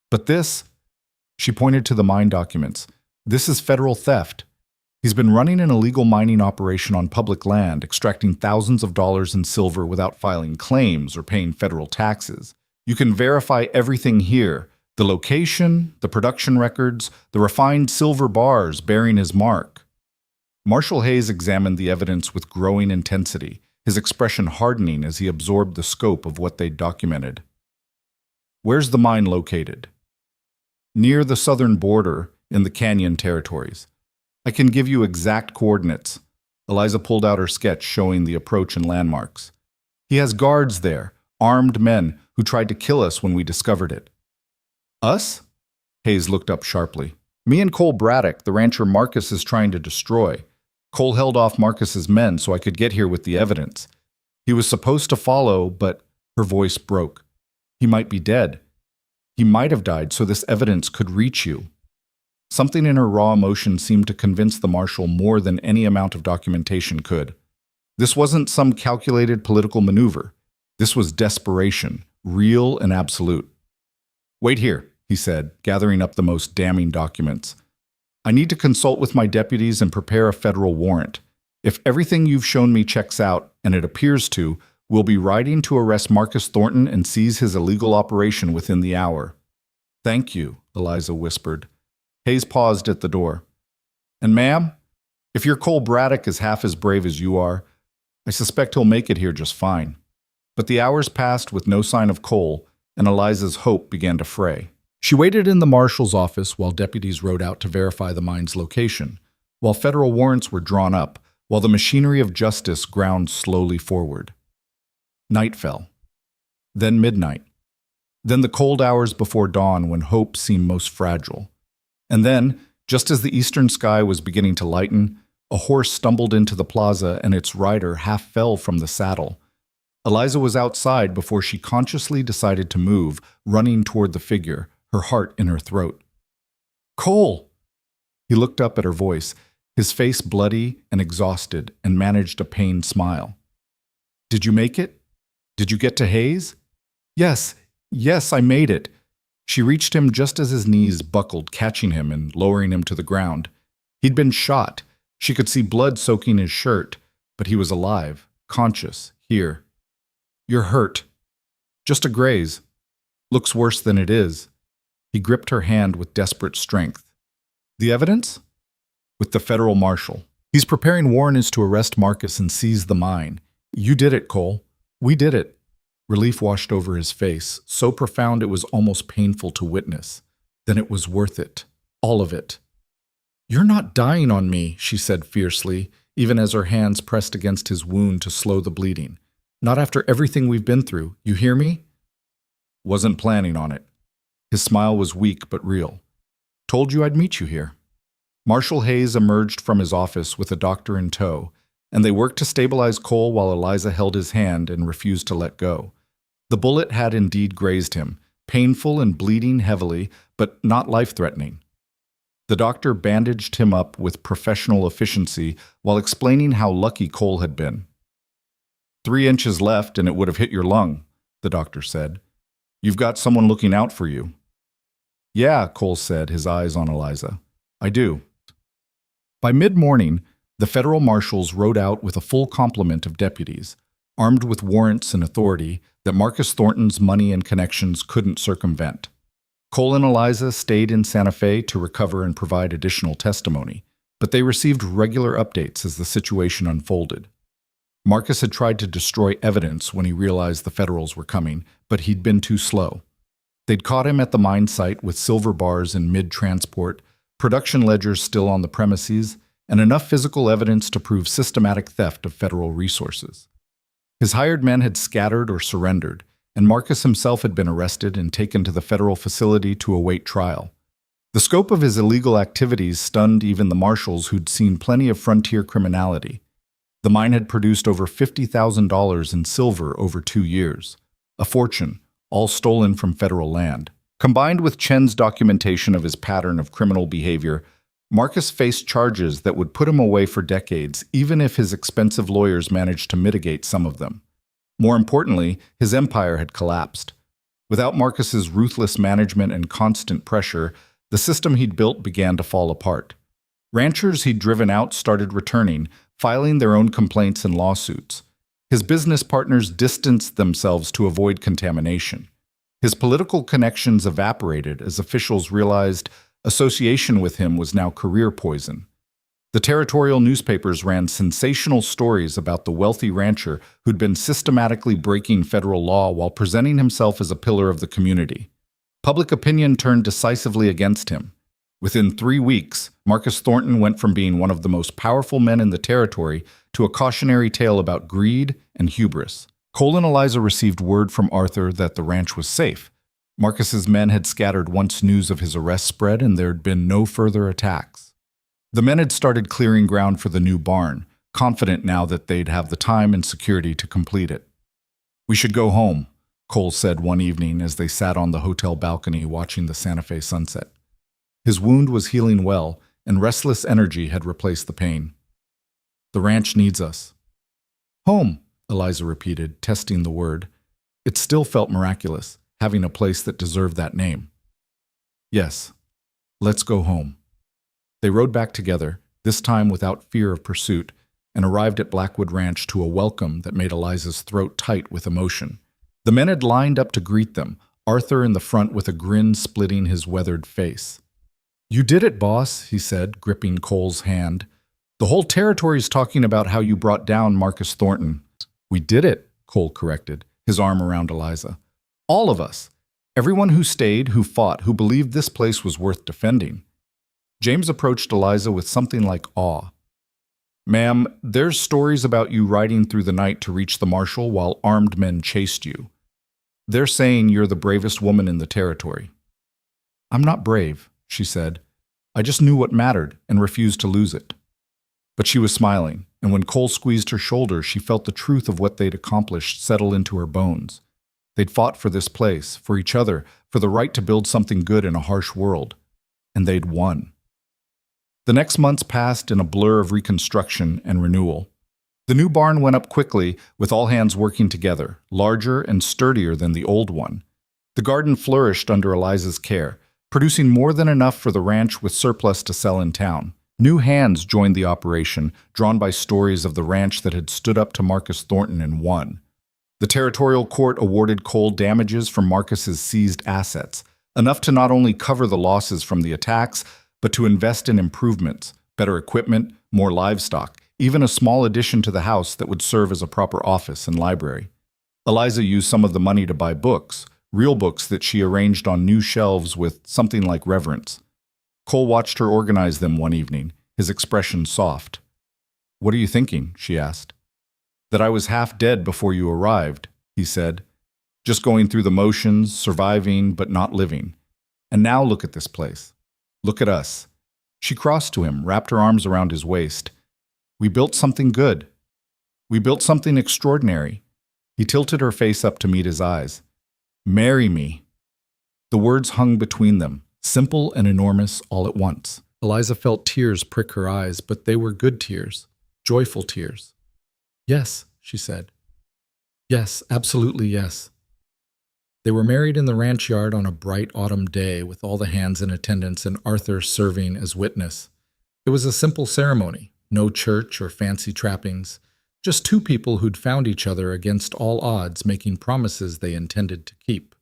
But this, she pointed to the mine documents, this is federal theft. He's been running an illegal mining operation on public land, extracting thousands of dollars in silver without filing claims or paying federal taxes. You can verify everything here: the location, the production records, the refined silver bars bearing his mark. Marshal Hayes examined the evidence with growing intensity, his expression hardening as he absorbed the scope of what they'd documented. "Where's the mine located?" "Near the southern border in the Canyon territories. I can give you exact coordinates." Eliza pulled out her sketch showing the approach and landmarks. "He has guards there, armed men who tried to kill us when we discovered it." "Us?" Hayes looked up sharply. "Me and Cole Braddock, the rancher Marcus is trying to destroy. Cole held off Marcus's men so I could get here with the evidence. He was supposed to follow, but..." Her voice broke. "He might be dead. He might have died so this evidence could reach you." Something in her raw emotion seemed to convince the marshal more than any amount of documentation could. This wasn't some calculated political maneuver. This was desperation, real and absolute. "Wait here," he said, gathering up the most damning documents. "I need to consult with my deputies and prepare a federal warrant. If everything you've shown me checks out, and it appears to, we'll be riding to arrest Marcus Thornton and seize his illegal operation within the hour." "Thank you," Eliza whispered. Hayes paused at the door. "And ma'am, if your Cole Braddock is half as brave as you are, I suspect he'll make it here just fine." But the hours passed with no sign of Cole, and Eliza's hope began to fray. She waited in the marshal's office while deputies rode out to verify the mine's location, while federal warrants were drawn up, while the machinery of justice ground slowly forward. Night fell. Then midnight. Then the cold hours before dawn when hope seemed most fragile. And then, just as the eastern sky was beginning to lighten, a horse stumbled into the plaza and its rider half fell from the saddle. Eliza was outside before she consciously decided to move, running toward the figure, her heart in her throat. "Cole!" He looked up at her voice, his face bloody and exhausted, and managed a pained smile. "Did you make it? Did you get to Hayes?" Yes, I made it." She reached him just as his knees buckled, catching him and lowering him to the ground. He'd been shot. She could see blood soaking his shirt, but he was alive, conscious, here. "You're hurt." "Just a graze. Looks worse than it is." He gripped her hand with desperate strength. "The evidence?" "With the federal marshal. He's preparing warrants to arrest Marcus and seize the mine. You did it, Cole. We did it." Relief washed over his face, so profound it was almost painful to witness. Then it was worth it. All of it. "You're not dying on me," she said fiercely, even as her hands pressed against his wound to slow the bleeding. "Not after everything we've been through. You hear me?" "Wasn't planning on it." His smile was weak but real. "Told you I'd meet you here." Marshal Hayes emerged from his office with a doctor in tow, and they worked to stabilize Cole while Eliza held his hand and refused to let go. The bullet had indeed grazed him, painful and bleeding heavily, but not life-threatening. The doctor bandaged him up with professional efficiency while explaining how lucky Cole had been. 3 inches left and it would have hit your lung, the doctor said. "You've got someone looking out for you." "Yeah," Cole said, his eyes on Eliza. "I do." By mid-morning, the federal marshals rode out with a full complement of deputies, armed with warrants and authority that Marcus Thornton's money and connections couldn't circumvent. Cole and Eliza stayed in Santa Fe to recover and provide additional testimony, but they received regular updates as the situation unfolded. Marcus had tried to destroy evidence when he realized the Federals were coming, but he'd been too slow. They'd caught him at the mine site with silver bars in mid-transport, production ledgers still on the premises, and enough physical evidence to prove systematic theft of federal resources. His hired men had scattered or surrendered, and Marcus himself had been arrested and taken to the federal facility to await trial. The scope of his illegal activities stunned even the marshals who'd seen plenty of frontier criminality. The mine had produced over $50,000 in silver over 2 years, a fortune, all stolen from federal land. Combined with Chen's documentation of his pattern of criminal behavior, Marcus faced charges that would put him away for decades, even if his expensive lawyers managed to mitigate some of them. More importantly, his empire had collapsed. Without Marcus's ruthless management and constant pressure, the system he'd built began to fall apart. Ranchers he'd driven out started returning, filing their own complaints and lawsuits. His business partners distanced themselves to avoid contamination. His political connections evaporated as officials realized association with him was now career poison. The territorial newspapers ran sensational stories about the wealthy rancher who'd been systematically breaking federal law while presenting himself as a pillar of the community. Public opinion turned decisively against him. Within 3 weeks, Marcus Thornton went from being one of the most powerful men in the territory to a cautionary tale about greed and hubris. Cole and Eliza received word from Arthur that the ranch was safe. Marcus's men had scattered once news of his arrest spread, and there had been no further attacks. The men had started clearing ground for the new barn, confident now that they'd have the time and security to complete it. "We should go home," Cole said one evening as they sat on the hotel balcony watching the Santa Fe sunset. His wound was healing well, and restless energy had replaced the pain. "The ranch needs us." "Home," Eliza repeated, testing the word. It still felt miraculous, having a place that deserved that name. "Yes, let's go home." They rode back together, this time without fear of pursuit, and arrived at Blackwood Ranch to a welcome that made Eliza's throat tight with emotion. The men had lined up to greet them, Arthur in the front with a grin splitting his weathered face. "You did it, boss," he said, gripping Cole's hand. "The whole territory's talking about how you brought down Marcus Thornton." "We did it," Cole corrected, his arm around Eliza. "All of us. Everyone who stayed, who fought, who believed this place was worth defending." James approached Eliza with something like awe. "Ma'am, there's stories about you riding through the night to reach the marshal while armed men chased you. They're saying you're the bravest woman in the territory." "I'm not brave," she said. "I just knew what mattered and refused to lose it." But she was smiling, and when Cole squeezed her shoulder, she felt the truth of what they'd accomplished settle into her bones. They'd fought for this place, for each other, for the right to build something good in a harsh world. And they'd won. The next months passed in a blur of reconstruction and renewal. The new barn went up quickly, with all hands working together, larger and sturdier than the old one. The garden flourished under Eliza's care, producing more than enough for the ranch with surplus to sell in town. New hands joined the operation, drawn by stories of the ranch that had stood up to Marcus Thornton and won. The territorial court awarded Cole damages for Marcus's seized assets, enough to not only cover the losses from the attacks, but to invest in improvements, better equipment, more livestock, even a small addition to the house that would serve as a proper office and library. Eliza used some of the money to buy books, real books that she arranged on new shelves with something like reverence. Cole watched her organize them one evening, his expression soft. "What are you thinking?" she asked. "That I was half dead before you arrived," he said. "Just going through the motions, surviving but not living. And now look at this place. Look at us." She crossed to him, wrapped her arms around his waist. "We built something good. We built something extraordinary." He tilted her face up to meet his eyes. "Marry me." The words hung between them, simple and enormous all at once. Eliza felt tears prick her eyes, but they were good tears, joyful tears. "Yes," she said. "Yes, absolutely yes." They were married in the ranch yard on a bright autumn day with all the hands in attendance and Arthur serving as witness. It was a simple ceremony, no church or fancy trappings, just two people who'd found each other against all odds making promises they intended to keep.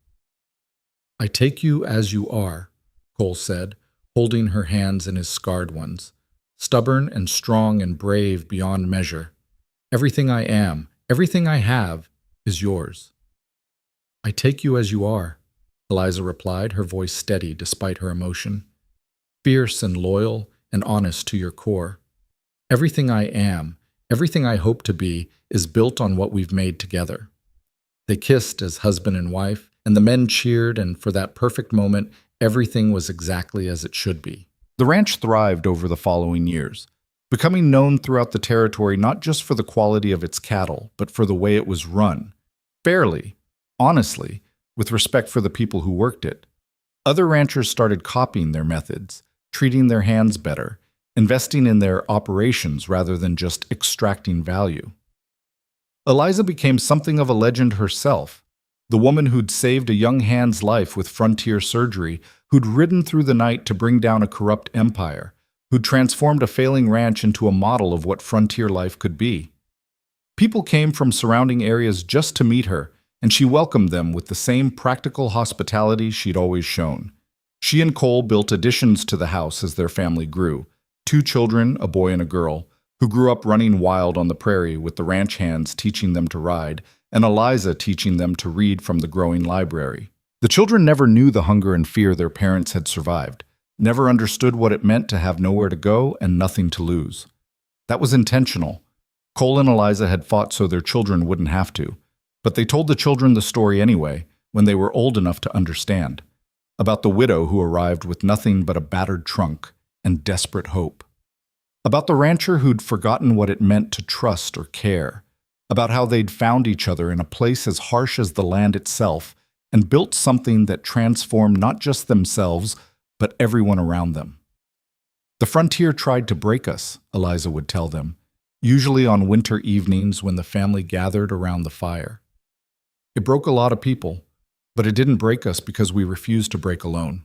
"I take you as you are," Cole said, holding her hands in his scarred ones. "Stubborn and strong and brave beyond measure. Everything I am, everything I have, is yours." "I take you as you are," Eliza replied, her voice steady despite her emotion. "Fierce and loyal and honest to your core. Everything I am, everything I hope to be, is built on what we've made together." They kissed as husband and wife, and the men cheered, and for that perfect moment, everything was exactly as it should be. The ranch thrived over the following years, becoming known throughout the territory not just for the quality of its cattle, but for the way it was run. Fairly, honestly, with respect for the people who worked it. Other ranchers started copying their methods, treating their hands better, investing in their operations rather than just extracting value. Eliza became something of a legend herself, the woman who'd saved a young hand's life with frontier surgery, who'd ridden through the night to bring down a corrupt empire, who'd transformed a failing ranch into a model of what frontier life could be. People came from surrounding areas just to meet her, and she welcomed them with the same practical hospitality she'd always shown. She and Cole built additions to the house as their family grew, 2 children, a boy and a girl, who grew up running wild on the prairie with the ranch hands teaching them to ride, and Eliza teaching them to read from the growing library. The children never knew the hunger and fear their parents had survived, never understood what it meant to have nowhere to go and nothing to lose. That was intentional. Cole and Eliza had fought so their children wouldn't have to, but they told the children the story anyway, when they were old enough to understand, about the widow who arrived with nothing but a battered trunk and desperate hope. About the rancher who'd forgotten what it meant to trust or care, about how they'd found each other in a place as harsh as the land itself and built something that transformed not just themselves, but everyone around them. "The frontier tried to break us," Eliza would tell them, usually on winter evenings when the family gathered around the fire. "It broke a lot of people, but it didn't break us because we refused to break alone.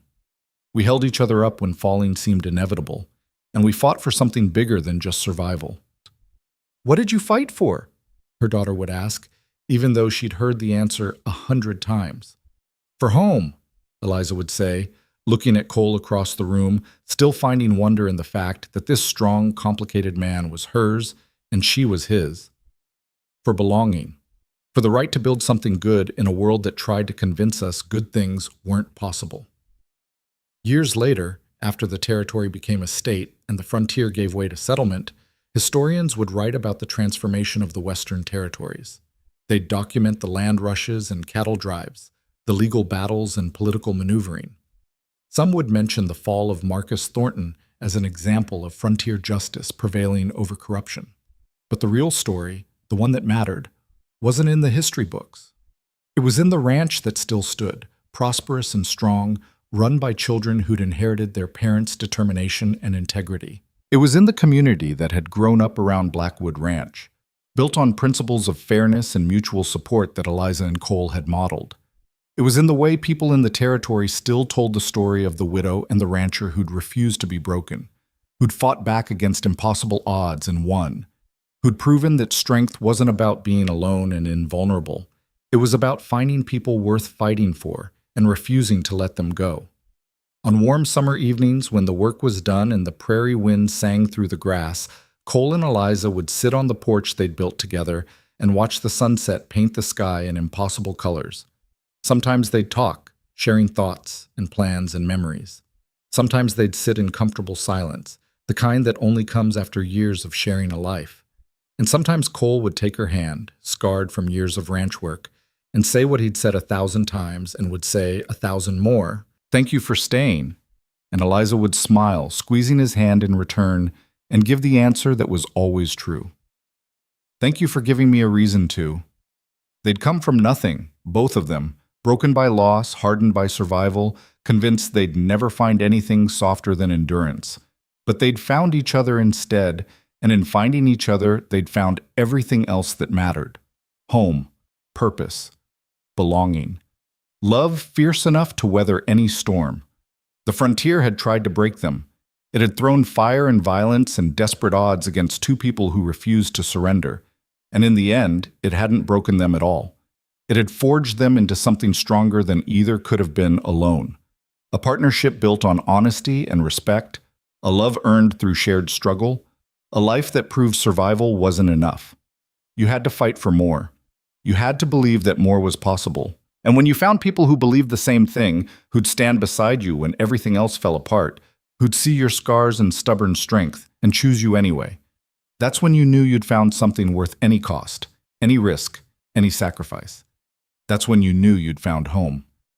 We held each other up when falling seemed inevitable, and we fought for something bigger than just survival." "What did you fight for?" her daughter would ask, even though she'd heard the answer 100 times. "For home," Eliza would say, looking at Cole across the room, still finding wonder in the fact that this strong, complicated man was hers and she was his. "For belonging. For the right to build something good in a world that tried to convince us good things weren't possible." Years later, after the territory became a state and the frontier gave way to settlement, historians would write about the transformation of the Western territories. They'd document the land rushes and cattle drives, the legal battles and political maneuvering. Some would mention the fall of Marcus Thornton as an example of frontier justice prevailing over corruption. But the real story, the one that mattered, wasn't in the history books. It was in the ranch that still stood, prosperous and strong, run by children who'd inherited their parents' determination and integrity. It was in the community that had grown up around Blackwood Ranch, built on principles of fairness and mutual support that Eliza and Cole had modeled. It was in the way people in the territory still told the story of the widow and the rancher who'd refused to be broken, who'd fought back against impossible odds and won, who'd proven that strength wasn't about being alone and invulnerable. It was about finding people worth fighting for and refusing to let them go. On warm summer evenings, when the work was done and the prairie wind sang through the grass, Cole and Eliza would sit on the porch they'd built together and watch the sunset paint the sky in impossible colors. Sometimes they'd talk, sharing thoughts and plans and memories. Sometimes they'd sit in comfortable silence, the kind that only comes after years of sharing a life. And sometimes Cole would take her hand, scarred from years of ranch work, and say what he'd said 1,000 times and would say 1,000 more, "Thank you for staying." And Eliza would smile, squeezing his hand in return, and give the answer that was always true. "Thank you for giving me a reason to." They'd come from nothing, both of them, broken by loss, hardened by survival, convinced they'd never find anything softer than endurance. But they'd found each other instead, and in finding each other, they'd found everything else that mattered: home, purpose, belonging, love fierce enough to weather any storm. The frontier had tried to break them. It had thrown fire and violence and desperate odds against two people who refused to surrender. And in the end, it hadn't broken them at all. It had forged them into something stronger than either could have been alone. A partnership built on honesty and respect, a love earned through shared struggle, a life that proved survival wasn't enough. You had to fight for more. You had to believe that more was possible. And when you found people who believed the same thing, who'd stand beside you when everything else fell apart, who'd see your scars and stubborn strength and choose you anyway, that's when you knew you'd found something worth any cost, any risk, any sacrifice. That's when you knew you'd found home.